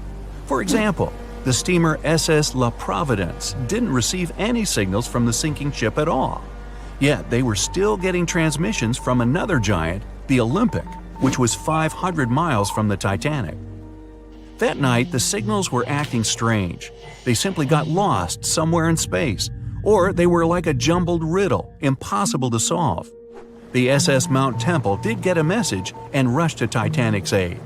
C: For example, the steamer SS La Providence didn't receive any signals from the sinking ship at all. Yet they were still getting transmissions from another giant, the Olympic, which was 500 miles from the Titanic. That night, the signals were acting strange. They simply got lost somewhere in space, or they were like a jumbled riddle, impossible to solve. The SS Mount Temple did get a message and rushed to Titanic's aid.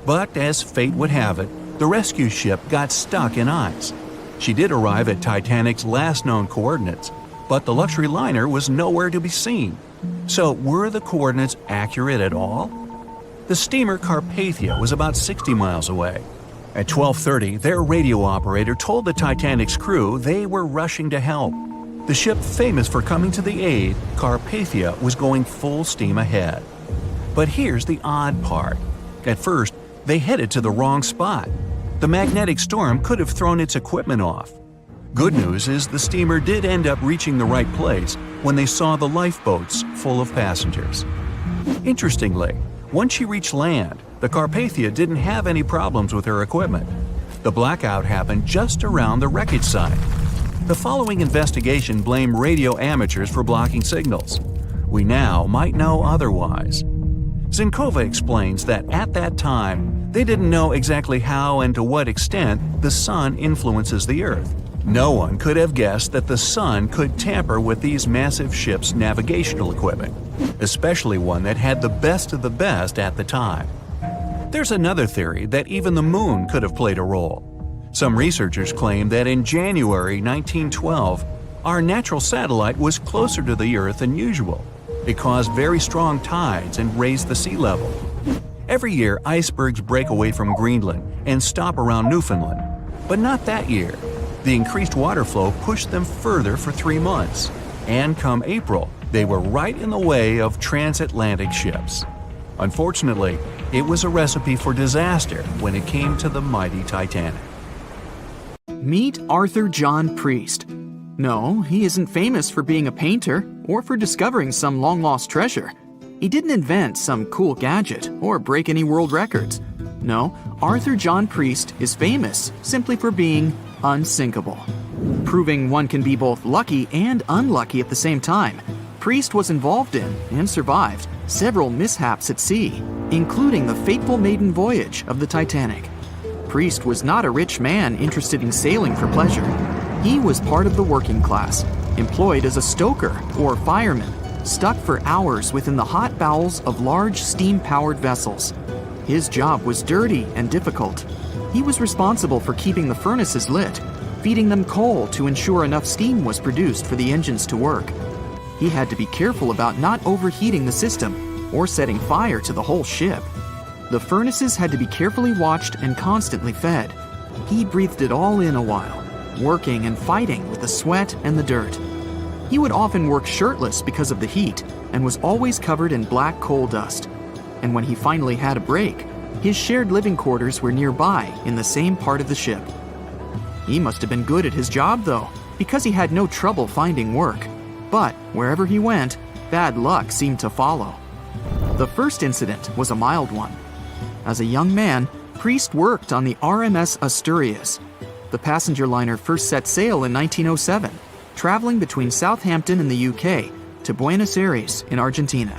C: But as fate would have it, the rescue ship got stuck in ice. She did arrive at Titanic's last known coordinates, but the luxury liner was nowhere to be seen. So were the coordinates accurate at all? The steamer Carpathia was about 60 miles away. At 12:30, their radio operator told the Titanic's crew they were rushing to help. The ship famous for coming to the aid, Carpathia, was going full steam ahead. But here's the odd part. At first, they headed to the wrong spot. The magnetic storm could have thrown its equipment off. Good news is the steamer did end up reaching the right place when they saw the lifeboats full of passengers. Interestingly, once she reached land, the Carpathia didn't have any problems with her equipment. The blackout happened just around the wreckage site. The following investigation blamed radio amateurs for blocking signals. We now might know otherwise. Zinkova explains that at that time, they didn't know exactly how and to what extent the sun influences the Earth. No one could have guessed that the sun could tamper with these massive ships' navigational equipment, especially one that had the best of the best at the time. There's another theory that even the moon could have played a role. Some researchers claim that in January 1912, our natural satellite was closer to the Earth than usual. It caused very strong tides and raised the sea level. Every year, icebergs break away from Greenland and stop around Newfoundland. But not that year. The increased water flow pushed them further for 3 months. And come April, they were right in the way of transatlantic ships. Unfortunately, it was a recipe for disaster when it came to the mighty Titanic.
A: Meet Arthur John Priest. No, he isn't famous for being a painter or for discovering some long-lost treasure. He didn't invent some cool gadget or break any world records. No, Arthur John Priest is famous simply for being unsinkable. Proving one can be both lucky and unlucky at the same time, Priest was involved in and survived several mishaps at sea, including the fateful maiden voyage of the Titanic. Priest was not a rich man interested in sailing for pleasure. He was part of the working class, employed as a stoker or fireman, stuck for hours within the hot bowels of large steam-powered vessels. His job was dirty and difficult. He was responsible for keeping the furnaces lit, feeding them coal to ensure enough steam was produced for the engines to work. He had to be careful about not overheating the system or setting fire to the whole ship. The furnaces had to be carefully watched and constantly fed. He breathed it all in a while, working and fighting with the sweat and the dirt. He would often work shirtless because of the heat and was always covered in black coal dust. And when he finally had a break, his shared living quarters were nearby in the same part of the ship. He must have been good at his job, though, because he had no trouble finding work. But wherever he went, bad luck seemed to follow. The first incident was a mild one. As a young man, Priest worked on the RMS Asturias. The passenger liner first set sail in 1907, traveling between Southampton in the UK to Buenos Aires in Argentina.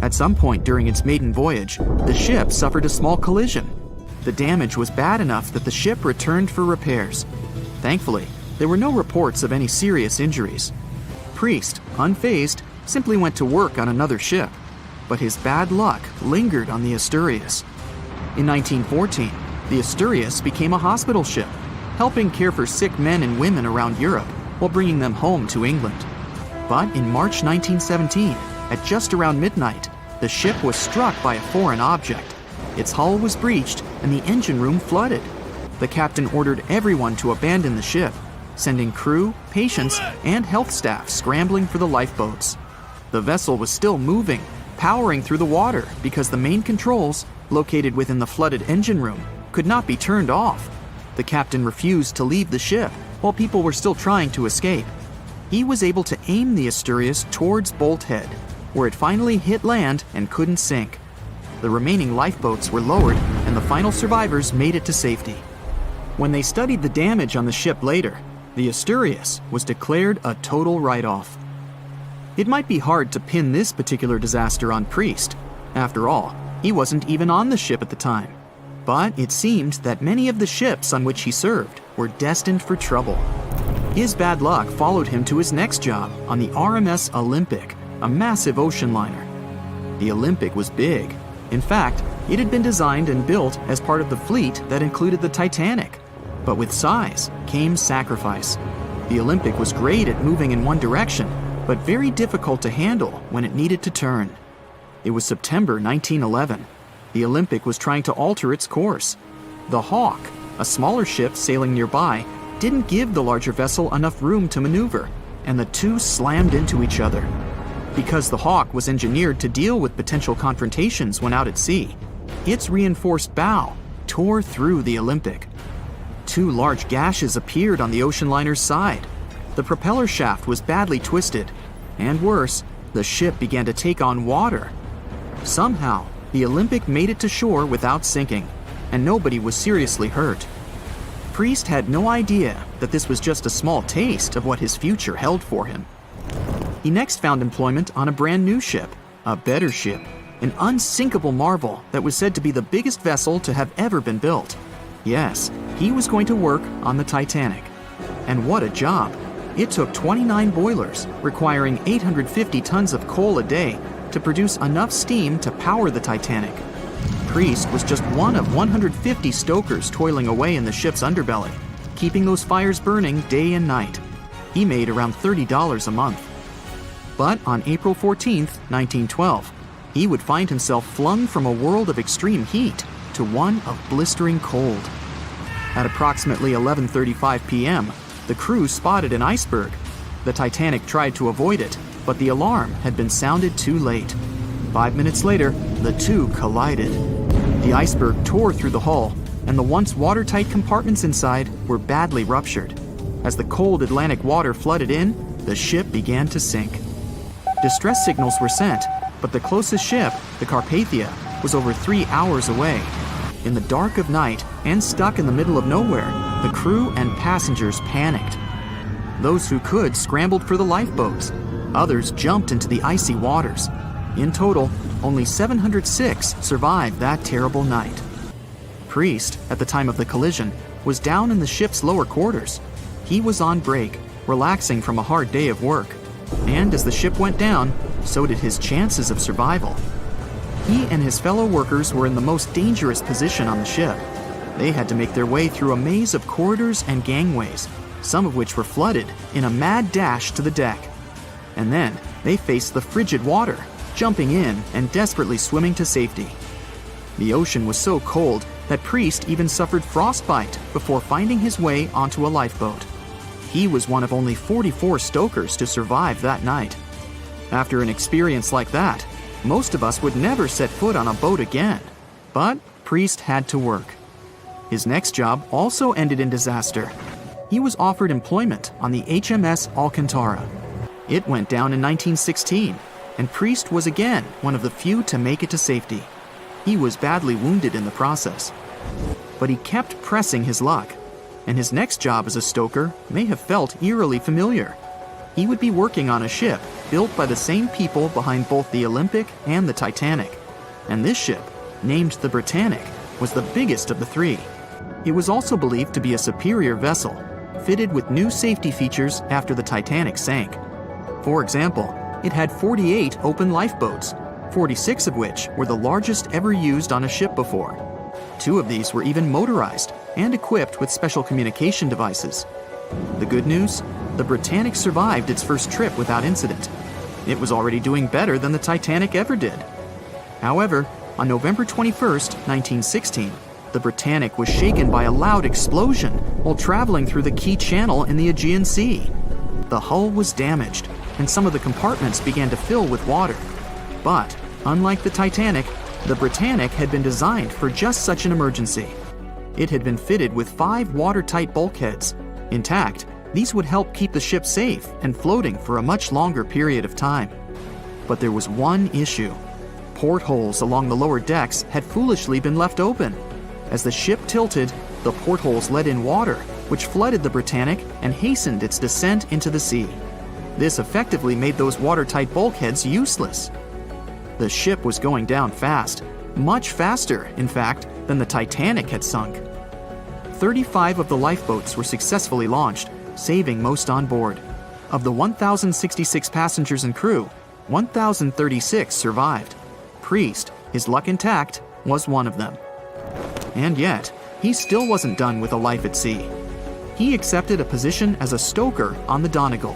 A: At some point during its maiden voyage, the ship suffered a small collision. The damage was bad enough that the ship returned for repairs. Thankfully, there were no reports of any serious injuries. Priest, unfazed, simply went to work on another ship, but his bad luck lingered on the Asturias. In 1914, the Asturias became a hospital ship, helping care for sick men and women around Europe while bringing them home to England. But in March 1917, at just around midnight, the ship was struck by a foreign object. Its hull was breached and the engine room flooded. The captain ordered everyone to abandon the ship, sending crew, patients, and health staff scrambling for the lifeboats. The vessel was still moving, powering through the water because the main controls, located within the flooded engine room, could not be turned off. The captain refused to leave the ship while people were still trying to escape. He was able to aim the Asturias towards Bolt Head, where it finally hit land and couldn't sink. The remaining lifeboats were lowered and the final survivors made it to safety. When they studied the damage on the ship later, the Asturias was declared a total write-off. It might be hard to pin this particular disaster on Priest. After all, he wasn't even on the ship at the time. But it seemed that many of the ships on which he served were destined for trouble. His bad luck followed him to his next job on the RMS Olympic, a massive ocean liner. The Olympic was big. In fact, it had been designed and built as part of the fleet that included the Titanic. But with size came sacrifice. The Olympic was great at moving in one direction, but very difficult to handle when it needed to turn. It was September 1911. The Olympic was trying to alter its course. The Hawk, a smaller ship sailing nearby, didn't give the larger vessel enough room to maneuver, and the two slammed into each other. Because the Hawk was engineered to deal with potential confrontations when out at sea, its reinforced bow tore through the Olympic. Two large gashes appeared on the ocean liner's side. The propeller shaft was badly twisted, and worse, the ship began to take on water. Somehow, the Olympic made it to shore without sinking, and nobody was seriously hurt. Priest had no idea that this was just a small taste of what his future held for him. He next found employment on a brand new ship, a better ship, an unsinkable marvel that was said to be the biggest vessel to have ever been built. Yes, he was going to work on the Titanic. And what a job! It took 29 boilers, requiring 850 tons of coal a day to produce enough steam to power the Titanic. Priest was just one of 150 stokers toiling away in the ship's underbelly, keeping those fires burning day and night. He made around $30 a month. But on April 14th, 1912, he would find himself flung from a world of extreme heat to one of blistering cold. At approximately 11:35 p.m., the crew spotted an iceberg. The Titanic tried to avoid it, but the alarm had been sounded too late. 5 minutes later, the two collided. The iceberg tore through the hull, and the once watertight compartments inside were badly ruptured. As the cold Atlantic water flooded in, the ship began to sink. Distress signals were sent, but the closest ship, the Carpathia, was over 3 hours away. In the dark of night and stuck in the middle of nowhere, the crew and passengers panicked. Those who could scrambled for the lifeboats. Others jumped into the icy waters. In total, only 706 survived that terrible night. Priest, at the time of the collision, was down in the ship's lower quarters. He was on break, relaxing from a hard day of work. And as the ship went down, so did his chances of survival. He and his fellow workers were in the most dangerous position on the ship. They had to make their way through a maze of corridors and gangways, some of which were flooded, in a mad dash to the deck. And then they faced the frigid water, jumping in and desperately swimming to safety. The ocean was so cold that Priest even suffered frostbite before finding his way onto a lifeboat. He was one of only 44 stokers to survive that night. After an experience like that, most of us would never set foot on a boat again. But Priest had to work. His next job also ended in disaster. He was offered employment on the HMS Alcantara. It went down in 1916, and Priest was again one of the few to make it to safety. He was badly wounded in the process. But he kept pressing his luck, and his next job as a stoker may have felt eerily familiar. He would be working on a ship built by the same people behind both the Olympic and the Titanic. And this ship, named the Britannic, was the biggest of the three. It was also believed to be a superior vessel, fitted with new safety features after the Titanic sank. For example, it had 48 open lifeboats, 46 of which were the largest ever used on a ship before. 2 of these were even motorized and equipped with special communication devices. The good news? The Britannic survived its first trip without incident. It was already doing better than the Titanic ever did. However, on November 21st, 1916, the Britannic was shaken by a loud explosion while traveling through the key channel in the Aegean Sea. The hull was damaged, and some of the compartments began to fill with water. But, unlike the Titanic, the Britannic had been designed for just such an emergency. It had been fitted with 5 watertight bulkheads. Intact, these would help keep the ship safe and floating for a much longer period of time. But there was one issue. Portholes along the lower decks had foolishly been left open. As the ship tilted, the portholes let in water, which flooded the Britannic and hastened its descent into the sea. This effectively made those watertight bulkheads useless. The ship was going down fast, much faster, in fact, than the Titanic had sunk. 35 of the lifeboats were successfully launched, saving most on board. Of the 1,066 passengers and crew, 1,036 survived. Priest, his luck intact, was one of them. And yet, he still wasn't done with a life at sea. He accepted a position as a stoker on the Donegal.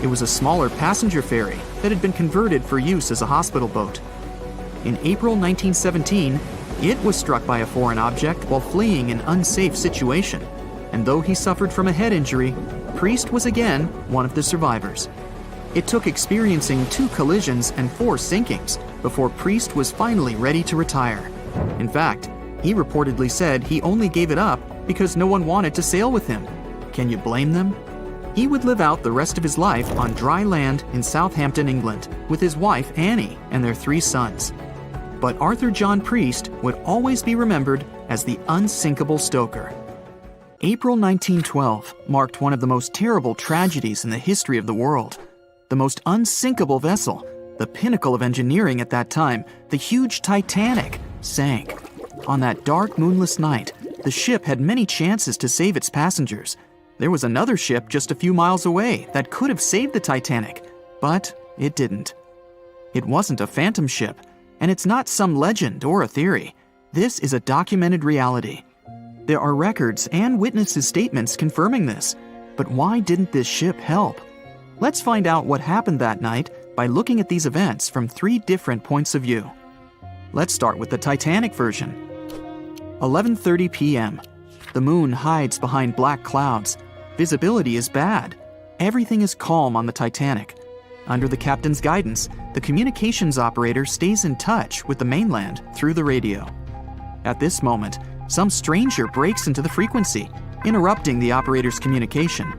A: It was a smaller passenger ferry that had been converted for use as a hospital boat. In April 1917, it was struck by a foreign object while fleeing an unsafe situation, and though he suffered from a head injury, Priest was again one of the survivors. It took experiencing 2 collisions and 4 sinkings before Priest was finally ready to retire. In fact, he reportedly said he only gave it up because no one wanted to sail with him. Can you blame them? He would live out the rest of his life on dry land in Southampton, England, with his wife Annie and their 3 sons. But Arthur John Priest would always be remembered as the unsinkable stoker. April 1912 marked one of the most terrible tragedies in the history of the world. The most unsinkable vessel, the pinnacle of engineering at that time, the huge Titanic, sank. On that dark, moonless night, the ship had many chances to save its passengers. There was another ship just a few miles away that could have saved the Titanic, but it didn't. It wasn't a phantom ship, and it's not some legend or a theory. This is a documented reality. There are records and witnesses' statements confirming this, but why didn't this ship help? Let's find out what happened that night by looking at these events from 3 different points of view. Let's start with the Titanic version. 11:30 p.m. The moon hides behind black clouds. Visibility is bad. Everything is calm on the Titanic. Under the captain's guidance, the communications operator stays in touch with the mainland through the radio. At this moment, some stranger breaks into the frequency, interrupting the operator's communication.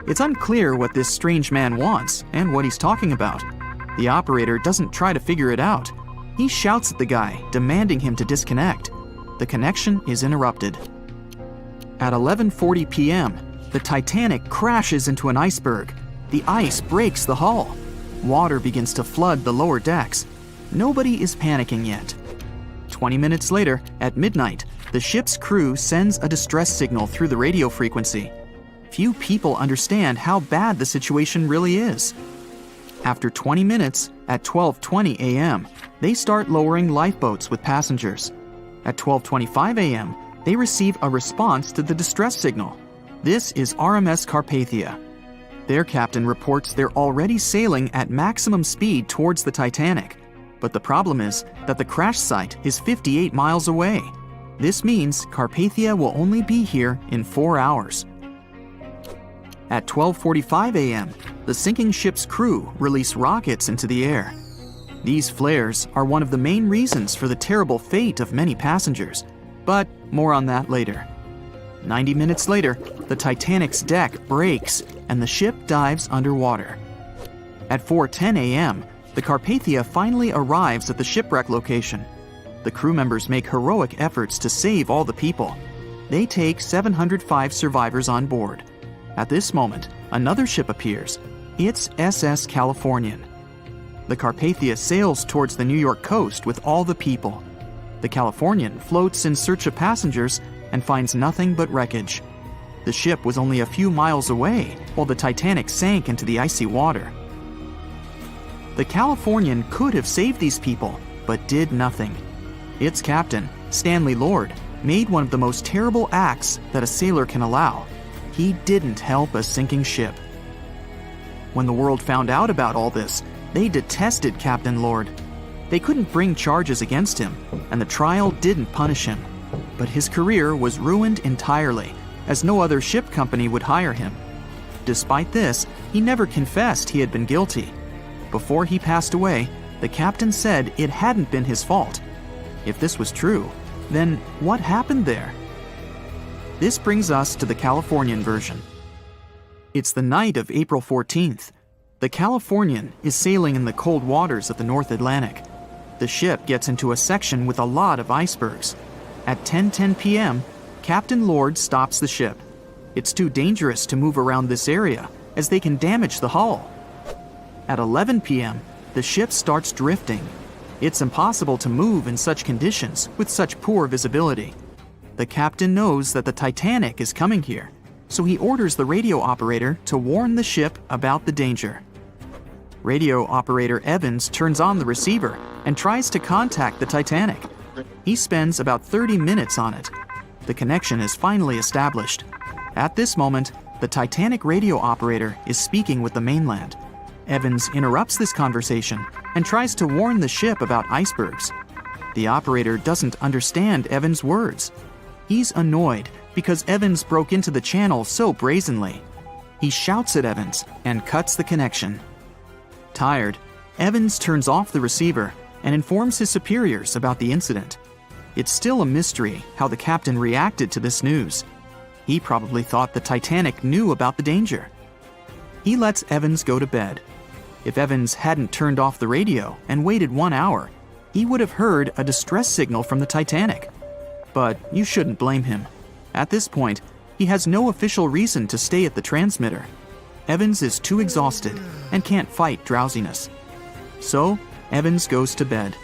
A: It's unclear what this strange man wants and what he's talking about. The operator doesn't try to figure it out. He shouts at the guy, demanding him to disconnect. The connection is interrupted. At 11:40 p.m., the Titanic crashes into an iceberg. The ice breaks the hull. Water begins to flood the lower decks. Nobody is panicking yet. 20 minutes later, at midnight, the ship's crew sends a distress signal through the radio frequency. Few people understand how bad the situation really is. After 20 minutes, at 12:20 a.m., they start lowering lifeboats with passengers. At 12:25 a.m., They receive a response to the distress signal. This is RMS Carpathia. Their captain reports they're already sailing at maximum speed towards the Titanic. But the problem is that the crash site is 58 miles away. This means Carpathia will only be here in 4 hours. At 12:45 a.m., the sinking ship's crew release rockets into the air. These flares are one of the main reasons for the terrible fate of many passengers, but more on that later. 90 minutes later, the Titanic's deck breaks and the ship dives underwater. At 4:10 a.m., the Carpathia finally arrives at the shipwreck location. The crew members make heroic efforts to save all the people. They take 705 survivors on board. At this moment, another ship appears. It's SS Californian. The Carpathia sails towards the New York coast with all the people. The Californian floats in search of passengers and finds nothing but wreckage. The ship was only a few miles away while the Titanic sank into the icy water. The Californian could have saved these people, but did nothing. Its captain, Stanley Lord, made one of the most terrible acts that a sailor can allow. He didn't help a sinking ship. When the world found out about all this, they detested Captain Lord. They couldn't bring charges against him, and the trial didn't punish him. But his career was ruined entirely, as no other ship company would hire him. Despite this, he never confessed he had been guilty. Before he passed away, the captain said it hadn't been his fault. If this was true, then what happened there? This brings us to the Californian version. It's the night of April 14th. The Californian is sailing in the cold waters of the North Atlantic. The ship gets into a section with a lot of icebergs. At 10:10 p.m., Captain Lord stops the ship. It's too dangerous to move around this area, as they can damage the hull. At 11 p.m., the ship starts drifting. It's impossible to move in such conditions with such poor visibility. The captain knows that the Titanic is coming here, so he orders the radio operator to warn the ship about the danger. Radio operator Evans turns on the receiver and tries to contact the Titanic. He spends about 30 minutes on it. The connection is finally established. At this moment, the Titanic radio operator is speaking with the mainland. Evans interrupts this conversation and tries to warn the ship about icebergs. The operator doesn't understand Evans' words. He's annoyed because Evans broke into the channel so brazenly. He shouts at Evans and cuts the connection. Tired, Evans turns off the receiver and informs his superiors about the incident. It's still a mystery how the captain reacted to this news. He probably thought the Titanic knew about the danger. He lets Evans go to bed. If Evans hadn't turned off the radio and waited 1 hour, he would have heard a distress signal from the Titanic. But you shouldn't blame him. At this point, he has no official reason to stay at the transmitter. Evans is too exhausted and can't fight drowsiness. So, Evans goes to bed.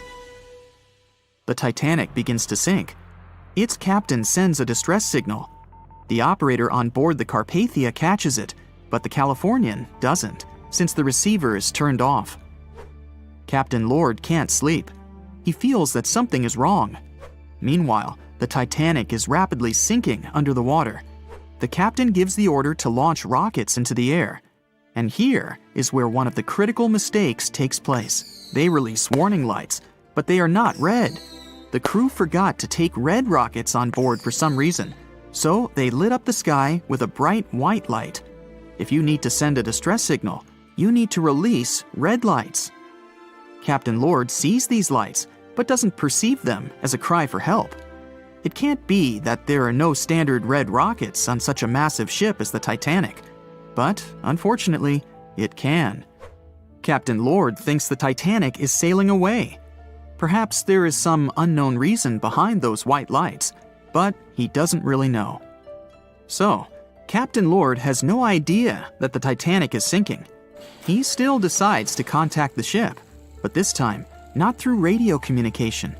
A: The Titanic begins to sink. Its captain sends a distress signal. The operator on board the Carpathia catches it, but the Californian doesn't, since the receiver is turned off. Captain Lord can't sleep. He feels that something is wrong. Meanwhile, the Titanic is rapidly sinking under the water. The captain gives the order to launch rockets into the air. And here is where one of the critical mistakes takes place. They release warning lights, but they are not red. The crew forgot to take red rockets on board for some reason, so they lit up the sky with a bright white light. If you need to send a distress signal, you need to release red lights. Captain Lord sees these lights, but doesn't perceive them as a cry for help. It can't be that there are no standard red rockets on such a massive ship as the Titanic. But, unfortunately, it can. Captain Lord thinks the Titanic is sailing away. Perhaps there is some unknown reason behind those white lights, but he doesn't really know. So, Captain Lord has no idea that the Titanic is sinking. He still decides to contact the ship, but this time, not through radio communication.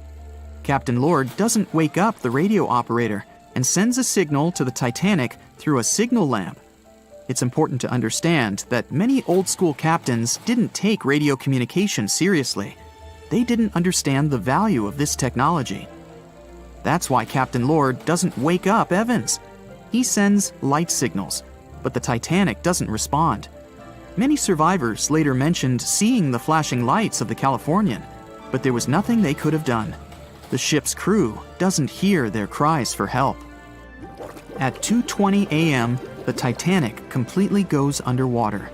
A: Captain Lord doesn't wake up the radio operator and sends a signal to the Titanic through a signal lamp. It's important to understand that many old-school captains didn't take radio communication seriously. They didn't understand the value of this technology. That's why Captain Lord doesn't wake up Evans. He sends light signals, but the Titanic doesn't respond. Many survivors later mentioned seeing the flashing lights of the Californian, but there was nothing they could have done. The ship's crew doesn't hear their cries for help. At 2:20 a.m., the Titanic completely goes underwater.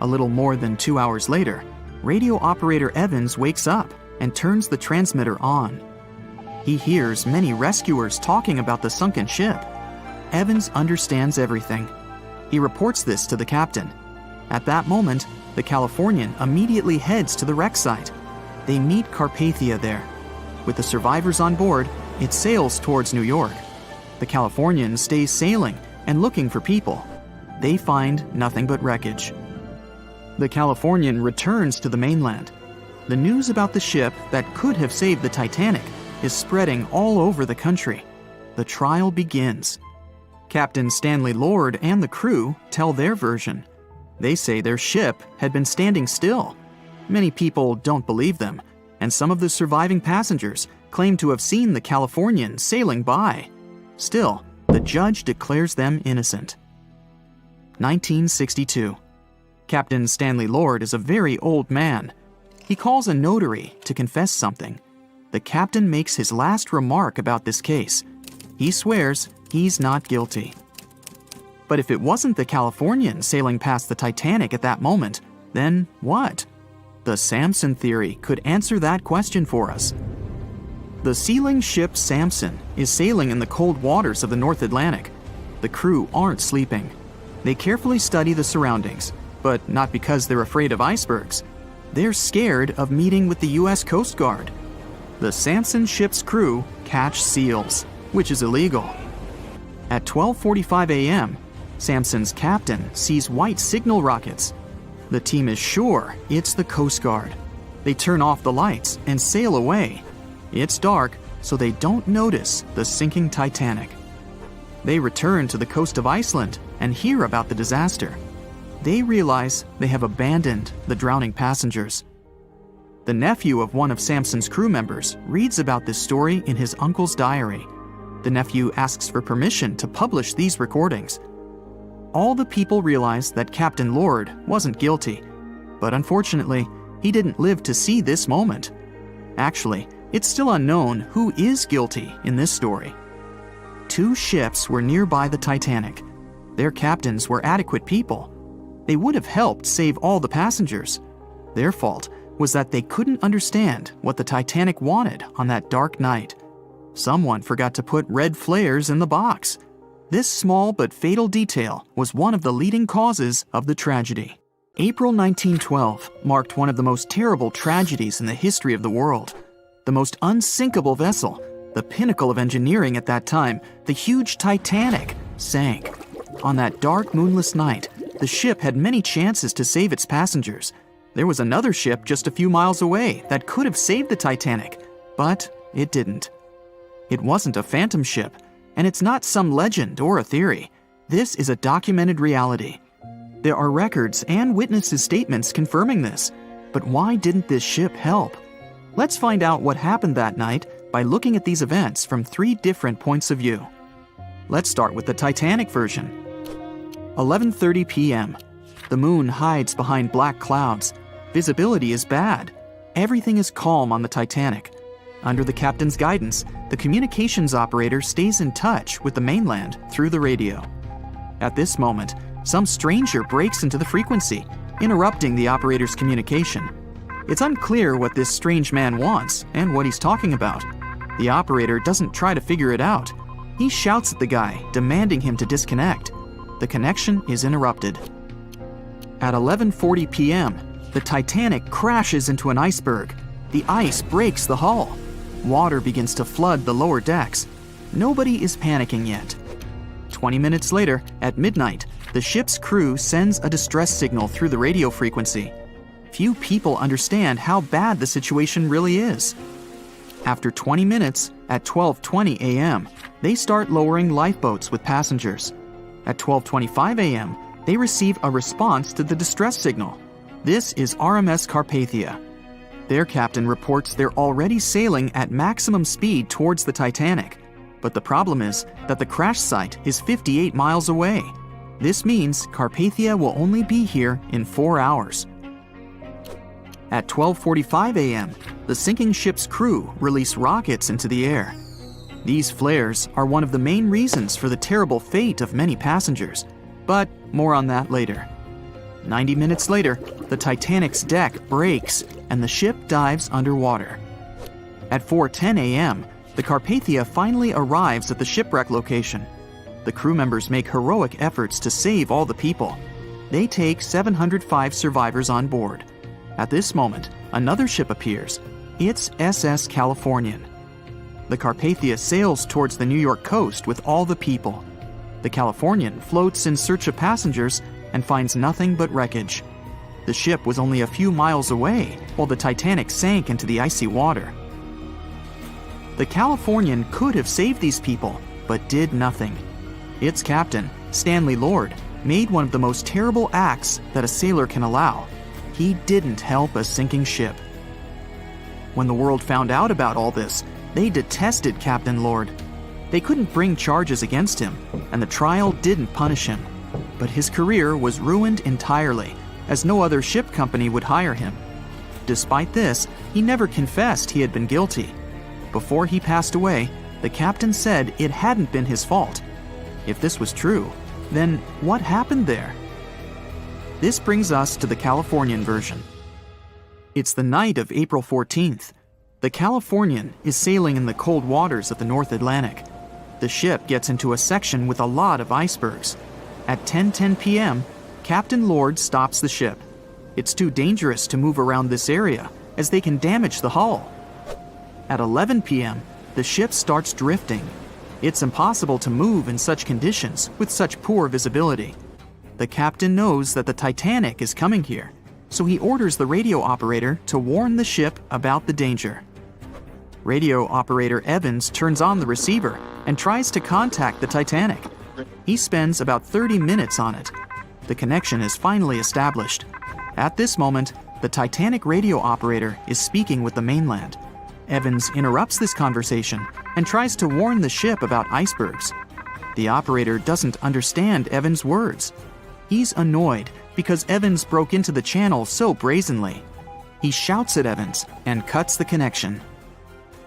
A: A little more than 2 hours later, radio operator Evans wakes up and turns the transmitter on. He hears many rescuers talking about the sunken ship. Evans understands everything. He reports this to the captain. At that moment, the Californian immediately heads to the wreck site. They meet Carpathia there. With the survivors on board, it sails towards New York. The Californian stays sailing and looking for people. They find nothing but wreckage. The Californian returns to the mainland. The news about the ship that could have saved the Titanic is spreading all over the country. The trial begins. Captain Stanley Lord and the crew tell their version. They say their ship had been standing still. Many people don't believe them, and some of the surviving passengers claim to have seen the Californian sailing by. Still, the judge declares them innocent. 1962. Captain Stanley Lord is a very old man. He calls a notary to confess something. The captain makes his last remark about this case. He swears he's not guilty. But if it wasn't the Californian sailing past the Titanic at that moment, then what? The Samson theory could answer that question for us. The sealing ship Samson is sailing in the cold waters of the North Atlantic. The crew aren't sleeping. They carefully study the surroundings, but not because they're afraid of icebergs. They're scared of meeting with the U.S. Coast Guard. The Samson ship's crew catch seals, which is illegal. At 12:45 a.m., Samson's captain sees white signal rockets. The team is sure it's the Coast Guard. They turn off the lights and sail away. It's dark, so they don't notice the sinking Titanic. They return to the coast of Iceland and hear about the disaster. They realize they have abandoned the drowning passengers. The nephew of one of Samson's crew members reads about this story in his uncle's diary. The nephew asks for permission to publish these recordings. All the people realize that Captain Lord wasn't guilty, but unfortunately, he didn't live to see this moment. Actually, it's still unknown who is guilty in this story. 2 ships were nearby the Titanic. Their captains were adequate people. They would have helped save all the passengers. Their fault was that they couldn't understand what the Titanic wanted on that dark night. Someone forgot to put red flares in the box. This small but fatal detail was one of the leading causes of the tragedy. April 1912 marked one of the most terrible tragedies in the history of the world. The most unsinkable vessel, the pinnacle of engineering at that time, the huge Titanic, sank. On that dark, moonless night, the ship had many chances to save its passengers. There was another ship just a few miles away that could have saved the Titanic, but it didn't. It wasn't a phantom ship, and it's not some legend or a theory. This is a documented reality. There are records and witnesses' statements confirming this, but why didn't this ship help? Let's find out what happened that night by looking at these events from 3 different points of view. Let's start with the Titanic version. 11:30 p.m. The moon hides behind black clouds. Visibility is bad. Everything is calm on the Titanic. Under the captain's guidance, the communications operator stays in touch with the mainland through the radio. At this moment, some stranger breaks into the frequency, interrupting the operator's communication. It's unclear what this strange man wants and what he's talking about. The operator doesn't try to figure it out. He shouts at the guy, demanding him to disconnect. The connection is interrupted. At 11:40 p.m., the Titanic crashes into an iceberg. The ice breaks the hull. Water begins to flood the lower decks. Nobody is panicking yet. 20 minutes later, at midnight, the ship's crew sends a distress signal through the radio frequency. Few people understand how bad the situation really is. After 20 minutes, at 12:20 a.m., they start lowering lifeboats with passengers. At 12:25 a.m., they receive a response to the distress signal. This is RMS Carpathia. Their captain reports they're already sailing at maximum speed towards the Titanic. But the problem is that the crash site is 58 miles away. This means Carpathia will only be here in 4 hours. At 12:45 a.m., the sinking ship's crew release rockets into the air. These flares are one of the main reasons for the terrible fate of many passengers, but more on that later. 90 minutes later, the Titanic's deck breaks and the ship dives underwater. At 4:10 a.m., the Carpathia finally arrives at the shipwreck location. The crew members make heroic efforts to save all the people. They take 705 survivors on board. At this moment, another ship appears. It's SS Californian. The Carpathia sails towards the New York coast with all the people. The Californian floats in search of passengers and finds nothing but wreckage. The ship was only a few miles away while the Titanic sank into the icy water. The Californian could have saved these people, but did nothing. Its captain, Stanley Lord, made one of the most terrible acts that a sailor can allow. He didn't help a sinking ship. When the world found out about all this, they detested Captain Lord. They couldn't bring charges against him, and the trial didn't punish him. But his career was ruined entirely, as no other ship company would hire him. Despite this, he never confessed he had been guilty. Before he passed away, the captain said it hadn't been his fault. If this was true, then what happened there? This brings us to the Californian version. It's the night of April 14th. The Californian is sailing in the cold waters of the North Atlantic. The ship gets into a section with a lot of icebergs. At 10:10 p.m., Captain Lord stops the ship. It's too dangerous to move around this area, as they can damage the hull. At 11 p.m., the ship starts drifting. It's impossible to move in such conditions with such poor visibility. The captain knows that the Titanic is coming here, so he orders the radio operator to warn the ship about the danger. Radio operator Evans turns on the receiver and tries to contact the Titanic. He spends about 30 minutes on it. The connection is finally established. At this moment, the Titanic radio operator is speaking with the mainland. Evans interrupts this conversation and tries to warn the ship about icebergs. The operator doesn't understand Evans' words. He's annoyed because Evans broke into the channel so brazenly. He shouts at Evans and cuts the connection.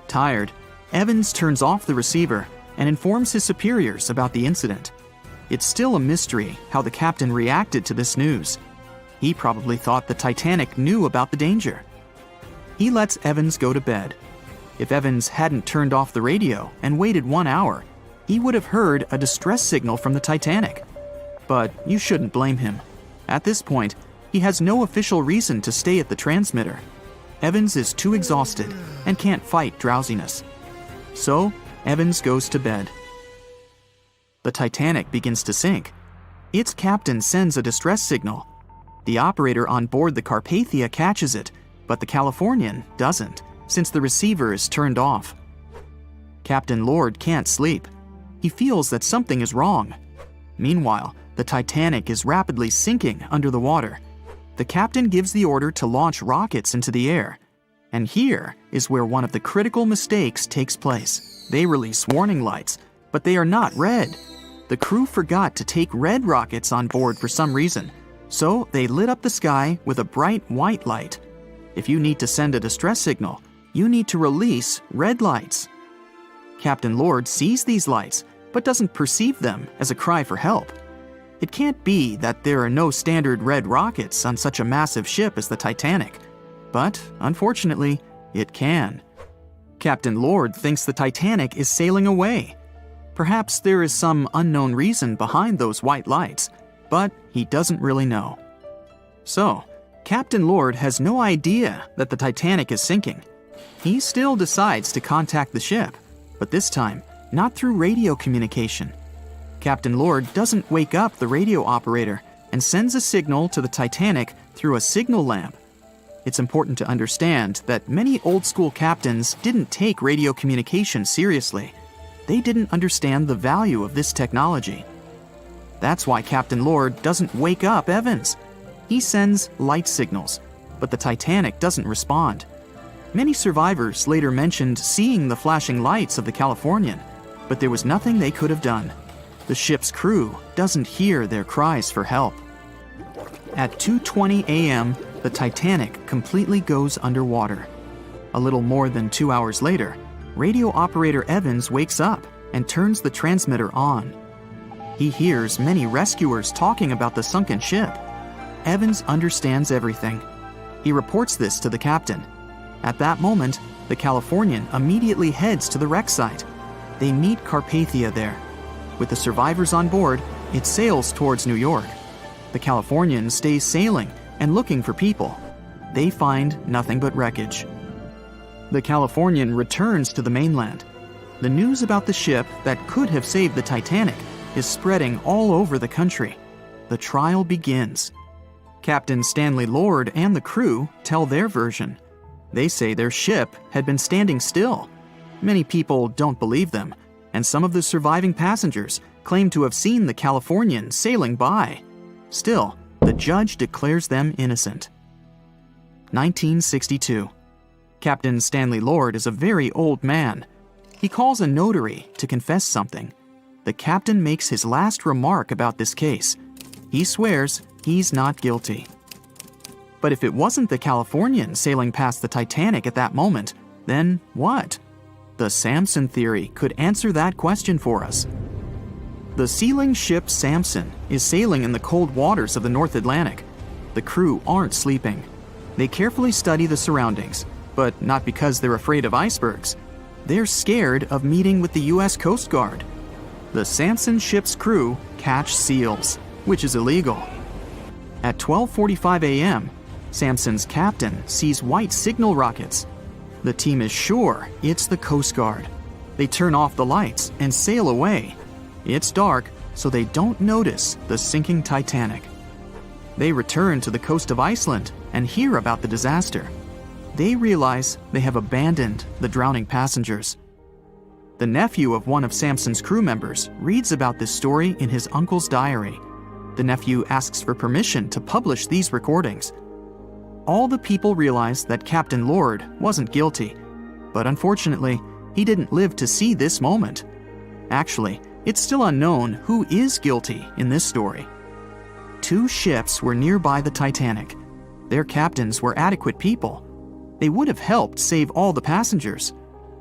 A: Tired, Evans turns off the receiver and informs his superiors about the incident. It's still a mystery how the captain reacted to this news. He probably thought the Titanic knew about the danger. He lets Evans go to bed. If Evans hadn't turned off the radio and waited 1 hour, he would have heard a distress signal from the Titanic. But you shouldn't blame him. At this point, he has no official reason to stay at the transmitter. Evans is too exhausted and can't fight drowsiness. So, Evans goes to bed. The Titanic begins to sink. Its captain sends a distress signal. The operator on board the Carpathia catches it, but the Californian doesn't, since the receiver is turned off. Captain Lord can't sleep. He feels that something is wrong. Meanwhile, the Titanic is rapidly sinking under the water. The captain gives the order to launch rockets into the air. And here is where one of the critical mistakes takes place. They release warning lights, but they are not red. The crew forgot to take red rockets on board for some reason, so they lit up the sky with a bright white light. If you need to send a distress signal, you need to release red lights. Captain Lord sees these lights, but doesn't perceive them as a cry for help. It can't be that there are no standard red rockets on such a massive ship as the Titanic. But, unfortunately, it can. Captain Lord thinks the Titanic is sailing away. Perhaps there is some unknown reason behind those white lights, but he doesn't really know. So, Captain Lord has no idea that the Titanic is sinking. He still decides to contact the ship, but this time, not through radio communication. Captain Lord doesn't wake up the radio operator and sends a signal to the Titanic through a signal lamp. It's important to understand that many old-school captains didn't take radio communication seriously. They didn't understand the value of this technology. That's why Captain Lord doesn't wake up Evans. He sends light signals, but the Titanic doesn't respond. Many survivors later mentioned seeing the flashing lights of the Californian, but there was nothing they could have done. The ship's crew doesn't hear their cries for help. At 2:20 a.m., the Titanic completely goes underwater. A little more than 2 hours later, radio operator Evans wakes up and turns the transmitter on. He hears many rescuers talking about the sunken ship. Evans understands everything. He reports this to the captain. At that moment, the Californian immediately heads to the wreck site. They meet Carpathia there. With the survivors on board, it sails towards New York. The Californian stays sailing and looking for people. They find nothing but wreckage. The Californian returns to the mainland. The news about the ship that could have saved the Titanic is spreading all over the country. The trial begins. Captain Stanley Lord and the crew tell their version. They say their ship had been standing still. Many people don't believe them, and some of the surviving passengers claim to have seen the Californian sailing by. Still, the judge declares them innocent. 1962. Captain Stanley Lord is a very old man. He calls a notary to confess something. The captain makes his last remark about this case. He swears he's not guilty. But if it wasn't the Californian sailing past the Titanic at that moment, then what? The Samson theory could answer that question for us. The sealing ship Samson is sailing in the cold waters of the North Atlantic. The crew aren't sleeping. They carefully study the surroundings, but not because they're afraid of icebergs. They're scared of meeting with the U.S. Coast Guard. The Samson ship's crew catch seals, which is illegal. At 12:45 a.m., Samson's captain sees white signal rockets. The team is sure it's the Coast Guard. They turn off the lights and sail away. It's dark, so they don't notice the sinking Titanic. They return to the coast of Iceland and hear about the disaster. They realize they have abandoned the drowning passengers. The nephew of one of Samson's crew members reads about this story in his uncle's diary. The nephew asks for permission to publish these recordings. All the people realize that Captain Lord wasn't guilty, but unfortunately, he didn't live to see this moment. Actually, it's still unknown who is guilty in this story. 2 ships were nearby the Titanic. Their captains were adequate people. They would have helped save all the passengers.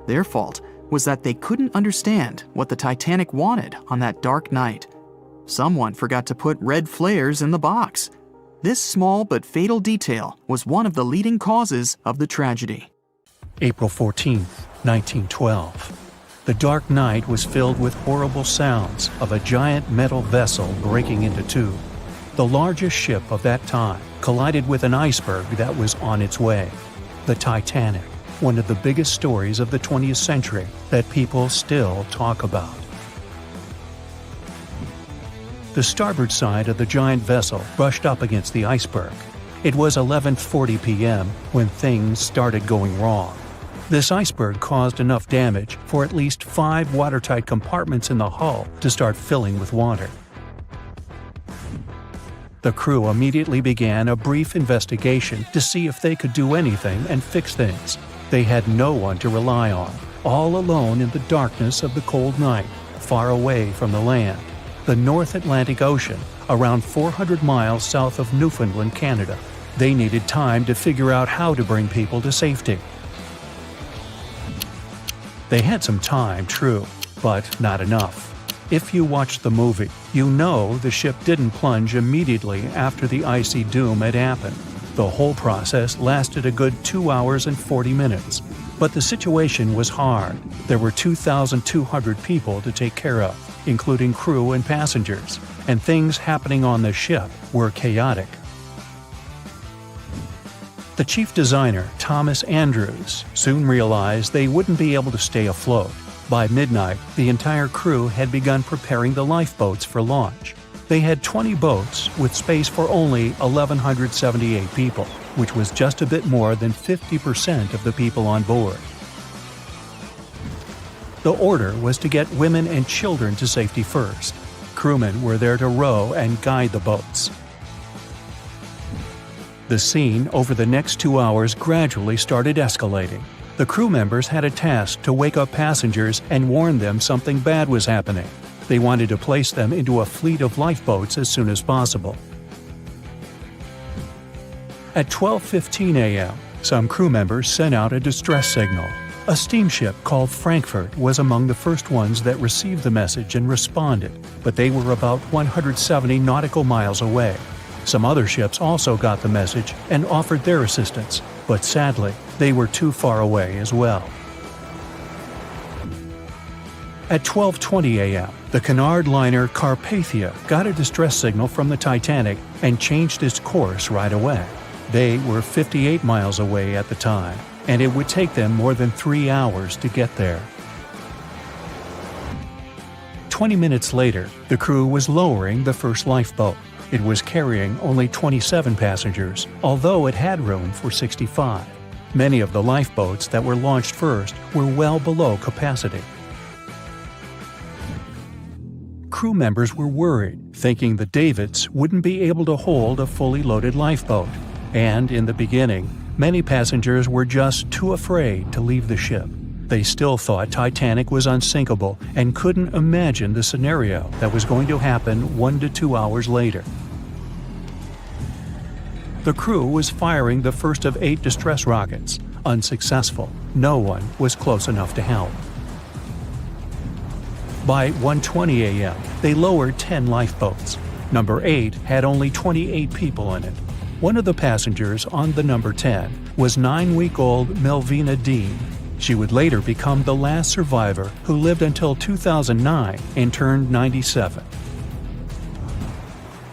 A: Their fault was that they couldn't understand what the Titanic wanted on that dark night. Someone forgot to put red flares in the box. This small but fatal detail was one of the leading causes of the tragedy.
C: April 14, 1912. The dark night was filled with horrible sounds of a giant metal vessel breaking into two. The largest ship of that time collided with an iceberg that was on its way. The Titanic, one of the biggest stories of the 20th century that people still talk about. The starboard side of the giant vessel brushed up against the iceberg. It was 11:40 p.m. when things started going wrong. This iceberg caused enough damage for at least 5 watertight compartments in the hull to start filling with water. The crew immediately began a brief investigation to see if they could do anything and fix things. They had no one to rely on, all alone in the darkness of the cold night, far away from the land. The North Atlantic Ocean, around 400 miles south of Newfoundland, Canada. They needed time to figure out how to bring people to safety. They had some time, true, but not enough. If you watched the movie, you know the ship didn't plunge immediately after the icy doom had happened. The whole process lasted a good 2 hours and 40 minutes. But the situation was hard. There were 2,200 people to take care of, including crew and passengers, and things happening on the ship were chaotic. The chief designer, Thomas Andrews, soon realized they wouldn't be able to stay afloat. By midnight, the entire crew had begun preparing the lifeboats for launch. They had 20 boats with space for only 1,178 people, which was just a bit more than 50% of the people on board. The order was to get women and children to safety first. Crewmen were there to row and guide the boats. The scene over the next 2 hours gradually started escalating. The crew members had a task to wake up passengers and warn them something bad was happening. They wanted to place them into a fleet of lifeboats as soon as possible. At 12:15 a.m., some crew members sent out a distress signal. A steamship called Frankfurt was among the first ones that received the message and responded, but they were about 170 nautical miles away. Some other ships also got the message and offered their assistance, but sadly, they were too far away as well. At 12:20 a.m., the Cunard liner Carpathia got a distress signal from the Titanic and changed its course right away. They were 58 miles away at the time, and it would take them more than 3 hours to get there. 20 minutes later, the crew was lowering the first lifeboat. It was carrying only 27 passengers, although it had room for 65. Many of the lifeboats that were launched first were well below capacity. Crew members were worried, thinking the Davids wouldn't be able to hold a fully loaded lifeboat. And in the beginning, many passengers were just too afraid to leave the ship. They still thought Titanic was unsinkable and couldn't imagine the scenario that was going to happen 1 to 2 hours later. The crew was firing the first of 8 distress rockets. Unsuccessful. No one was close enough to help. By 1:20 a.m., they lowered 10 lifeboats. Number 8 had only 28 people in it. One of the passengers on the number 10 was 9-week-old Melvina Dean. She would later become the last survivor who lived until 2009 and turned 97.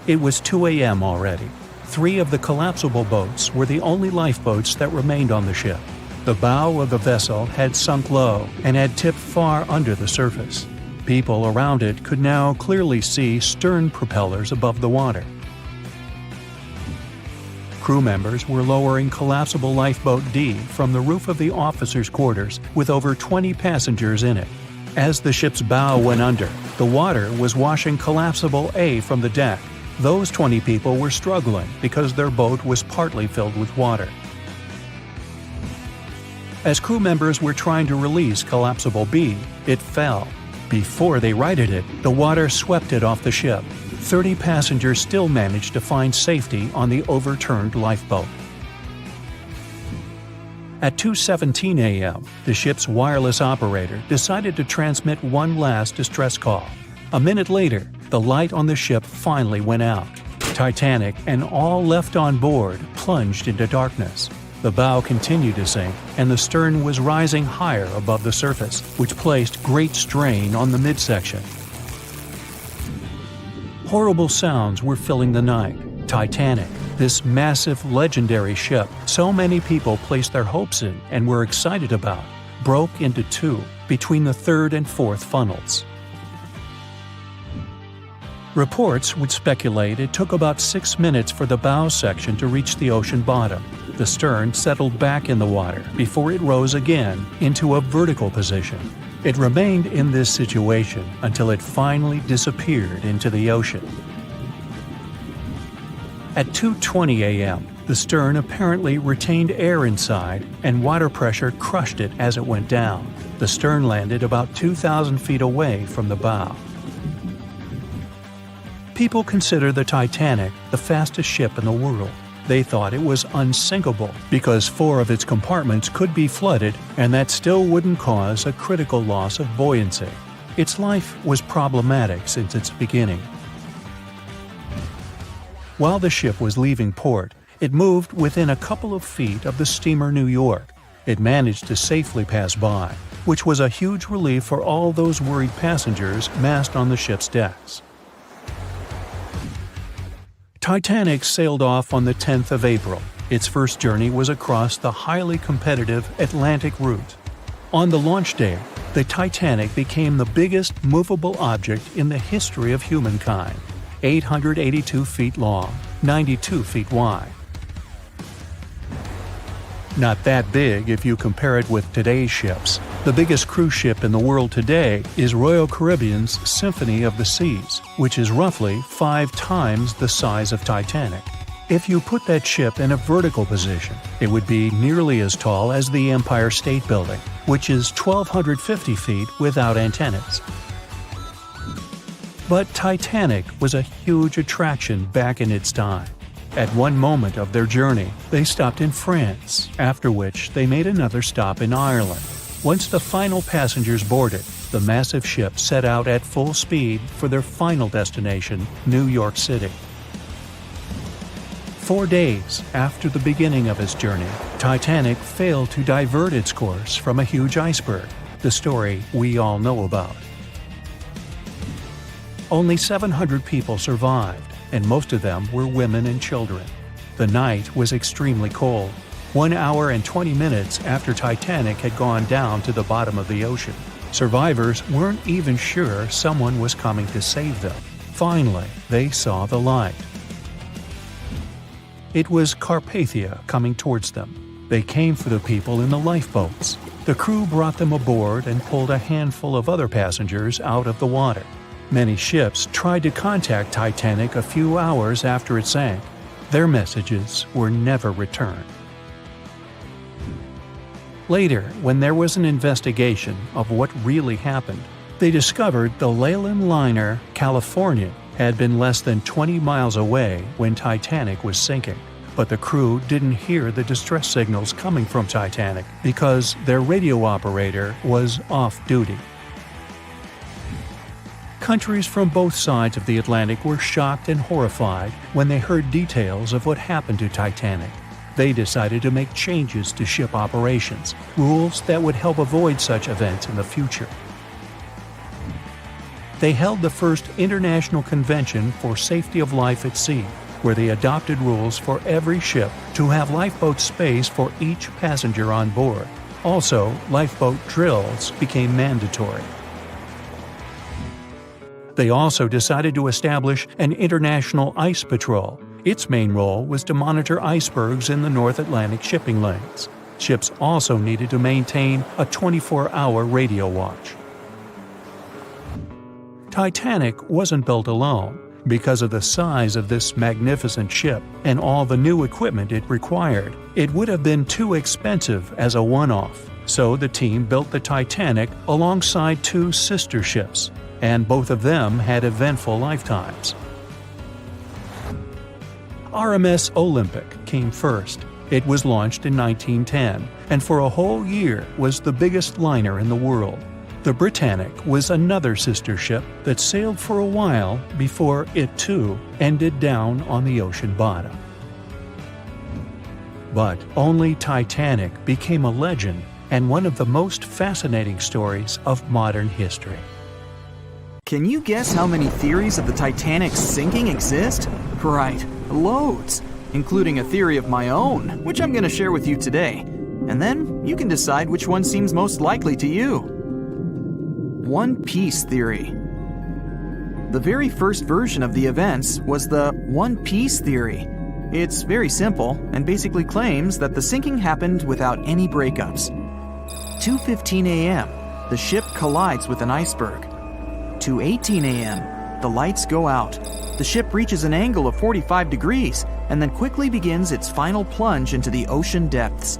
C: It was 2 a.m. already. 3 of the collapsible boats were the only lifeboats that remained on the ship. The bow of the vessel had sunk low and had tipped far under the surface. People around it could now clearly see stern propellers above the water. Crew members were lowering collapsible lifeboat D from the roof of the officers' quarters with over 20 passengers in it. As the ship's bow went under, the water was washing collapsible A from the deck. Those 20 people were struggling because their boat was partly filled with water. As crew members were trying to release collapsible B, it fell. Before they righted it, the water swept it off the ship. 30 passengers still managed to find safety on the overturned lifeboat. At 2:17 a.m., the ship's wireless operator decided to transmit one last distress call. A minute later, the light on the ship finally went out. Titanic and all left on board plunged into darkness. The bow continued to sink, and the stern was rising higher above the surface, which placed great strain on the midsection. Horrible sounds were filling the night. Titanic, this massive, legendary ship so many people placed their hopes in and were excited about, broke into 2 between the 3rd and 4th funnels. Reports would speculate it took about 6 minutes for the bow section to reach the ocean bottom. The stern settled back in the water before it rose again into a vertical position. It remained in this situation until it finally disappeared into the ocean. At 2:20 a.m., the stern apparently retained air inside, and water pressure crushed it as it went down. The stern landed about 2,000 feet away from the bow. People consider the Titanic the fastest ship in the world. They thought it was unsinkable because 4 of its compartments could be flooded, and that still wouldn't cause a critical loss of buoyancy. Its life was problematic since its beginning. While the ship was leaving port, it moved within a couple of feet of the steamer New York. It managed to safely pass by, which was a huge relief for all those worried passengers massed on the ship's decks. Titanic sailed off on the 10th of April. Its first journey was across the highly competitive Atlantic route. On the launch day, the Titanic became the biggest movable object in the history of humankind, 882 feet long, 92 feet wide. Not that big if you compare it with today's ships. The biggest cruise ship in the world today is Royal Caribbean's Symphony of the Seas, which is roughly 5 times the size of Titanic. If you put that ship in a vertical position, it would be nearly as tall as the Empire State Building, which is 1,250 feet without antennas. But Titanic was a huge attraction back in its time. At one moment of their journey, they stopped in France, after which they made another stop in Ireland. Once the final passengers boarded, the massive ship set out at full speed for their final destination, New York City. 4 days after the beginning of its journey, Titanic failed to divert its course from a huge iceberg, the story we all know about. Only 700 people survived, and most of them were women and children. The night was extremely cold, 1 hour and 20 minutes after Titanic had gone down to the bottom of the ocean. Survivors weren't even sure someone was coming to save them. Finally, they saw the light. It was Carpathia coming towards them. They came for the people in the lifeboats. The crew brought them aboard and pulled a handful of other passengers out of the water. Many ships tried to contact Titanic a few hours after it sank. Their messages were never returned. Later, when there was an investigation of what really happened, they discovered the Leyland liner California had been less than 20 miles away when Titanic was sinking, but the crew didn't hear the distress signals coming from Titanic because their radio operator was off duty. Countries from both sides of the Atlantic were shocked and horrified when they heard details of what happened to Titanic. They decided to make changes to ship operations, rules that would help avoid such events in the future. They held the first International Convention for Safety of Life at Sea, where they adopted rules for every ship to have lifeboat space for each passenger on board. Also, lifeboat drills became mandatory. They also decided to establish an international ice patrol. Its main role was to monitor icebergs in the North Atlantic shipping lanes. Ships also needed to maintain a 24-hour radio watch. Titanic wasn't built alone. Because of the size of this magnificent ship and all the new equipment it required, it would have been too expensive as a one-off. So the team built the Titanic alongside 2 sister ships, and both of them had eventful lifetimes. RMS Olympic came first. It was launched in 1910, and for a whole year was the biggest liner in the world. The Britannic was another sister ship that sailed for a while before it too ended down on the ocean bottom. But only Titanic became a legend and one of the most fascinating stories of modern history.
A: Can you guess how many theories of the Titanic's sinking exist? Right, loads, including a theory of my own, which I'm going to share with you today. And then you can decide which one seems most likely to you. One Piece theory. The very first version of the events was the One Piece theory. It's very simple and basically claims that the sinking happened without any breakups. 2:15 a.m., the ship collides with an iceberg. 2:18 a.m., the lights go out. The ship reaches an angle of 45 degrees and then quickly begins its final plunge into the ocean depths.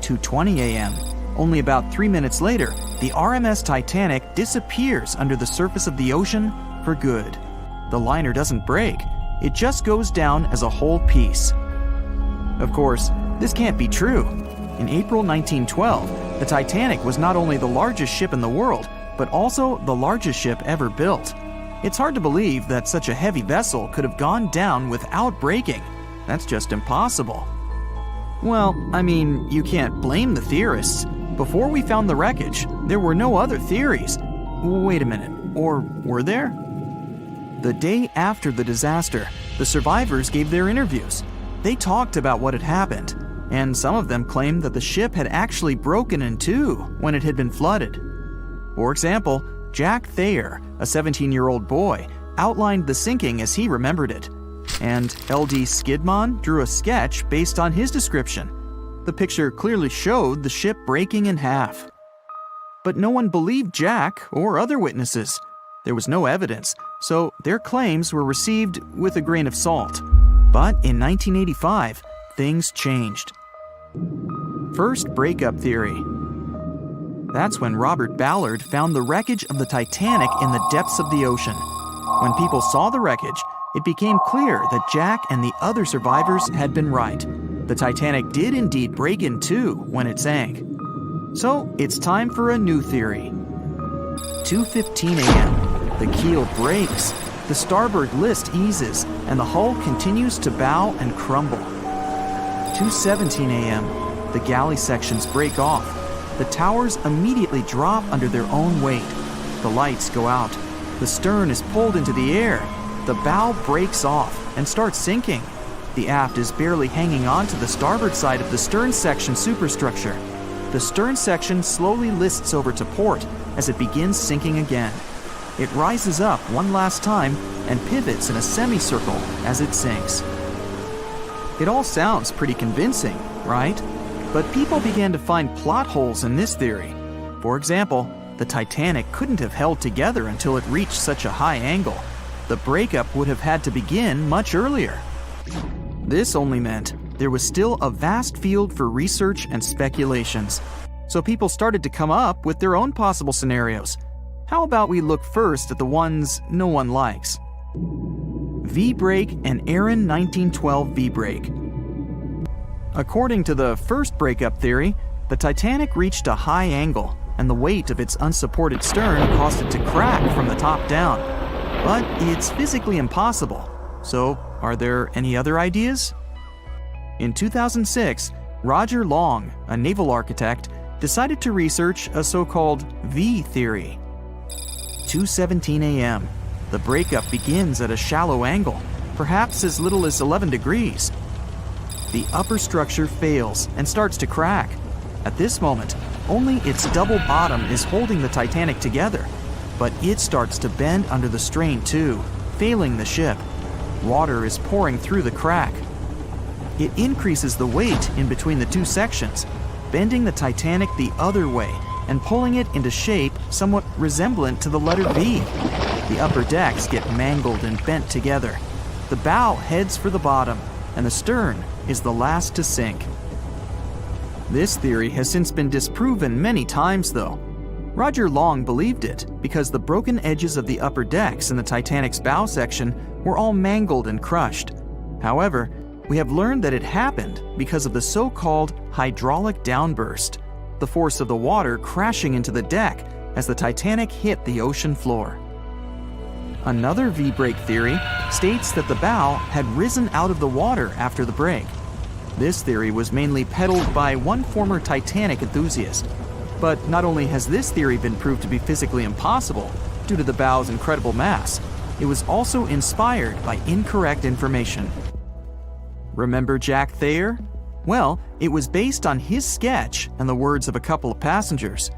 A: 2:20 a.m., only about 3 minutes later, the RMS Titanic disappears under the surface of the ocean for good. The liner doesn't break, it just goes down as a whole piece. Of course, this can't be true. In April 1912, the Titanic was not only the largest ship in the world, but also the largest ship ever built. It's hard to believe that such a heavy vessel could have gone down without breaking. That's just impossible. Well, I mean, you can't blame the theorists. Before we found the wreckage, there were no other theories. Wait a minute, or were there? The day after the disaster, the survivors gave their interviews. They talked about what had happened, and some of them claimed that the ship had actually broken in two when it had been flooded. For example, Jack Thayer, a 17-year-old boy, outlined the sinking as he remembered it, and L.D. Skidmon drew a sketch based on his description. The picture clearly showed the ship breaking in half. But no one believed Jack or other witnesses. There was no evidence, so their claims were received with a grain of salt. But in 1985, things changed. First, breakup theory. That's when Robert Ballard found the wreckage of the Titanic in the depths of the ocean. When people saw the wreckage, it became clear that Jack and the other survivors had been right. The Titanic did indeed break in two when it sank. So it's time for a new theory. 2:15 a.m. The keel breaks, the starboard list eases, and the hull continues to bow and crumble. 2:17 a.m. The galley sections break off. The towers immediately drop under their own weight. The lights go out. The stern is pulled into the air. The bow breaks off and starts sinking. The aft is barely hanging on to the starboard side of the stern section superstructure. The stern section slowly lists over to port as it begins sinking again. It rises up one last time and pivots in a semicircle as it sinks. It all sounds pretty convincing, right? But people began to find plot holes in this theory. For example, the Titanic couldn't have held together until it reached such a high angle. The breakup would have had to begin much earlier. This only meant there was still a vast field for research and speculations. So people started to come up with their own possible scenarios. How about we look first at the ones no one likes? V-brake and Aaron 1912 V-brake. According to the first breakup theory, the Titanic reached a high angle, and the weight of its unsupported stern caused it to crack from the top down. But it's physically impossible. So, are there any other ideas? In 2006, Roger Long, a naval architect, decided to research a so-called V theory. 2:17 a.m. The breakup begins at a shallow angle, perhaps as little as 11 degrees. The upper structure fails and starts to crack. At this moment, only its double bottom is holding the Titanic together, but it starts to bend under the strain too, failing the ship. Water is pouring through the crack. It increases the weight in between the two sections, bending the Titanic the other way and pulling it into shape somewhat resemblant to the letter V. The upper decks get mangled and bent together. The bow heads for the bottom, and the stern is the last to sink. This theory has since been disproven many times, though. Roger Long believed it because the broken edges of the upper decks in the Titanic's bow section were all mangled and crushed. However, we have learned that it happened because of the so-called hydraulic downburst, the force of the water crashing into the deck as the Titanic hit the ocean floor. Another V-brake theory states that the bow had risen out of the water after the break. This theory was mainly peddled by one former Titanic enthusiast. But not only has this theory been proved to be physically impossible due to the bow's incredible mass, it was also inspired by incorrect information. Remember Jack Thayer? Well, it was based on his sketch and the words of a couple of passengers.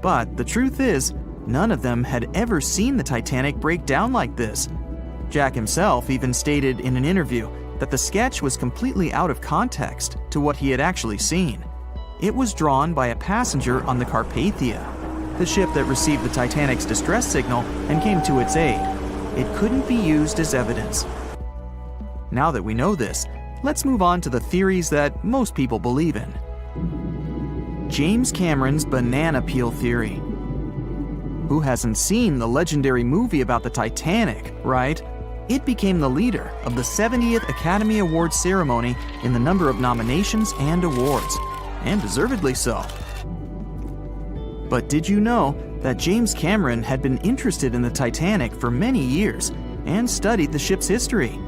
A: But the truth is, none of them had ever seen the Titanic break down like this. Jack himself even stated in an interview that the sketch was completely out of context to what he had actually seen. It was drawn by a passenger on the Carpathia, the ship that received the Titanic's distress signal and came to its aid. It couldn't be used as evidence. Now that we know this, let's move on to the theories that most people believe in. James Cameron's banana peel theory. Who hasn't seen the legendary movie about the Titanic, right? It became the leader of the 70th Academy Awards ceremony in the number of nominations and awards, and deservedly so. But did you know that James Cameron had been interested in the Titanic for many years and studied the ship's history?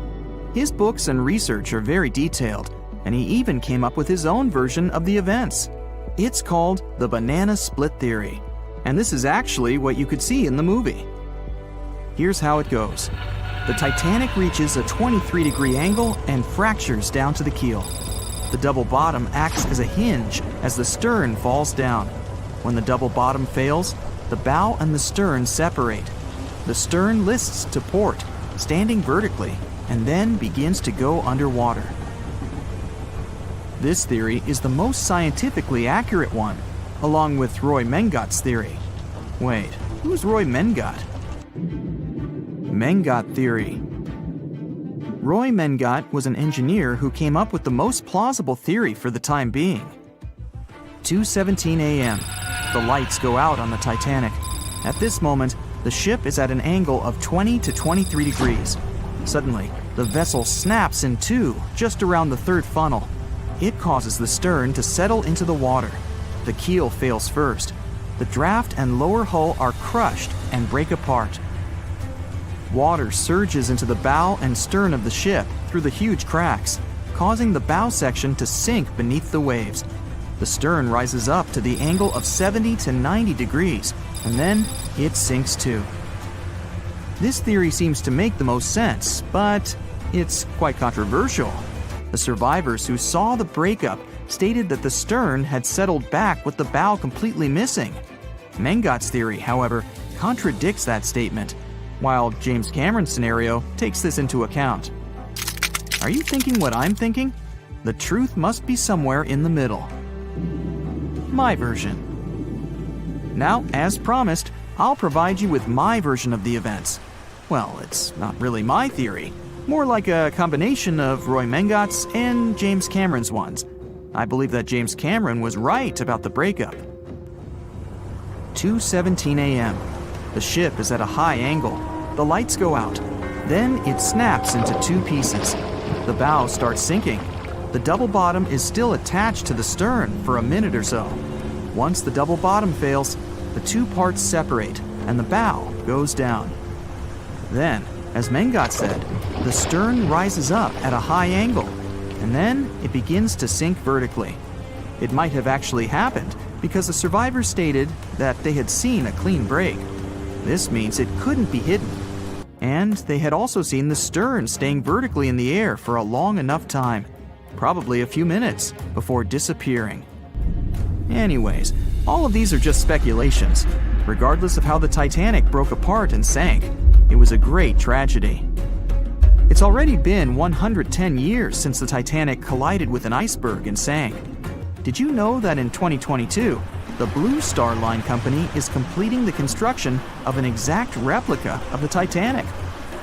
A: His books and research are very detailed, and he even came up with his own version of the events. It's called the banana split theory, and this is actually what you could see in the movie. Here's how it goes. The Titanic reaches a 23-degree angle and fractures down to the keel. The double bottom acts as a hinge as the stern falls down. When the double bottom fails, the bow and the stern separate. The stern lists to port, standing vertically, and then begins to go underwater. This theory is the most scientifically accurate one, along with Roy Mengott's theory. Wait, who's Roy Mengott? Mengott theory. Roy Mengot was an engineer who came up with the most plausible theory for the time being. 2:17 a.m. The lights go out on the Titanic. At this moment, the ship is at an angle of 20 to 23 degrees. Suddenly, the vessel snaps in two just around the third funnel. It causes the stern to settle into the water. The keel fails first. The draft and lower hull are crushed and break apart. Water surges into the bow and stern of the ship through the huge cracks, causing the bow section to sink beneath the waves. The stern rises up to the angle of 70 to 90 degrees, and then it sinks too. This theory seems to make the most sense, but it's quite controversial. The survivors who saw the breakup stated that the stern had settled back with the bow completely missing. Mengot's theory, however, contradicts that statement, while James Cameron's scenario takes this into account. Are you thinking what I'm thinking? The truth must be somewhere in the middle. My version. Now, as promised, I'll provide you with my version of the events. Well, it's not really my theory, more like a combination of Roy Mengot's and James Cameron's ones. I believe that James Cameron was right about the breakup. 2:17 a.m. The ship is at a high angle. The lights go out. Then it snaps into two pieces. The bow starts sinking. The double bottom is still attached to the stern for a minute or so. Once the double bottom fails, the two parts separate and the bow goes down. Then, as Mengot said, the stern rises up at a high angle, and then it begins to sink vertically. It might have actually happened because the survivors stated that they had seen a clean break. This means it couldn't be hidden. And they had also seen the stern staying vertically in the air for a long enough time, probably a few minutes, before disappearing. Anyways, all of these are just speculations. Regardless of how the Titanic broke apart and sank, it was a great tragedy. It's already been 110 years since the Titanic collided with an iceberg and sank. Did you know that in 2022, the Blue Star Line Company is completing the construction of an exact replica of the Titanic?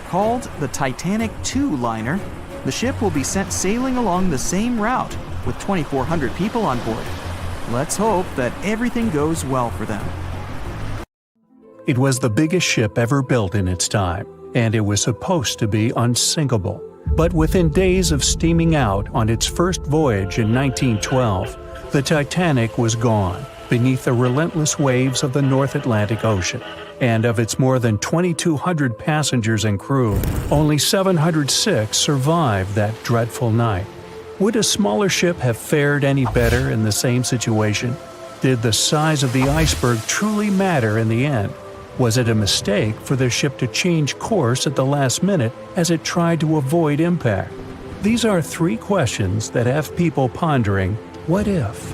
A: Called the Titanic II liner, the ship will be sent sailing along the same route with 2,400 people on board. Let's hope that everything goes well for them.
C: It was the biggest ship ever built in its time, and it was supposed to be unsinkable. But within days of steaming out on its first voyage in 1912, the Titanic was gone beneath the relentless waves of the North Atlantic Ocean. And of its more than 2,200 passengers and crew, only 706 survived that dreadful night. Would a smaller ship have fared any better in the same situation? Did the size of the iceberg truly matter in the end? Was it a mistake for the ship to change course at the last minute as it tried to avoid impact? These are three questions that have people pondering, what if?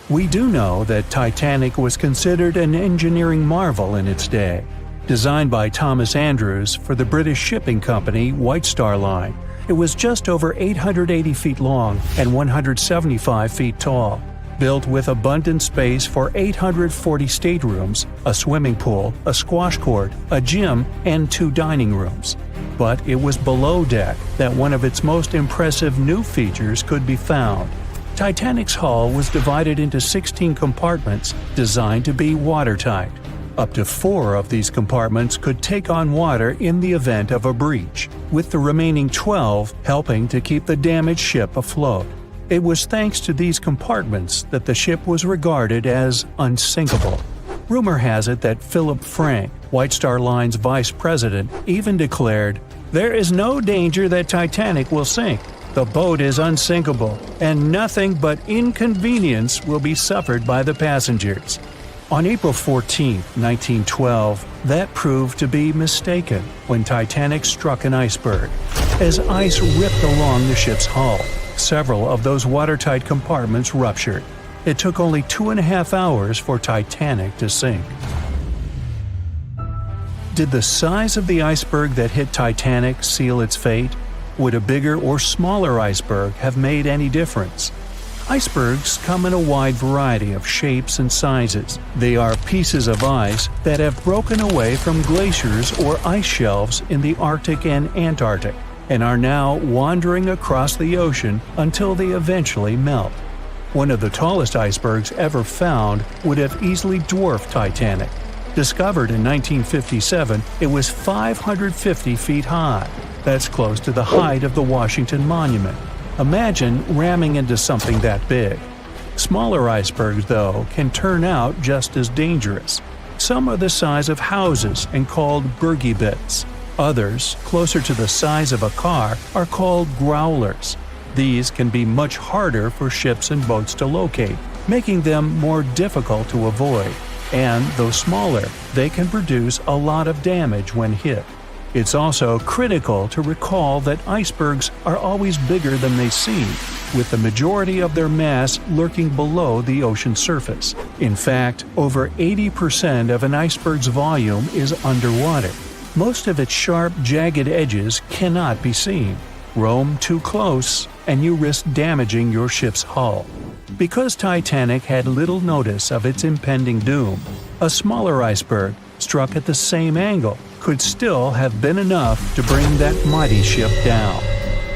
C: We do know that Titanic was considered an engineering marvel in its day. Designed by Thomas Andrews for the British shipping company White Star Line, it was just over 880 feet long and 175 feet tall. Built with abundant space for 840 staterooms, a swimming pool, a squash court, a gym, and 2 dining rooms. But it was below deck that one of its most impressive new features could be found. Titanic's hull was divided into 16 compartments designed to be watertight. Up to 4 of these compartments could take on water in the event of a breach, with the remaining 12 helping to keep the damaged ship afloat. It was thanks to these compartments that the ship was regarded as unsinkable. Rumor has it that Philip Frank, White Star Line's vice president, even declared, "There is no danger that Titanic will sink. The boat is unsinkable, and nothing but inconvenience will be suffered by the passengers." On April 14, 1912, that proved to be mistaken when Titanic struck an iceberg. As ice ripped along the ship's hull, several of those watertight compartments ruptured. It took only 2.5 hours for Titanic to sink. Did the size of the iceberg that hit Titanic seal its fate? Would a bigger or smaller iceberg have made any difference? Icebergs come in a wide variety of shapes and sizes. They are pieces of ice that have broken away from glaciers or ice shelves in the Arctic and Antarctic. and are now wandering across the ocean until they eventually melt. One of the tallest icebergs ever found would have easily dwarfed Titanic. Discovered in 1957, it was 550 feet high. That's close to the height of the Washington Monument. Imagine ramming into something that big. Smaller icebergs, though, can turn out just as dangerous. Some are the size of houses and called bergy bits. Others, closer to the size of a car, are called growlers. These can be much harder for ships and boats to locate, making them more difficult to avoid. And though smaller, they can produce a lot of damage when hit. It's also critical to recall that icebergs are always bigger than they seem, with the majority of their mass lurking below the ocean surface. In fact, over 80% of an iceberg's volume is underwater. Most of its sharp, jagged edges cannot be seen. Roam too close, and you risk damaging your ship's hull. Because Titanic had little notice of its impending doom, a smaller iceberg, struck at the same angle, could still have been enough to bring that mighty ship down.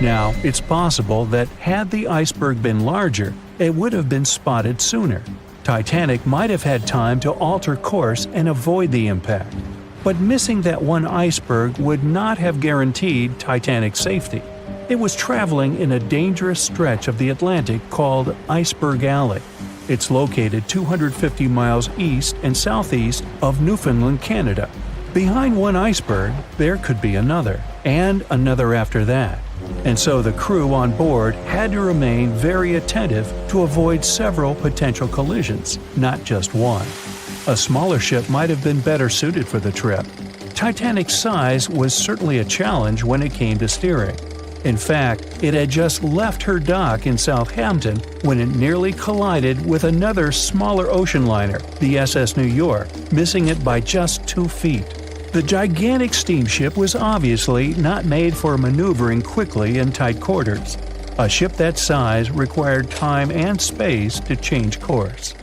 C: Now, it's possible that had the iceberg been larger, it would have been spotted sooner. Titanic might have had time to alter course and avoid the impact. But missing that one iceberg would not have guaranteed Titanic's safety. It was traveling in a dangerous stretch of the Atlantic called Iceberg Alley. It's located 250 miles east and southeast of Newfoundland, Canada. Behind one iceberg, there could be another, and another after that. And so the crew on board had to remain very attentive to avoid several potential collisions, not just one. A smaller ship might have been better suited for the trip. Titanic's size was certainly a challenge when it came to steering. In fact, it had just left her dock in Southampton when it nearly collided with another smaller ocean liner, the SS New York, missing it by just 2 feet. The gigantic steamship was obviously not made for maneuvering quickly in tight quarters. A ship that size required time and space to change course.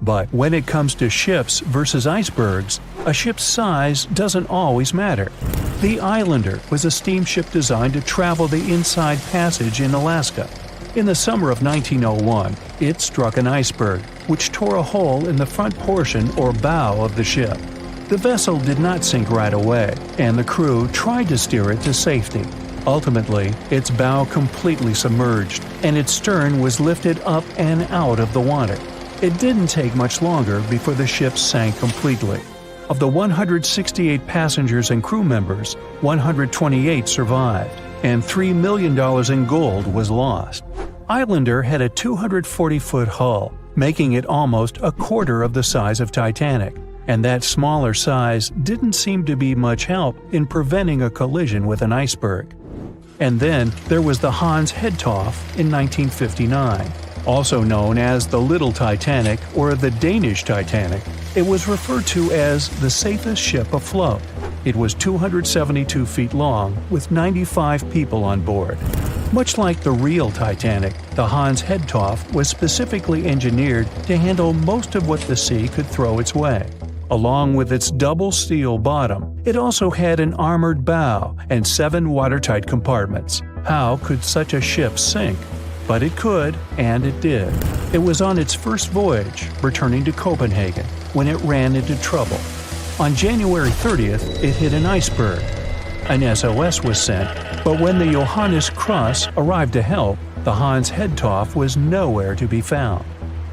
C: But when it comes to ships versus icebergs, a ship's size doesn't always matter. The Islander was a steamship designed to travel the Inside Passage in Alaska. In the summer of 1901, it struck an iceberg, which tore a hole in the front portion or bow of the ship. The vessel did not sink right away, and the crew tried to steer it to safety. Ultimately, its bow completely submerged, and its stern was lifted up and out of the water. It didn't take much longer before the ship sank completely. Of the 168 passengers and crew members, 128 survived, and $3 million in gold was lost. Islander had a 240-foot hull, making it almost a quarter of the size of Titanic, and that smaller size didn't seem to be much help in preventing a collision with an iceberg. And then there was the Hans Hedtoft in 1959. Also known as the Little Titanic or the Danish Titanic, it was referred to as the safest ship afloat. It was 272 feet long with 95 people on board. Much like the real Titanic, the Hans Hedtoft was specifically engineered to handle most of what the sea could throw its way. Along with its double steel bottom, it also had an armored bow and 7 watertight compartments. How could such a ship sink? But it could, and it did. It was on its first voyage, returning to Copenhagen, when it ran into trouble. On January 30th, it hit an iceberg. An SOS was sent, but when the Johannes Cross arrived to help, the Hans Hedtoft was nowhere to be found.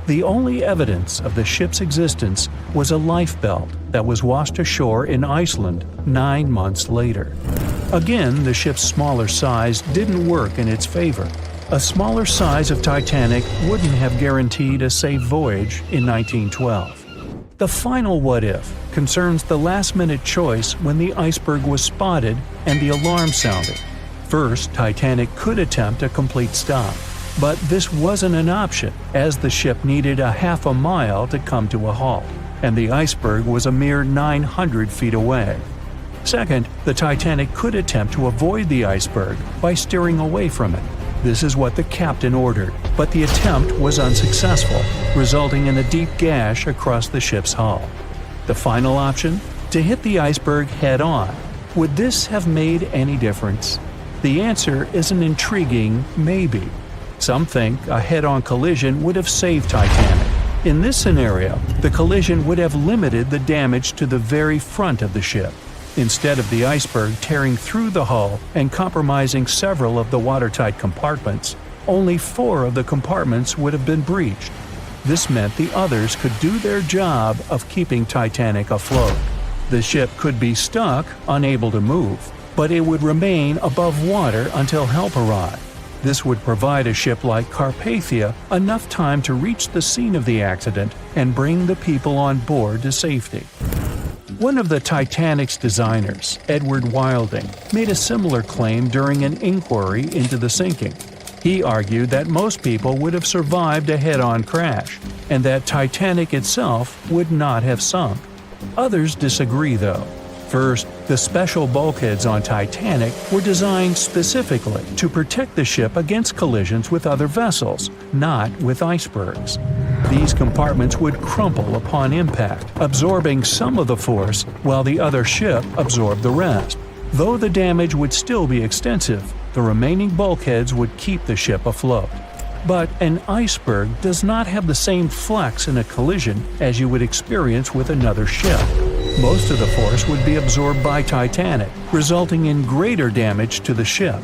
C: The only evidence of the ship's existence was a lifebelt that was washed ashore in Iceland 9 months later. Again, the ship's smaller size didn't work in its favor. A smaller size of Titanic wouldn't have guaranteed a safe voyage in 1912. The final what-if concerns the last-minute choice when the iceberg was spotted and the alarm sounded. First, Titanic could attempt a complete stop, but this wasn't an option as the ship needed a half a mile to come to a halt, and the iceberg was a mere 900 feet away. Second, the Titanic could attempt to avoid the iceberg by steering away from it. This is what the captain ordered, but the attempt was unsuccessful, resulting in a deep gash across the ship's hull. The final option? To hit the iceberg head-on. Would this have made any difference? The answer is an intriguing maybe. Some think a head-on collision would have saved Titanic. In this scenario, the collision would have limited the damage to the very front of the ship. Instead of the iceberg tearing through the hull and compromising several of the watertight compartments, only 4 of the compartments would have been breached. This meant the others could do their job of keeping Titanic afloat. The ship could be stuck, unable to move, but it would remain above water until help arrived. This would provide a ship like Carpathia enough time to reach the scene of the accident and bring the people on board to safety. One of the Titanic's designers, Edward Wilding, made a similar claim during an inquiry into the sinking. He argued that most people would have survived a head-on crash, and that Titanic itself would not have sunk. Others disagree, though. First, the special bulkheads on Titanic were designed specifically to protect the ship against collisions with other vessels, not with icebergs. These compartments would crumple upon impact, absorbing some of the force while the other ship absorbed the rest. Though the damage would still be extensive, the remaining bulkheads would keep the ship afloat. But an iceberg does not have the same flex in a collision as you would experience with another ship. Most of the force would be absorbed by Titanic, resulting in greater damage to the ship.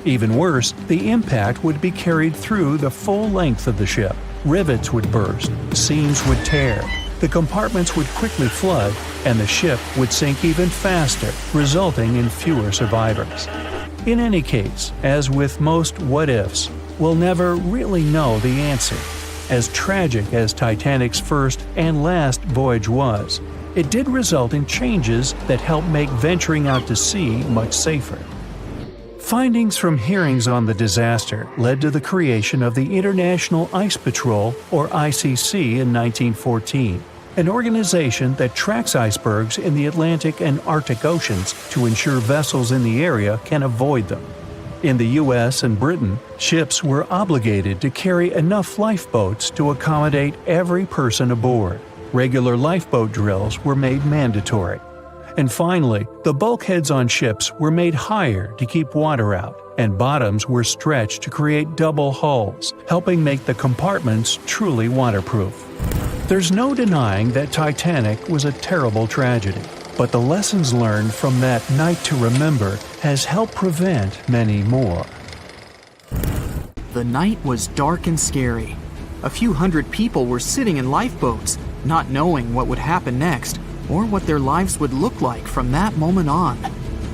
C: Even worse, the impact would be carried through the full length of the ship. Rivets would burst, seams would tear, the compartments would quickly flood, and the ship would sink even faster, resulting in fewer survivors. In any case, as with most what-ifs, we'll never really know the answer. As tragic as Titanic's first and last voyage was, it did result in changes that helped make venturing out to sea much safer. Findings from hearings on the disaster led to the creation of the International Ice Patrol, or ICC, in 1914, an organization that tracks icebergs in the Atlantic and Arctic Oceans to ensure vessels in the area can avoid them. In the US and Britain, ships were obligated to carry enough lifeboats to accommodate every person aboard. Regular lifeboat drills were made mandatory. And finally, the bulkheads on ships were made higher to keep water out, and bottoms were stretched to create double hulls, helping make the compartments truly waterproof. There's no denying that Titanic was a terrible tragedy, but the lessons learned from that night to remember has helped prevent many more.
A: The night was dark and scary. A few hundred people were sitting in lifeboats, not knowing what would happen next, or what their lives would look like from that moment on.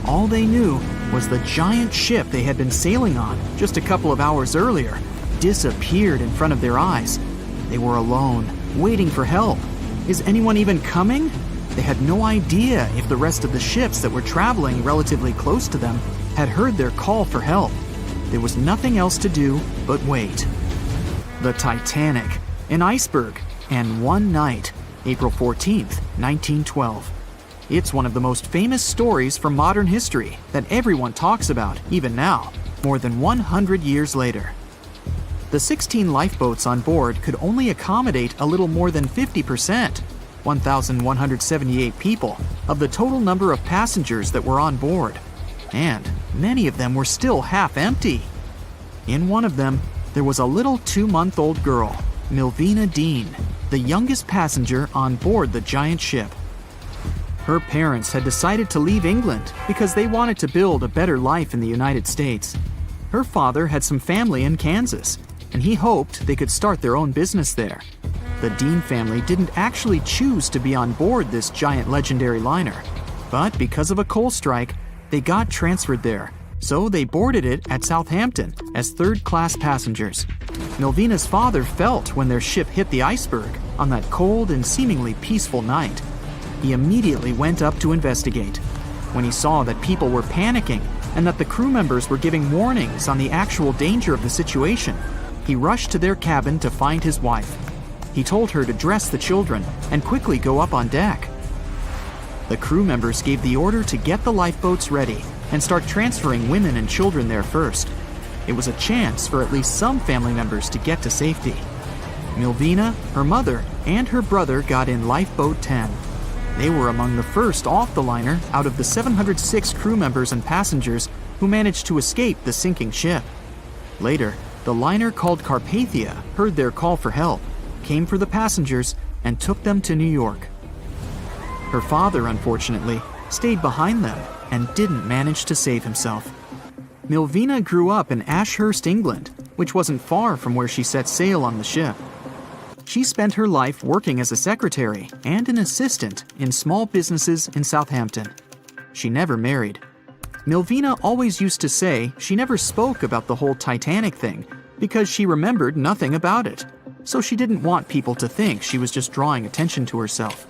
A: All they knew was the giant ship they had been sailing on just a couple of hours earlier disappeared in front of their eyes. They were alone, waiting for help. Is anyone even coming? They had no idea if the rest of the ships that were traveling relatively close to them had heard their call for help. There was nothing else to do but wait. The Titanic, an iceberg, and one night, April 14th, 1912. It's one of the most famous stories from modern history that everyone talks about, even now, more than 100 years later. The 16 lifeboats on board could only accommodate a little more than 50%, 1,178 people, of the total number of passengers that were on board. And many of them were still half empty. In one of them, there was a little 2-month-old girl, Milvina Dean, the youngest passenger on board the giant ship. Her parents had decided to leave England because they wanted to build a better life in the United States. Her father had some family in Kansas, and he hoped they could start their own business there. The Dean family didn't actually choose to be on board this giant legendary liner, but because of a coal strike, they got transferred there, so they boarded it at Southampton as third-class passengers. Milvina's father felt when their ship hit the iceberg on that cold and seemingly peaceful night. He immediately went up to investigate. When he saw that people were panicking and that the crew members were giving warnings on the actual danger of the situation, he rushed to their cabin to find his wife. He told her to dress the children and quickly go up on deck. The crew members gave the order to get the lifeboats ready and start transferring women and children there first. It was a chance for at least some family members to get to safety. Milvina, her mother, and her brother got in Lifeboat 10. They were among the first off the liner out of the 706 crew members and passengers who managed to escape the sinking ship. Later, the liner called Carpathia heard their call for help, came for the passengers, and took them to New York. Her father, unfortunately, stayed behind them and didn't manage to save himself. Milvina grew up in Ashurst, England, which wasn't far from where she set sail on the ship. She spent her life working as a secretary and an assistant in small businesses in Southampton. She never married. Milvina always used to say she never spoke about the whole Titanic thing because she remembered nothing about it, so she didn't want people to think she was just drawing attention to herself.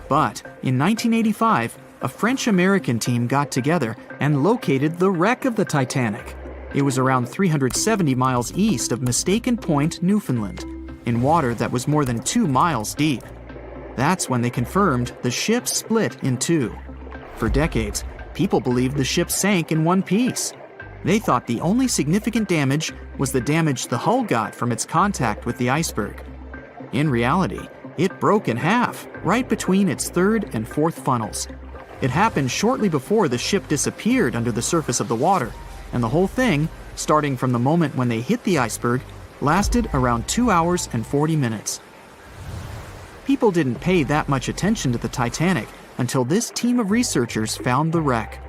A: But in 1985, a French-American team got together and located the wreck of the Titanic. It was around 370 miles east of Mistaken Point, Newfoundland, in water that was more than 2 miles deep. That's when they confirmed the ship split in two. For decades, people believed the ship sank in one piece. They thought the only significant damage was the damage the hull got from its contact with the iceberg. In reality, it broke in half, right between its third and fourth funnels. It happened shortly before the ship disappeared under the surface of the water, and the whole thing, starting from the moment when they hit the iceberg, lasted around 2 hours and 40 minutes. People didn't pay that much attention to the Titanic until this team of researchers found the wreck.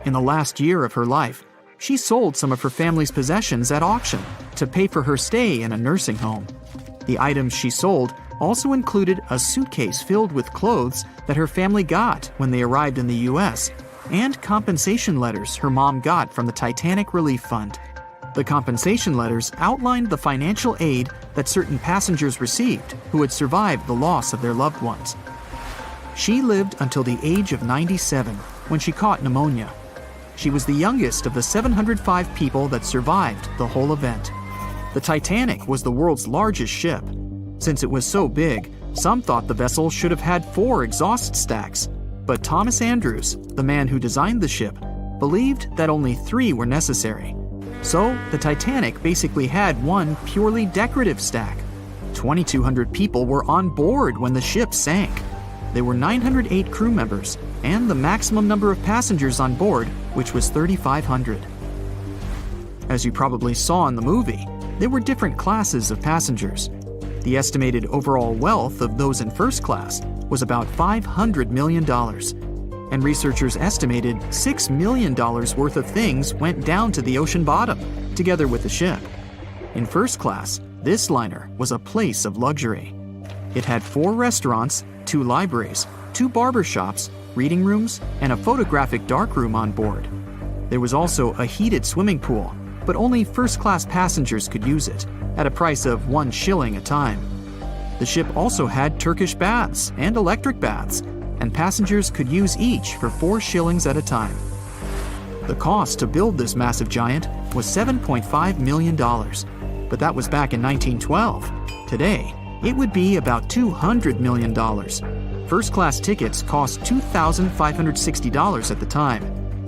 A: In the last year of her life, she sold some of her family's possessions at auction to pay for her stay in a nursing home. The items she sold also included a suitcase filled with clothes that her family got when they arrived in the US, and compensation letters her mom got from the Titanic Relief Fund. The compensation letters outlined the financial aid that certain passengers received who had survived the loss of their loved ones. She lived until the age of 97 when she caught pneumonia. She was the youngest of the 705 people that survived the whole event. The Titanic was the world's largest ship. Since it was so big, some thought the vessel should have had 4 exhaust stacks. But Thomas Andrews, the man who designed the ship, believed that only 3 were necessary. So, the Titanic basically had one purely decorative stack. 2,200 people were on board when the ship sank. There were 908 crew members, and the maximum number of passengers on board, which was 3,500. As you probably saw in the movie, there were different classes of passengers. The estimated overall wealth of those in first class was about $500 million. And researchers estimated $6 million worth of things went down to the ocean bottom, together with the ship. In first class, this liner was a place of luxury. It had 4 restaurants, 2 libraries, 2 barber shops, reading rooms, and a photographic darkroom on board. There was also a heated swimming pool, but only first-class passengers could use it, at a price of 1 shilling a time. The ship also had Turkish baths and electric baths, and passengers could use each for 4 shillings at a time. The cost to build this massive giant was $7.5 million, but that was back in 1912. Today, it would be about $200 million. First-class tickets cost $2,560 at the time,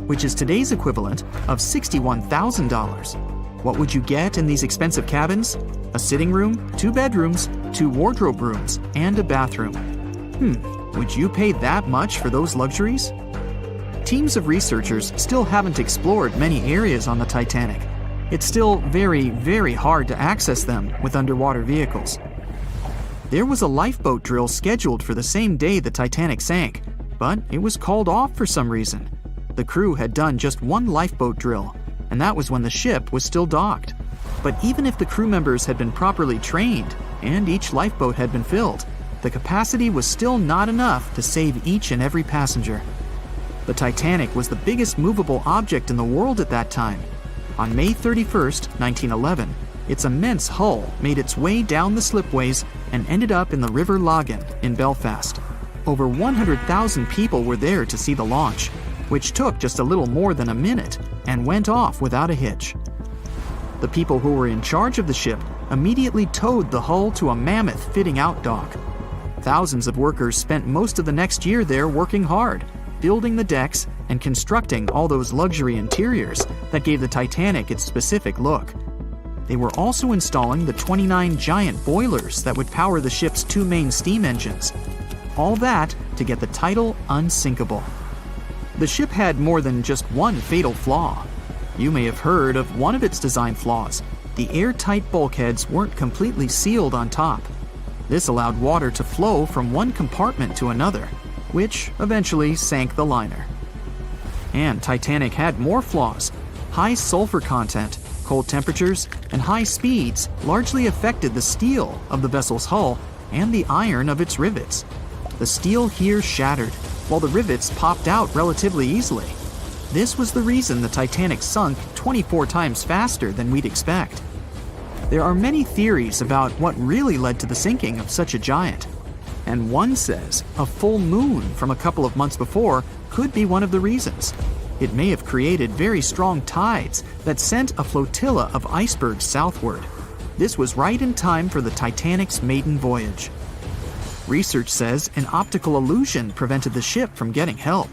A: which is today's equivalent of $61,000. What would you get in these expensive cabins? A sitting room, 2 bedrooms, 2 wardrobe rooms, and a bathroom. Would you pay that much for those luxuries? Teams of researchers still haven't explored many areas on the Titanic. It's still very, very hard to access them with underwater vehicles. There was a lifeboat drill scheduled for the same day the Titanic sank, but it was called off for some reason. The crew had done just 1 lifeboat drill, and that was when the ship was still docked. But even if the crew members had been properly trained and each lifeboat had been filled, the capacity was still not enough to save each and every passenger. The Titanic was the biggest movable object in the world at that time. On May 31st, 1911, its immense hull made its way down the slipways and ended up in the River Lagan in Belfast. Over 100,000 people were there to see the launch, which took just a little more than a minute and went off without a hitch. The people who were in charge of the ship immediately towed the hull to a mammoth fitting-out dock. Thousands of workers spent most of the next year there working hard, building the decks and constructing all those luxury interiors that gave the Titanic its specific look. They were also installing the 29 giant boilers that would power the ship's 2 main steam engines. All that to get the title Unsinkable. The ship had more than just one fatal flaw. You may have heard of one of its design flaws. The airtight bulkheads weren't completely sealed on top. This allowed water to flow from one compartment to another, which eventually sank the liner. And Titanic had more flaws. High sulfur content, cold temperatures, and high speeds largely affected the steel of the vessel's hull and the iron of its rivets. The steel here shattered, while the rivets popped out relatively easily. This was the reason the Titanic sunk 24 times faster than we'd expect. There are many theories about what really led to the sinking of such a giant. And one says a full moon from a couple of months before could be one of the reasons. It may have created very strong tides that sent a flotilla of icebergs southward. This was right in time for the Titanic's maiden voyage. Research says an optical illusion prevented the ship from getting help.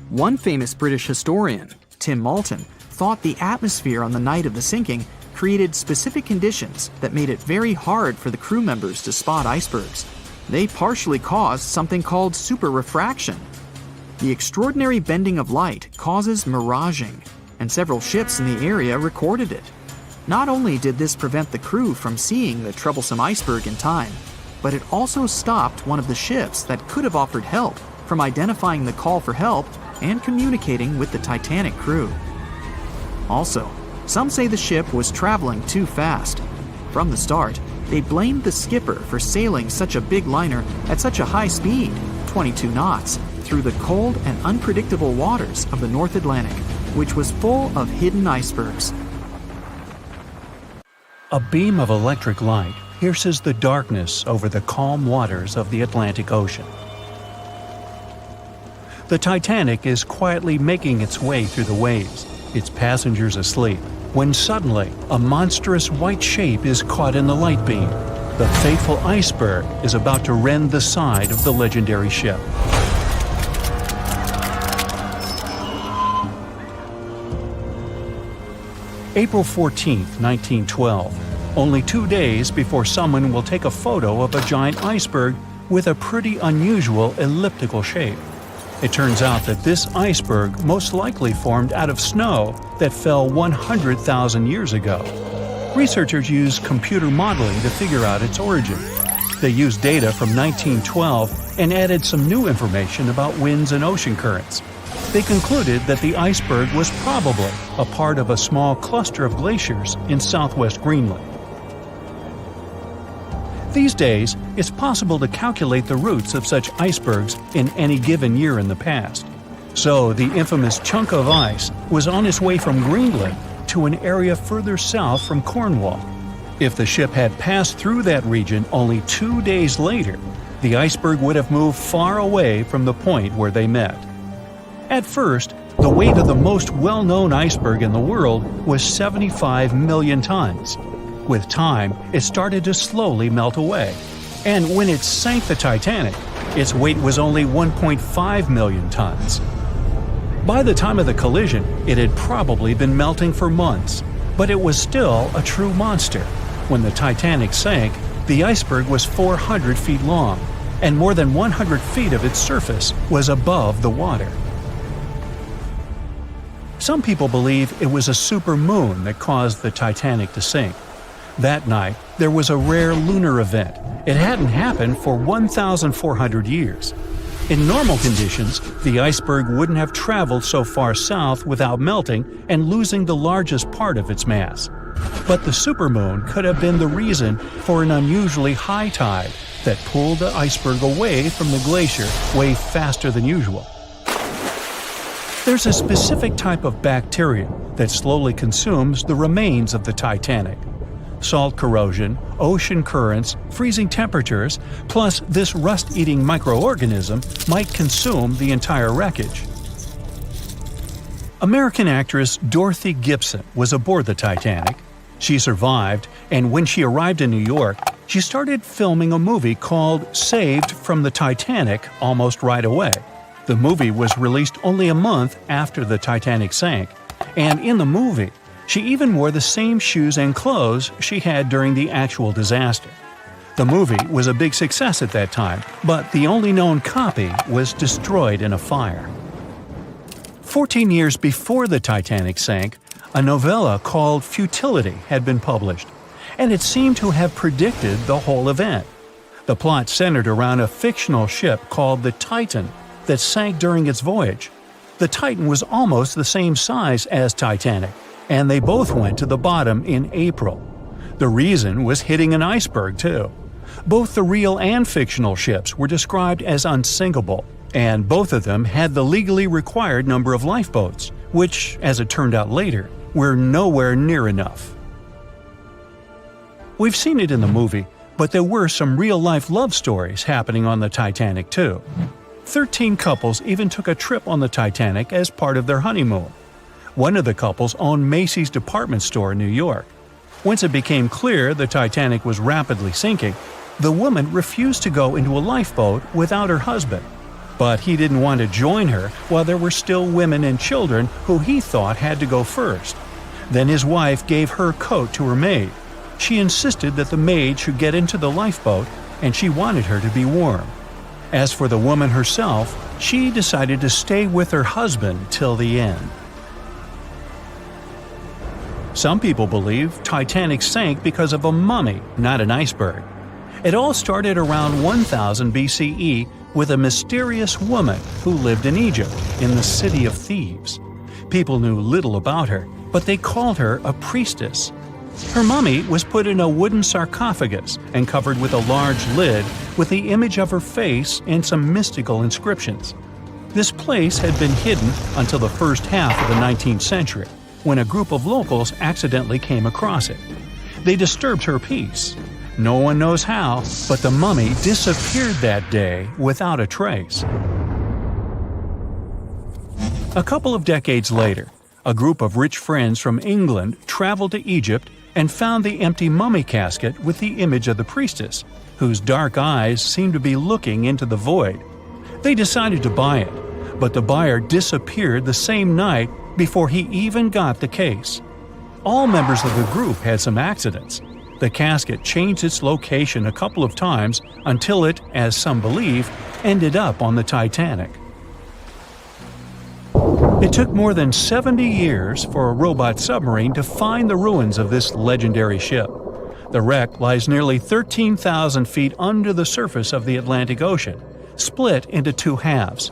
A: One famous British historian, Tim Moulton, thought the atmosphere on the night of the sinking created specific conditions that made it very hard for the crew members to spot icebergs. They partially caused something called superrefraction. The extraordinary bending of light causes miraging, and several ships in the area recorded it. Not only did this prevent the crew from seeing the troublesome iceberg in time, but it also stopped one of the ships that could have offered help from identifying the call for help and communicating with the Titanic crew. Also, some say the ship was traveling too fast. From the start, they blamed the skipper for sailing such a big liner at such a high speed, 22 knots, through the cold and unpredictable waters of the North Atlantic, which was full of hidden icebergs.
C: A beam of electric light pierces the darkness over the calm waters of the Atlantic Ocean. The Titanic is quietly making its way through the waves, its passengers asleep, when suddenly a monstrous white shape is caught in the light beam. The fateful iceberg is about to rend the side of the legendary ship. April 14, 1912. Only 2 days before someone will take a photo of a giant iceberg with a pretty unusual elliptical shape. It turns out that this iceberg most likely formed out of snow that fell 100,000 years ago. Researchers used computer modeling to figure out its origin. They used data from 1912 and added some new information about winds and ocean currents. They concluded that the iceberg was probably a part of a small cluster of glaciers in southwest Greenland. These days, it's possible to calculate the routes of such icebergs in any given year in the past. So the infamous chunk of ice was on its way from Greenland to an area further south from Cornwall. If the ship had passed through that region only 2 days later, the iceberg would have moved far away from the point where they met. At first, the weight of the most well-known iceberg in the world was 75 million tons. With time, it started to slowly melt away, and when it sank the Titanic, its weight was only 1.5 million tons. By the time of the collision, it had probably been melting for months, but it was still a true monster. When the Titanic sank, the iceberg was 400 feet long, and more than 100 feet of its surface was above the water. Some people believe it was a supermoon that caused the Titanic to sink. That night, there was a rare lunar event. It hadn't happened for 1,400 years. In normal conditions, the iceberg wouldn't have traveled so far south without melting and losing the largest part of its mass. But the supermoon could have been the reason for an unusually high tide that pulled the iceberg away from the glacier way faster than usual. There's a specific type of bacteria that slowly consumes the remains of the Titanic. Salt corrosion, ocean currents, freezing temperatures, plus this rust-eating microorganism might consume the entire wreckage. American actress Dorothy Gibson was aboard the Titanic. She survived, and when she arrived in New York, she started filming a movie called Saved from the Titanic almost right away. The movie was released only a month after the Titanic sank, and in the movie, she even wore the same shoes and clothes she had during the actual disaster. The movie was a big success at that time, but the only known copy was destroyed in a fire. 14 years before the Titanic sank, a novella called Futility had been published, and it seemed to have predicted the whole event. The plot centered around a fictional ship called the Titan that sank during its voyage. The Titan was almost the same size as Titanic, and they both went to the bottom in April. The reason was hitting an iceberg, too. Both the real and fictional ships were described as unsinkable, and both of them had the legally required number of lifeboats, which, as it turned out later, were nowhere near enough. We've seen it in the movie, but there were some real-life love stories happening on the Titanic, too. 13 couples even took a trip on the Titanic as part of their honeymoon. One of the couples owned Macy's department store in New York. Once it became clear the Titanic was rapidly sinking, the woman refused to go into a lifeboat without her husband. But he didn't want to join her while there were still women and children who he thought had to go first. Then his wife gave her coat to her maid. She insisted that the maid should get into the lifeboat, and she wanted her to be warm. As for the woman herself, she decided to stay with her husband till the end. Some people believe Titanic sank because of a mummy, not an iceberg. It all started around 1000 BCE with a mysterious woman who lived in Egypt, in the city of Thebes. People knew little about her, but they called her a priestess. Her mummy was put in a wooden sarcophagus and covered with a large lid with the image of her face and some mystical inscriptions. This place had been hidden until the first half of the 19th century, when a group of locals accidentally came across it. They disturbed her peace. No one knows how, but the mummy disappeared that day without a trace. A couple of decades later, a group of rich friends from England traveled to Egypt and found the empty mummy casket with the image of the priestess, whose dark eyes seemed to be looking into the void. They decided to buy it, but the buyer disappeared the same night before he even got the case. All members of the group had some accidents. The casket changed its location a couple of times until it, as some believe, ended up on the Titanic. It took more than 70 years for a robot submarine to find the ruins of this legendary ship. The wreck lies nearly 13,000 feet under the surface of the Atlantic Ocean, split into two halves.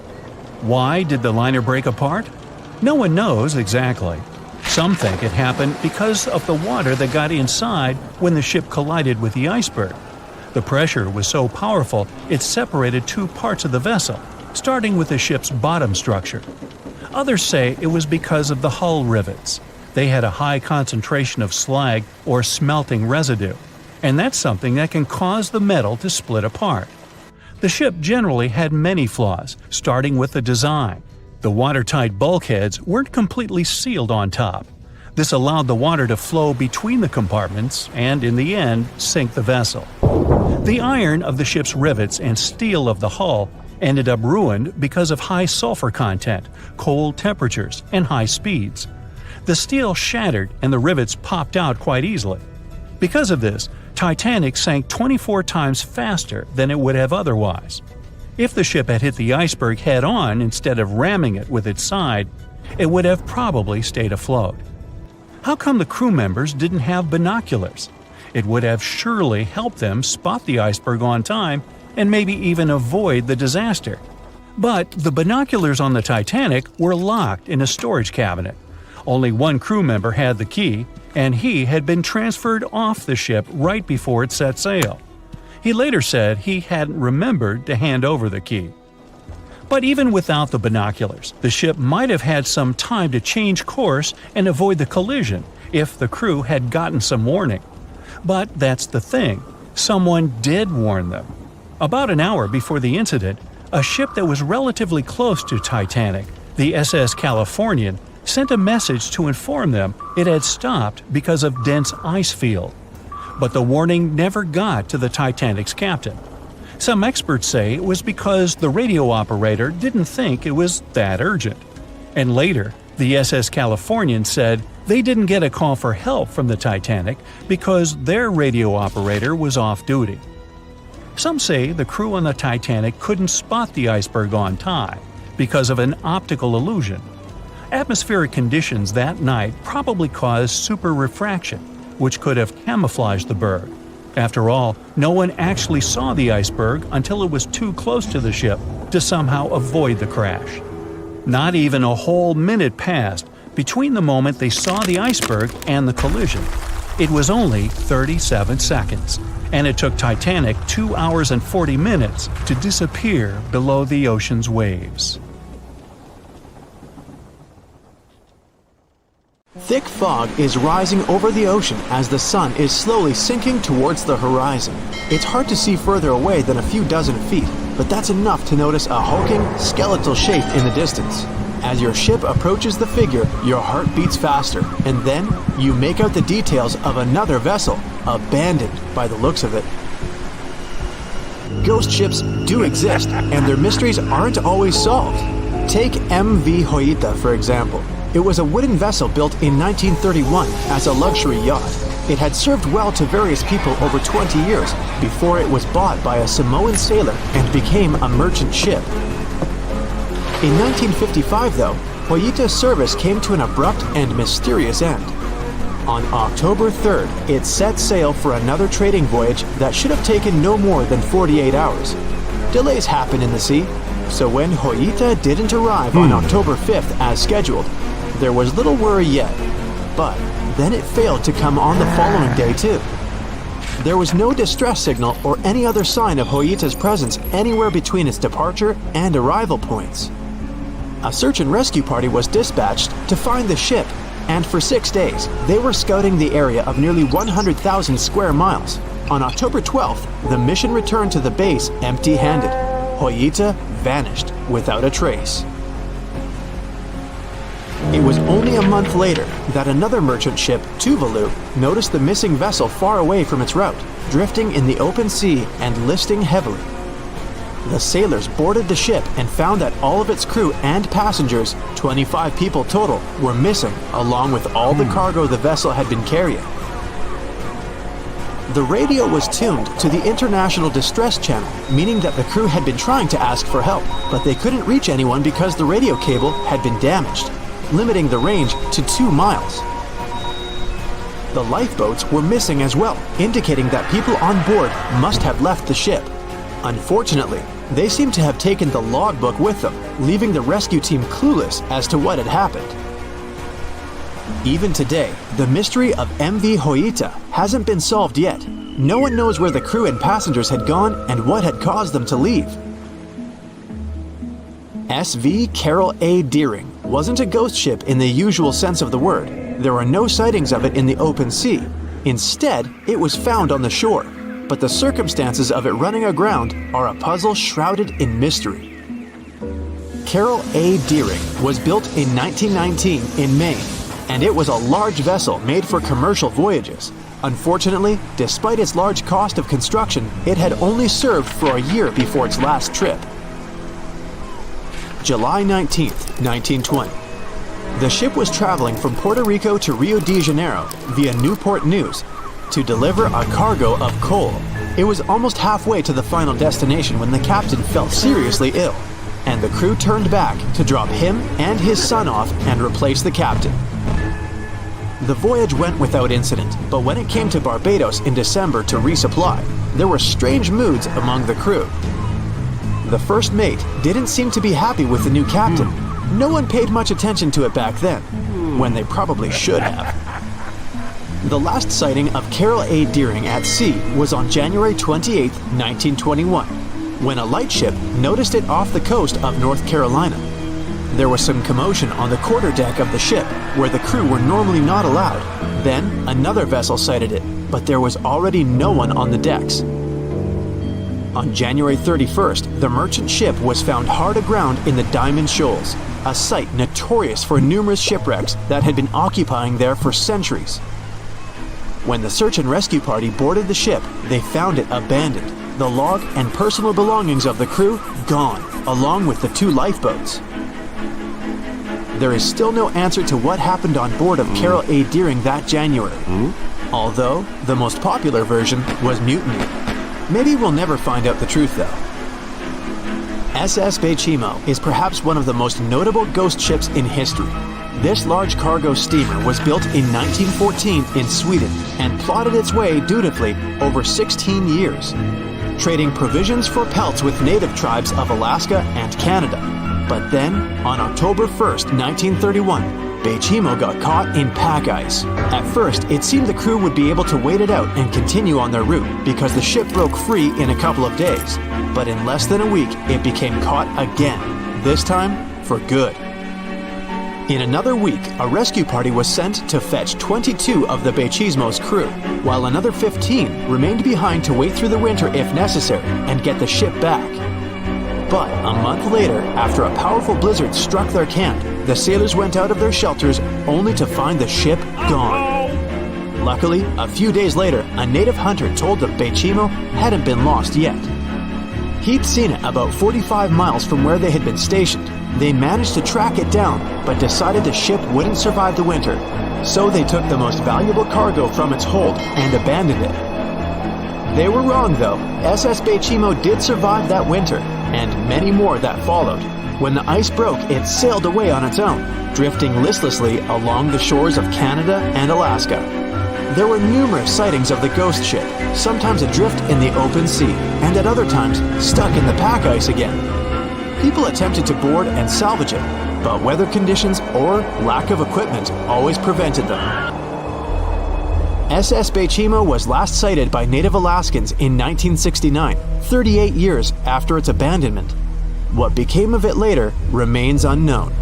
C: Why did the liner break apart? No one knows exactly. Some think it happened because of the water that got inside when the ship collided with the iceberg. The pressure was so powerful it separated two parts of the vessel, starting with the ship's bottom structure. Others say it was because of the hull rivets. They had a high concentration of slag or smelting residue, and that's something that can cause the metal to split apart. The ship generally had many flaws, starting with the design. The watertight bulkheads weren't completely sealed on top. This allowed the water to flow between the compartments and, in the end, sink the vessel. The iron of the ship's rivets and steel of the hull ended up ruined because of high sulfur content, cold temperatures, and high speeds. The steel shattered and the rivets popped out quite easily. Because of this, Titanic sank 24 times faster than it would have otherwise. If the ship had hit the iceberg head-on instead of ramming it with its side, it would have probably stayed afloat. How come the crew members didn't have binoculars? It would have surely helped them spot the iceberg on time and maybe even avoid the disaster. But the binoculars on the Titanic were locked in a storage cabinet. Only one crew member had the key, and he had been transferred off the ship right before it set sail. He later said he hadn't remembered to hand over the key. But even without the binoculars, the ship might have had some time to change course and avoid the collision if the crew had gotten some warning. But that's the thing, someone did warn them. About an hour before the incident, a ship that was relatively close to Titanic, the SS Californian, sent a message to inform them it had stopped because of dense ice field. But the warning never got to the Titanic's captain. Some experts say it was because the radio operator didn't think it was that urgent. And later, the SS Californian said they didn't get a call for help from the Titanic because their radio operator was off duty. Some say the crew on the Titanic couldn't spot the iceberg on time because of an optical illusion. Atmospheric conditions that night probably caused super refraction, which could have camouflaged the berg. After all, no one actually saw the iceberg until it was too close to the ship to somehow avoid the crash. Not even a whole minute passed between the moment they saw the iceberg and the collision. It was only 37 seconds, and it took Titanic 2 hours and 40 minutes to disappear below the ocean's waves.
B: Thick fog is rising over the ocean as the sun is slowly sinking towards the horizon. It's hard to see further away than a few dozen feet, but that's enough to notice a hulking, skeletal shape in the distance. As your ship approaches the figure, your heart beats faster, and then you make out the details of another vessel, abandoned by the looks of it. Ghost ships do exist, and their mysteries aren't always solved. Take MV Hoita, for example. It was a wooden vessel built in 1931 as a luxury yacht. It had served well to various people over 20 years before it was bought by a Samoan sailor and became a merchant ship. In 1955, though, Hoita's service came to an abrupt and mysterious end. On October 3rd, it set sail for another trading voyage that should have taken no more than 48 hours. Delays happen in the sea, so when Hoita didn't arrive on October 5th as scheduled, there was little worry yet. But then it failed to come on the following day too. There was no distress signal or any other sign of Hoita's presence anywhere between its departure and arrival points. A search and rescue party was dispatched to find the ship, and for 6 days, they were scouting the area of nearly 100,000 square miles. On October 12th, the mission returned to the base empty-handed. Hoita vanished without a trace. It was only a month later that another merchant ship, Tuvalu, noticed the missing vessel far away from its route, drifting in the open sea and listing heavily. The sailors boarded the ship and found that all of its crew and passengers, 25 people total, were missing, along with all the cargo the vessel had been carrying. The radio was tuned to the International Distress Channel, meaning that the crew had been trying to ask for help, but they couldn't reach anyone because the radio cable had been damaged, limiting the range to 2 miles. The lifeboats were missing as well, indicating that people on board must have left the ship. Unfortunately, they seem to have taken the logbook with them, leaving the rescue team clueless as to what had happened. Even today, the mystery of MV Hoita hasn't been solved yet. No one knows where the crew and passengers had gone and what had caused them to leave. SV Carol A. Deering wasn't a ghost ship in the usual sense of the word. There are no sightings of it in the open sea. Instead, it was found on the shore, but the circumstances of it running aground are a puzzle shrouded in mystery. Carol A. Deering was built in 1919 in Maine, and it was a large vessel made for commercial voyages. Unfortunately, despite its large cost of construction, it had only served for a year before its last trip. July 19, 1920. The ship was traveling from Puerto Rico to Rio de Janeiro via Newport News to deliver a cargo of coal. It was almost halfway to the final destination when the captain fell seriously ill, and the crew turned back to drop him and his son off and replace the captain. The voyage went without incident, but when it came to Barbados in December to resupply, there were strange moods among the crew. The first mate didn't seem to be happy with the new captain. No one paid much attention to it back then, when they probably should have. The last sighting of Carol A. Deering at sea was on January 28, 1921, when a lightship noticed it off the coast of North Carolina. There was some commotion on the quarterdeck of the ship, where the crew were normally not allowed. Then, another vessel sighted it, but there was already no one on the decks. On January 31st, the merchant ship was found hard aground in the Diamond Shoals, a site notorious for numerous shipwrecks that had been occupying there for centuries. When the search and rescue party boarded the ship, they found it abandoned, the log and personal belongings of the crew gone, along with the 2 lifeboats. There is still no answer to what happened on board of Carol A. Deering that January, although the most popular version was mutiny. Maybe we'll never find out the truth though. SS Bechimo is perhaps one of the most notable ghost ships in history. This large cargo steamer was built in 1914 in Sweden and plodded its way dutifully over 16 years, trading provisions for pelts with native tribes of Alaska and Canada. But then, on October 1st, 1931, Bechimo got caught in pack ice. At first, it seemed the crew would be able to wait it out and continue on their route because the ship broke free in a couple of days. But in less than a week, it became caught again, this time for good. In another week, a rescue party was sent to fetch 22 of the Bechimo's crew, while another 15 remained behind to wait through the winter if necessary and get the ship back. But a month later, after a powerful blizzard struck their camp, the sailors went out of their shelters only to find the ship gone. Luckily, a few days later, a native hunter told them Bechimo hadn't been lost yet. He'd seen it about 45 miles from where they had been stationed. They managed to track it down, but decided the ship wouldn't survive the winter, so they took the most valuable cargo from its hold and abandoned it. They were wrong though. SS Bechimo did survive that winter, and many more that followed. When the ice broke, it sailed away on its own, drifting listlessly along the shores of Canada and Alaska. There were numerous sightings of the ghost ship, sometimes adrift in the open sea, and at other times stuck in the pack ice again. People attempted to board and salvage it, but weather conditions or lack of equipment always prevented them. SS Bechimo was last sighted by native Alaskans in 1969, 38 years after its abandonment. What became of it later remains unknown.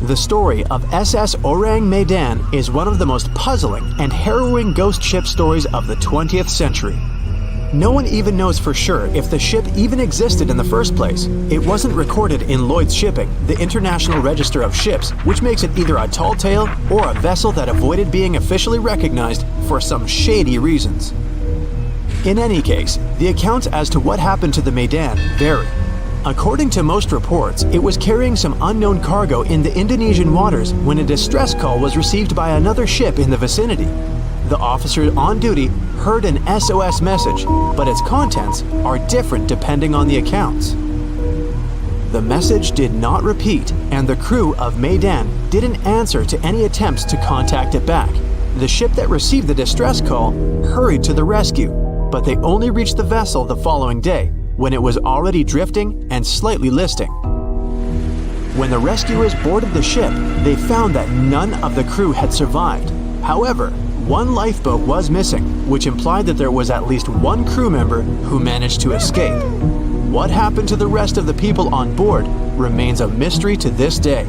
B: The story of SS Orang Medan is one of the most puzzling and harrowing ghost ship stories of the 20th century. No one even knows for sure if the ship even existed in the first place. It wasn't recorded in Lloyd's Shipping, the International Register of Ships, which makes it either a tall tale or a vessel that avoided being officially recognized for some shady reasons. In any case, the accounts as to what happened to the Medan vary. According to most reports, it was carrying some unknown cargo in the Indonesian waters when a distress call was received by another ship in the vicinity. The officer on duty heard an SOS message, but its contents are different depending on the accounts. The message did not repeat, and the crew of Medan didn't answer to any attempts to contact it back. The ship that received the distress call hurried to the rescue, but they only reached the vessel the following day, when it was already drifting and slightly listing. When the rescuers boarded the ship, they found that none of the crew had survived. However, one lifeboat was missing, which implied that there was at least one crew member who managed to escape. What happened to the rest of the people on board remains a mystery to this day.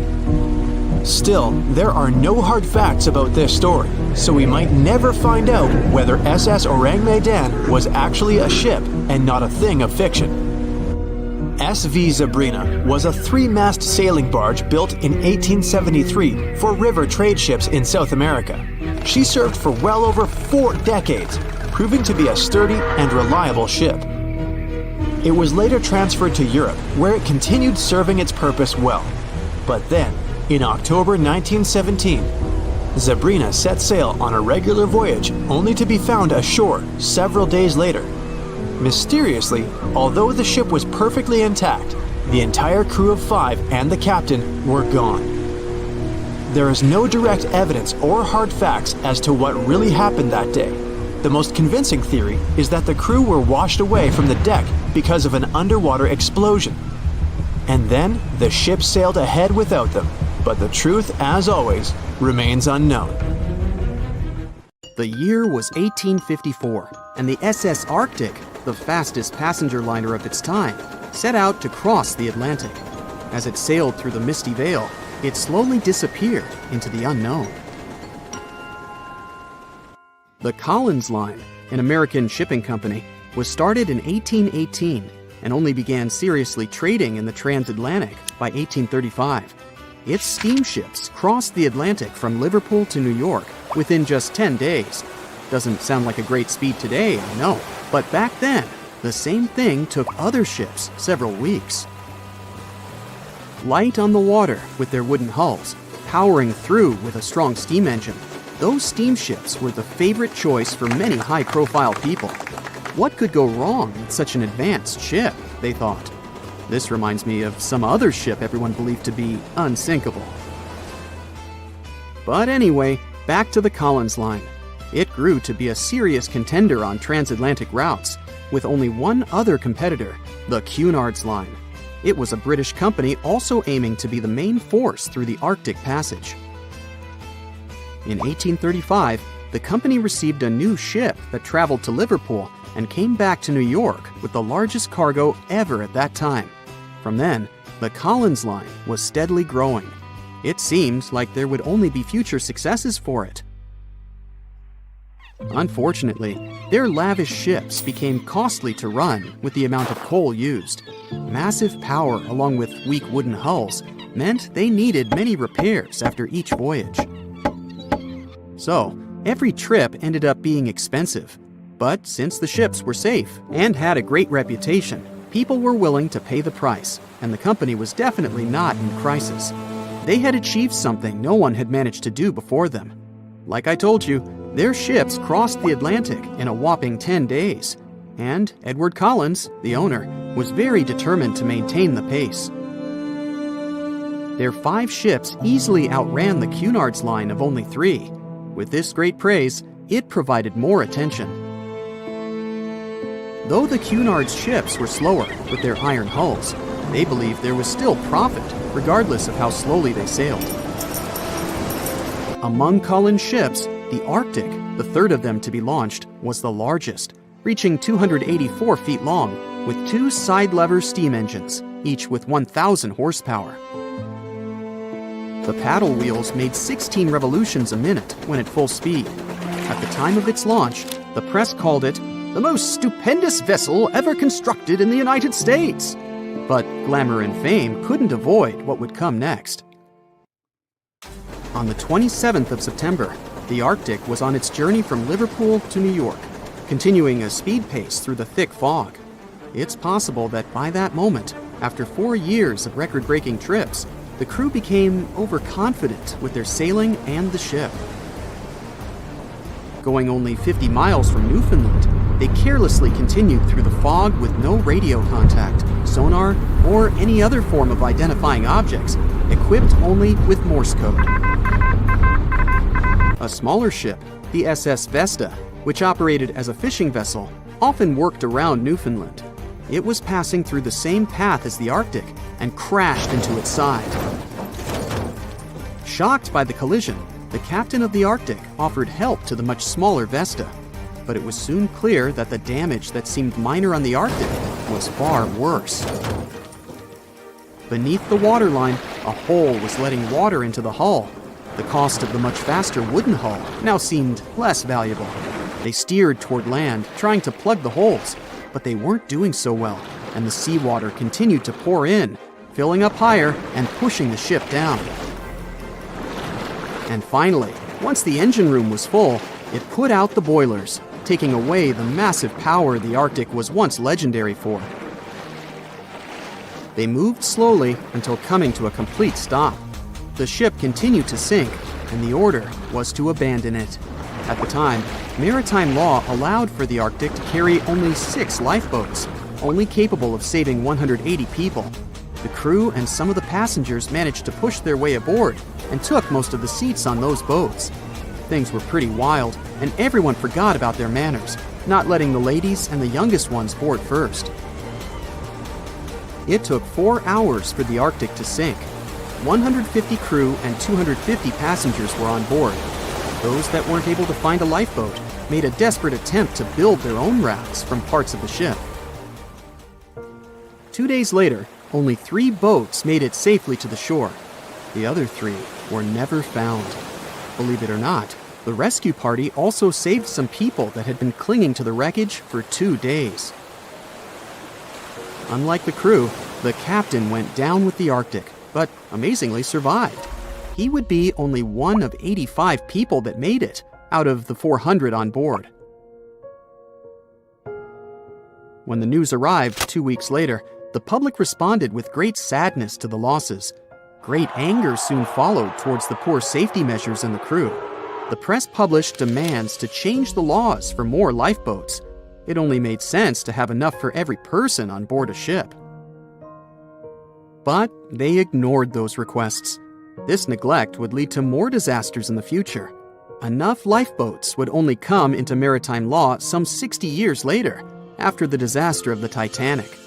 B: Still, there are no hard facts about this story, so we might never find out whether SS Orang Medan was actually a ship and not a thing of fiction. SV Zabrina was a 3-mast sailing barge built in 1873 for river trade ships in South America. She served for well over 4 decades, proving to be a sturdy and reliable ship. It was later transferred to Europe, where it continued serving its purpose well. But then, in October 1917, Zabrina set sail on a regular voyage only to be found ashore several days later. Mysteriously, although the ship was perfectly intact, the entire crew of 5 and the captain were gone. There is no direct evidence or hard facts as to what really happened that day. The most convincing theory is that the crew were washed away from the deck because of an underwater explosion. And then the ship sailed ahead without them. But the truth, as always, remains unknown.
A: The year was 1854, and the SS Arctic, the fastest passenger liner of its time, set out to cross the Atlantic. As it sailed through the misty veil, it slowly disappeared into the unknown. The Collins Line, an American shipping company, was started in 1818 and only began seriously trading in the transatlantic by 1835. Its steamships crossed the Atlantic from Liverpool to New York within just 10 days. Doesn't sound like a great speed today, I know, but back then, the same thing took other ships several weeks. Light on the water with their wooden hulls, powering through with a strong steam engine, those steamships were the favorite choice for many high-profile people. What could go wrong with such an advanced ship, they thought. This reminds me of some other ship everyone believed to be unsinkable. But anyway, back to the Collins Line. It grew to be a serious contender on transatlantic routes, with only one other competitor, the Cunard's Line. It was a British company also aiming to be the main force through the Arctic Passage. In 1835, the company received a new ship that traveled to Liverpool and came back to New York with the largest cargo ever at that time. From then, the Collins Line was steadily growing. It seemed like there would only be future successes for it. Unfortunately, their lavish ships became costly to run with the amount of coal used. Massive power along with weak wooden hulls meant they needed many repairs after each voyage. So, every trip ended up being expensive. But since the ships were safe and had a great reputation, people were willing to pay the price, and the company was definitely not in crisis. They had achieved something no one had managed to do before them. Like I told you, their ships crossed the Atlantic in a whopping 10 days, and Edward Collins, the owner, was very determined to maintain the pace. Their 5 ships easily outran the Cunard's Line of only 3. With this great praise, it provided more attention. Though the Cunard's ships were slower with their iron hulls, they believed there was still profit, regardless of how slowly they sailed. Among Collins' ships, the Arctic, the third of them to be launched, was the largest, reaching 284 feet long, with 2 side-lever steam engines, each with 1,000 horsepower. The paddle wheels made 16 revolutions a minute when at full speed. At the time of its launch, the press called it the most stupendous vessel ever constructed in the United States. But glamour and fame couldn't avoid what would come next. On the 27th of September, the Arctic was on its journey from Liverpool to New York, continuing a speed pace through the thick fog. It's possible that by that moment, after 4 years of record-breaking trips, the crew became overconfident with their sailing and the ship. Going only 50 miles from Newfoundland, they carelessly continued through the fog with no radio contact, sonar, or any other form of identifying objects, equipped only with Morse code. A smaller ship, the SS Vesta, which operated as a fishing vessel, often worked around Newfoundland. It was passing through the same path as the Arctic and crashed into its side. Shocked by the collision, the captain of the Arctic offered help to the much smaller Vesta, but it was soon clear that the damage that seemed minor on the Arctic was far worse. Beneath the waterline, a hole was letting water into the hull. The cost of the much faster wooden hull now seemed less valuable. They steered toward land, trying to plug the holes, but they weren't doing so well, and the seawater continued to pour in, filling up higher and pushing the ship down. And finally, once the engine room was full, it put out the boilers, taking away the massive power the Arctic was once legendary for. They moved slowly until coming to a complete stop. The ship continued to sink, and the order was to abandon it. At the time, maritime law allowed for the Arctic to carry only 6 lifeboats, only capable of saving 180 people. The crew and some of the passengers managed to push their way aboard and took most of the seats on those boats. Things were pretty wild, and everyone forgot about their manners, not letting the ladies and the youngest ones board first. It took 4 hours for the Arctic to sink. 150 crew and 250 passengers were on board. Those that weren't able to find a lifeboat made a desperate attempt to build their own rafts from parts of the ship. 2 days later, only 3 boats made it safely to the shore. The other 3 were never found. Believe it or not, the rescue party also saved some people that had been clinging to the wreckage for 2 days. Unlike the crew, the captain went down with the Arctic, but amazingly survived. He would be only one of 85 people that made it, out of the 400 on board. When the news arrived 2 weeks later, the public responded with great sadness to the losses. Great anger soon followed towards the poor safety measures in the crew. The press published demands to change the laws for more lifeboats. It only made sense to have enough for every person on board a ship. But they ignored those requests. This neglect would lead to more disasters in the future. Enough lifeboats would only come into maritime law some 60 years later, after the disaster of the Titanic.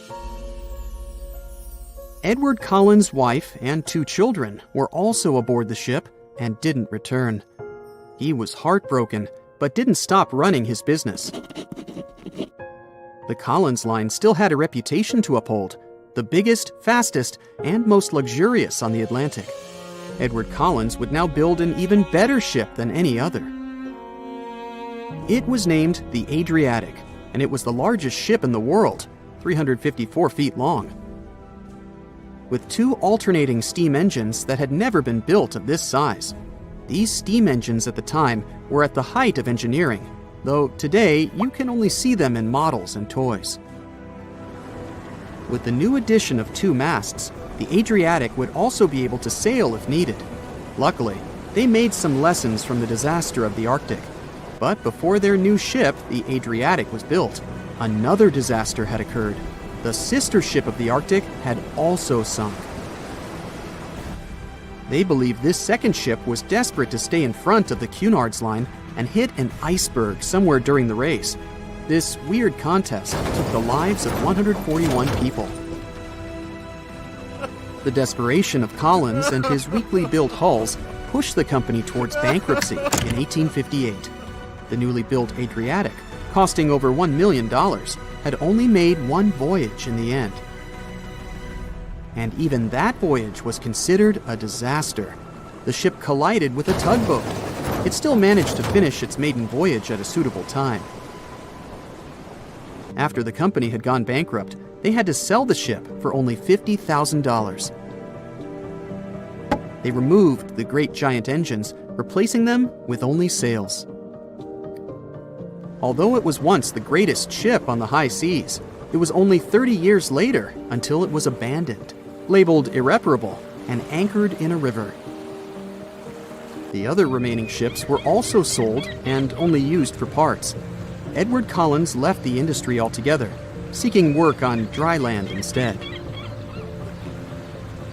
A: Edward Collins' wife and 2 children were also aboard the ship and didn't return. He was heartbroken, but didn't stop running his business. The Collins line still had a reputation to uphold, the biggest, fastest, and most luxurious on the Atlantic. Edward Collins would now build an even better ship than any other. It was named the Adriatic, and it was the largest ship in the world, 354 feet long. With 2 alternating steam engines that had never been built of this size. These steam engines at the time were at the height of engineering, though today you can only see them in models and toys. With the new addition of 2 masts, the Adriatic would also be able to sail if needed. Luckily, they made some lessons from the disaster of the Arctic. But before their new ship, the Adriatic, was built, another disaster had occurred. The sister ship of the Arctic had also sunk. They believe this second ship was desperate to stay in front of the Cunard's line and hit an iceberg somewhere during the race. This weird contest took the lives of 141 people. The desperation of Collins and his weakly built hulls pushed the company towards bankruptcy in 1858. The newly built Adriatic, costing over $1 million, had only made 1 voyage in the end. And even that voyage was considered a disaster. The ship collided with a tugboat. It still managed to finish its maiden voyage at a suitable time. After the company had gone bankrupt, they had to sell the ship for only $50,000. They removed the great giant engines, replacing them with only sails. Although it was once the greatest ship on the high seas, it was only 30 years later until it was abandoned, labeled irreparable, and anchored in a river. The other remaining ships were also sold and only used for parts. Edward Collins left the industry altogether, seeking work on dry land instead.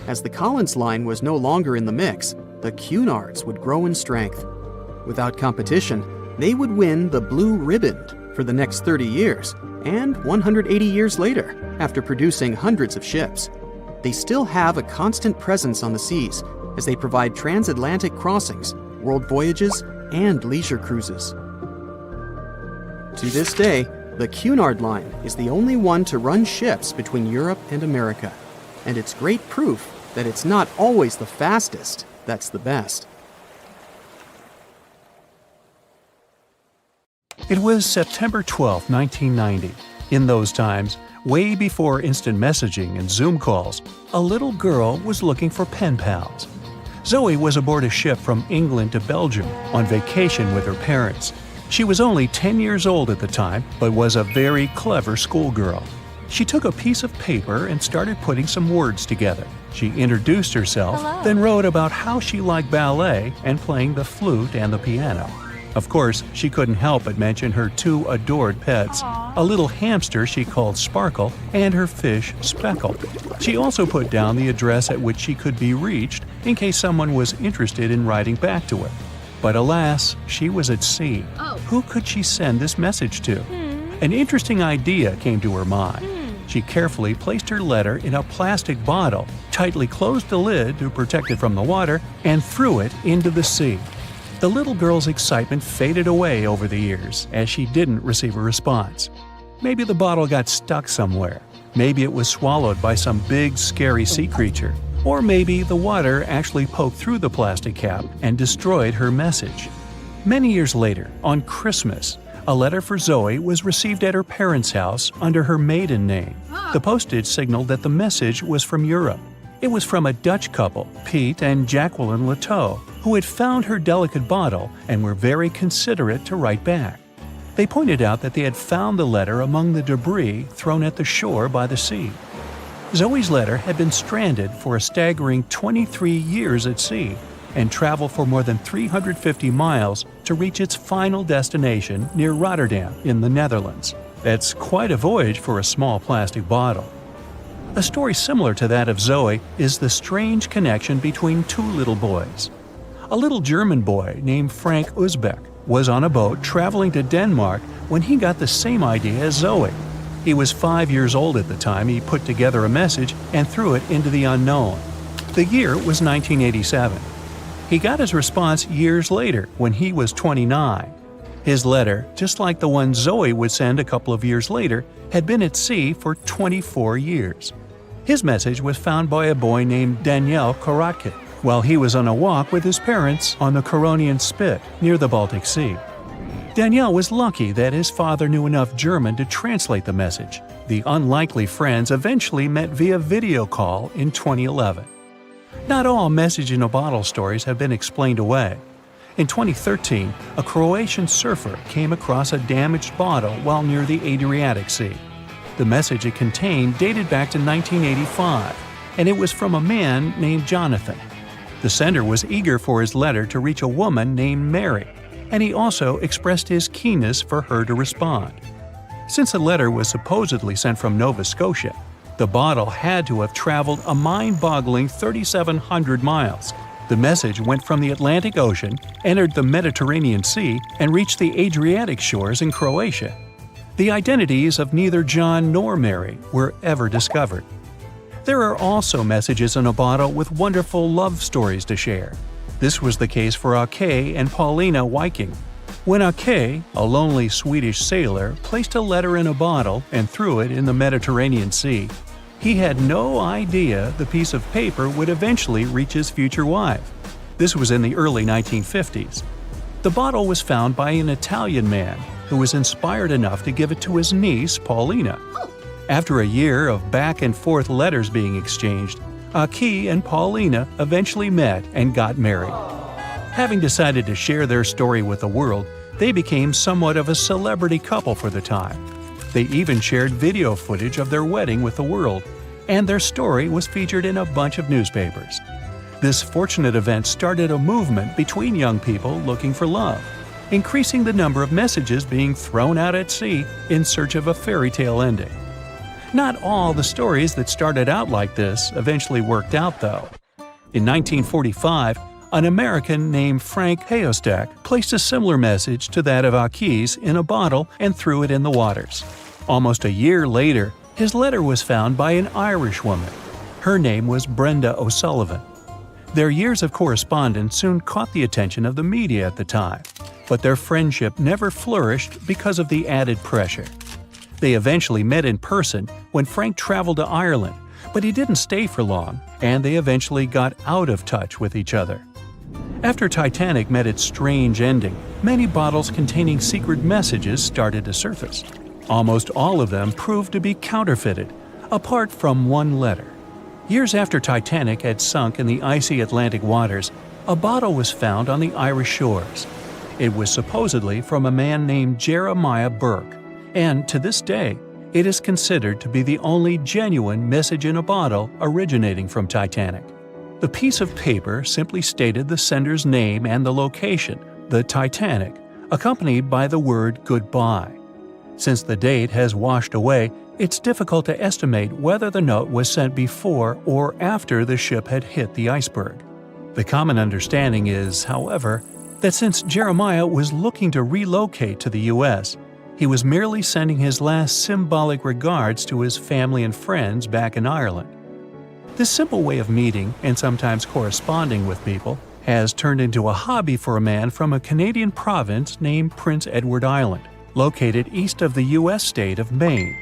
A: As the Collins line was no longer in the mix, the Cunards would grow in strength. Without competition, they would win the Blue Ribbon for the next 30 years, and 180 years later, after producing hundreds of ships. They still have a constant presence on the seas as they provide transatlantic crossings, world voyages, and leisure cruises. To this day, the Cunard line is the only one to run ships between Europe and America, and it's great proof that it's not always the fastest that's the best.
C: It was September 12, 1990. In those times, way before instant messaging and Zoom calls, a little girl was looking for pen pals. Zoe was aboard a ship from England to Belgium on vacation with her parents. She was only 10 years old at the time, but was a very clever schoolgirl. She took a piece of paper and started putting some words together. She introduced herself,
D: Hello.
C: then wrote about how she liked ballet and playing the flute and the piano. Of course, she couldn't help but mention her 2 adored pets, a little hamster she called Sparkle and her fish Speckle. She also put down the address at which she could be reached in case someone was interested in writing back to her. But alas, she was at sea. Who could she send this message to? An interesting idea came to her mind. She carefully placed her letter in a plastic bottle, tightly closed the lid to protect it from the water, and threw it into the sea. The little girl's excitement faded away over the years as she didn't receive a response. Maybe the bottle got stuck somewhere. Maybe it was swallowed by some big, scary sea creature. Or maybe the water actually poked through the plastic cap and destroyed her message. Many years later, on Christmas, a letter for Zoe was received at her parents' house under her maiden name. The postage signaled that the message was from Europe. It was from a Dutch couple, Piet and Jacqueline Lateau, who had found her delicate bottle and were very considerate to write back. They pointed out that they had found the letter among the debris thrown at the shore by the sea. Zoe's letter had been stranded for a staggering 23 years at sea and traveled for more than 350 miles to reach its final destination near Rotterdam in the Netherlands. That's quite a voyage for a small plastic bottle. A story similar to that of Zoe is the strange connection between two little boys. A little German boy named Frank Uzbek was on a boat traveling to Denmark when he got the same idea as Zoe. He was 5 years old at the time he put together a message and threw it into the unknown. The year was 1987. He got his response years later when he was 29. His letter, just like the one Zoe would send a couple of years later, had been at sea for 24 years. His message was found by a boy named Daniel Korotkin while he was on a walk with his parents on the Koronian Spit near the Baltic Sea. Daniel was lucky that his father knew enough German to translate the message. The unlikely friends eventually met via video call in 2011. Not all message-in-a-bottle stories have been explained away. In 2013, a Croatian surfer came across a damaged bottle while near the Adriatic Sea. The message it contained dated back to 1985, and it was from a man named Jonathan. The sender was eager for his letter to reach a woman named Mary, and he also expressed his keenness for her to respond. Since the letter was supposedly sent from Nova Scotia, the bottle had to have traveled a mind-boggling 3,700 miles. The message went from the Atlantic Ocean, entered the Mediterranean Sea, and reached the Adriatic shores in Croatia. The identities of neither John nor Mary were ever discovered. There are also messages in a bottle with wonderful love stories to share. This was the case for Ake and Paulina Viking. When Ake, a lonely Swedish sailor, placed a letter in a bottle and threw it in the Mediterranean Sea, he had no idea the piece of paper would eventually reach his future wife. This was in the early 1950s. The bottle was found by an Italian man who was inspired enough to give it to his niece, Paulina. After a year of back-and-forth letters being exchanged, Ake and Paulina eventually met and got married. Having decided to share their story with the world, they became somewhat of a celebrity couple for the time. They even shared video footage of their wedding with the world, and their story was featured in a bunch of newspapers. This fortunate event started a movement between young people looking for love, increasing the number of messages being thrown out at sea in search of a fairy tale ending. Not all the stories that started out like this eventually worked out, though. In 1945, an American named Frank Hayostek placed a similar message to that of Ake's in a bottle and threw it in the waters. Almost a year later, his letter was found by an Irish woman. Her name was Brenda O'Sullivan. Their years of correspondence soon caught the attention of the media at the time, but their friendship never flourished because of the added pressure. They eventually met in person when Frank traveled to Ireland, but he didn't stay for long, and they eventually got out of touch with each other. After Titanic met its strange ending, many bottles containing secret messages started to surface. Almost all of them proved to be counterfeited, apart from one letter. Years after Titanic had sunk in the icy Atlantic waters, a bottle was found on the Irish shores. It was supposedly from a man named Jeremiah Burke, and to this day, it is considered to be the only genuine message in a bottle originating from Titanic. The piece of paper simply stated the sender's name and the location, the Titanic, accompanied by the word goodbye. Since the date has washed away, it's difficult to estimate whether the note was sent before or after the ship had hit the iceberg. The common understanding is, however, that since Jeremiah was looking to relocate to the U.S., he was merely sending his last symbolic regards to his family and friends back in Ireland. This simple way of meeting and sometimes corresponding with people has turned into a hobby for a man from a Canadian province named Prince Edward Island, located east of the U.S. state of Maine.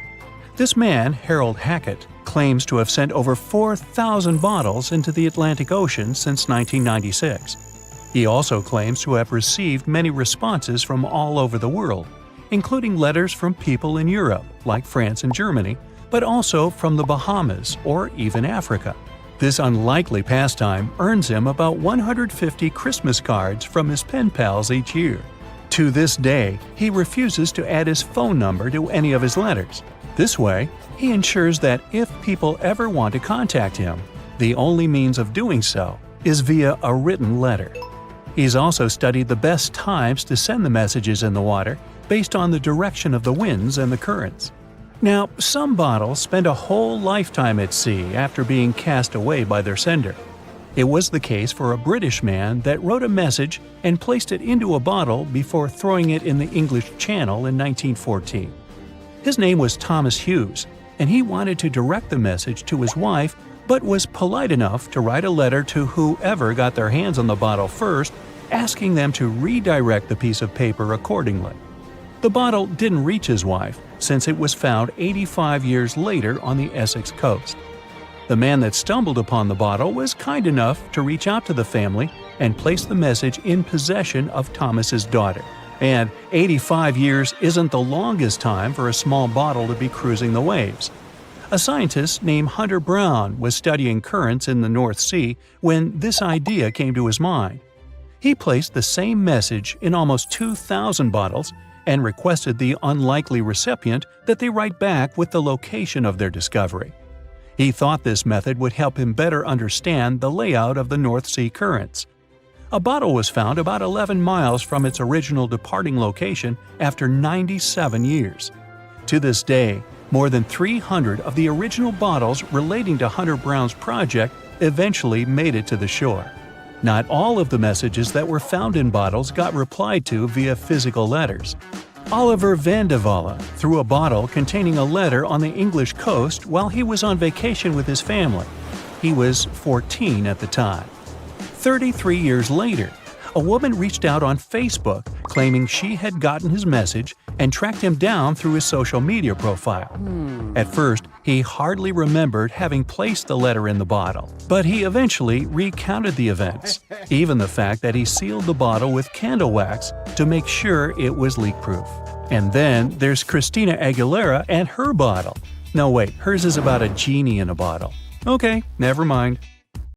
C: This man, Harold Hackett, claims to have sent over 4,000 bottles into the Atlantic Ocean since 1996. He also claims to have received many responses from all over the world, including letters from people in Europe, like France and Germany, but also from the Bahamas or even Africa. This unlikely pastime earns him about 150 Christmas cards from his pen pals each year. To this day, he refuses to add his phone number to any of his letters. This way, he ensures that if people ever want to contact him, the only means of doing so is via a written letter. He's also studied the best times to send the messages in the water based on the direction of the winds and the currents. Now, some bottles spend a whole lifetime at sea after being cast away by their sender. It was the case for a British man that wrote a message and placed it into a bottle before throwing it in the English Channel in 1914. His name was Thomas Hughes, and he wanted to direct the message to his wife, but was polite enough to write a letter to whoever got their hands on the bottle first, asking them to redirect the piece of paper accordingly. The bottle didn't reach his wife, since it was found 85 years later on the Essex coast. The man that stumbled upon the bottle was kind enough to reach out to the family and place the message in possession of Thomas's daughter. And 85 years isn't the longest time for a small bottle to be cruising the waves. A scientist named Hunter Brown was studying currents in the North Sea when this idea came to his mind. He placed the same message in almost 2,000 bottles and requested the unlikely recipient that they write back with the location of their discovery. He thought this method would help him better understand the layout of the North Sea currents. A bottle was found about 11 miles from its original departing location after 97 years. To this day, more than 300 of the original bottles relating to Hunter Brown's project eventually made it to the shore. Not all of the messages that were found in bottles got replied to via physical letters. Oliver van de Walle threw a bottle containing a letter on the English coast while he was on vacation with his family. He was 14 at the time. 33 years later, a woman reached out on Facebook claiming she had gotten his message and tracked him down through his social media profile. At first, he hardly remembered having placed the letter in the bottle, but he eventually recounted the events, even the fact that he sealed the bottle with candle wax to make sure it was leak-proof. And then there's Christina Aguilera and her bottle. No wait, hers is about a genie in a bottle. Okay, never mind.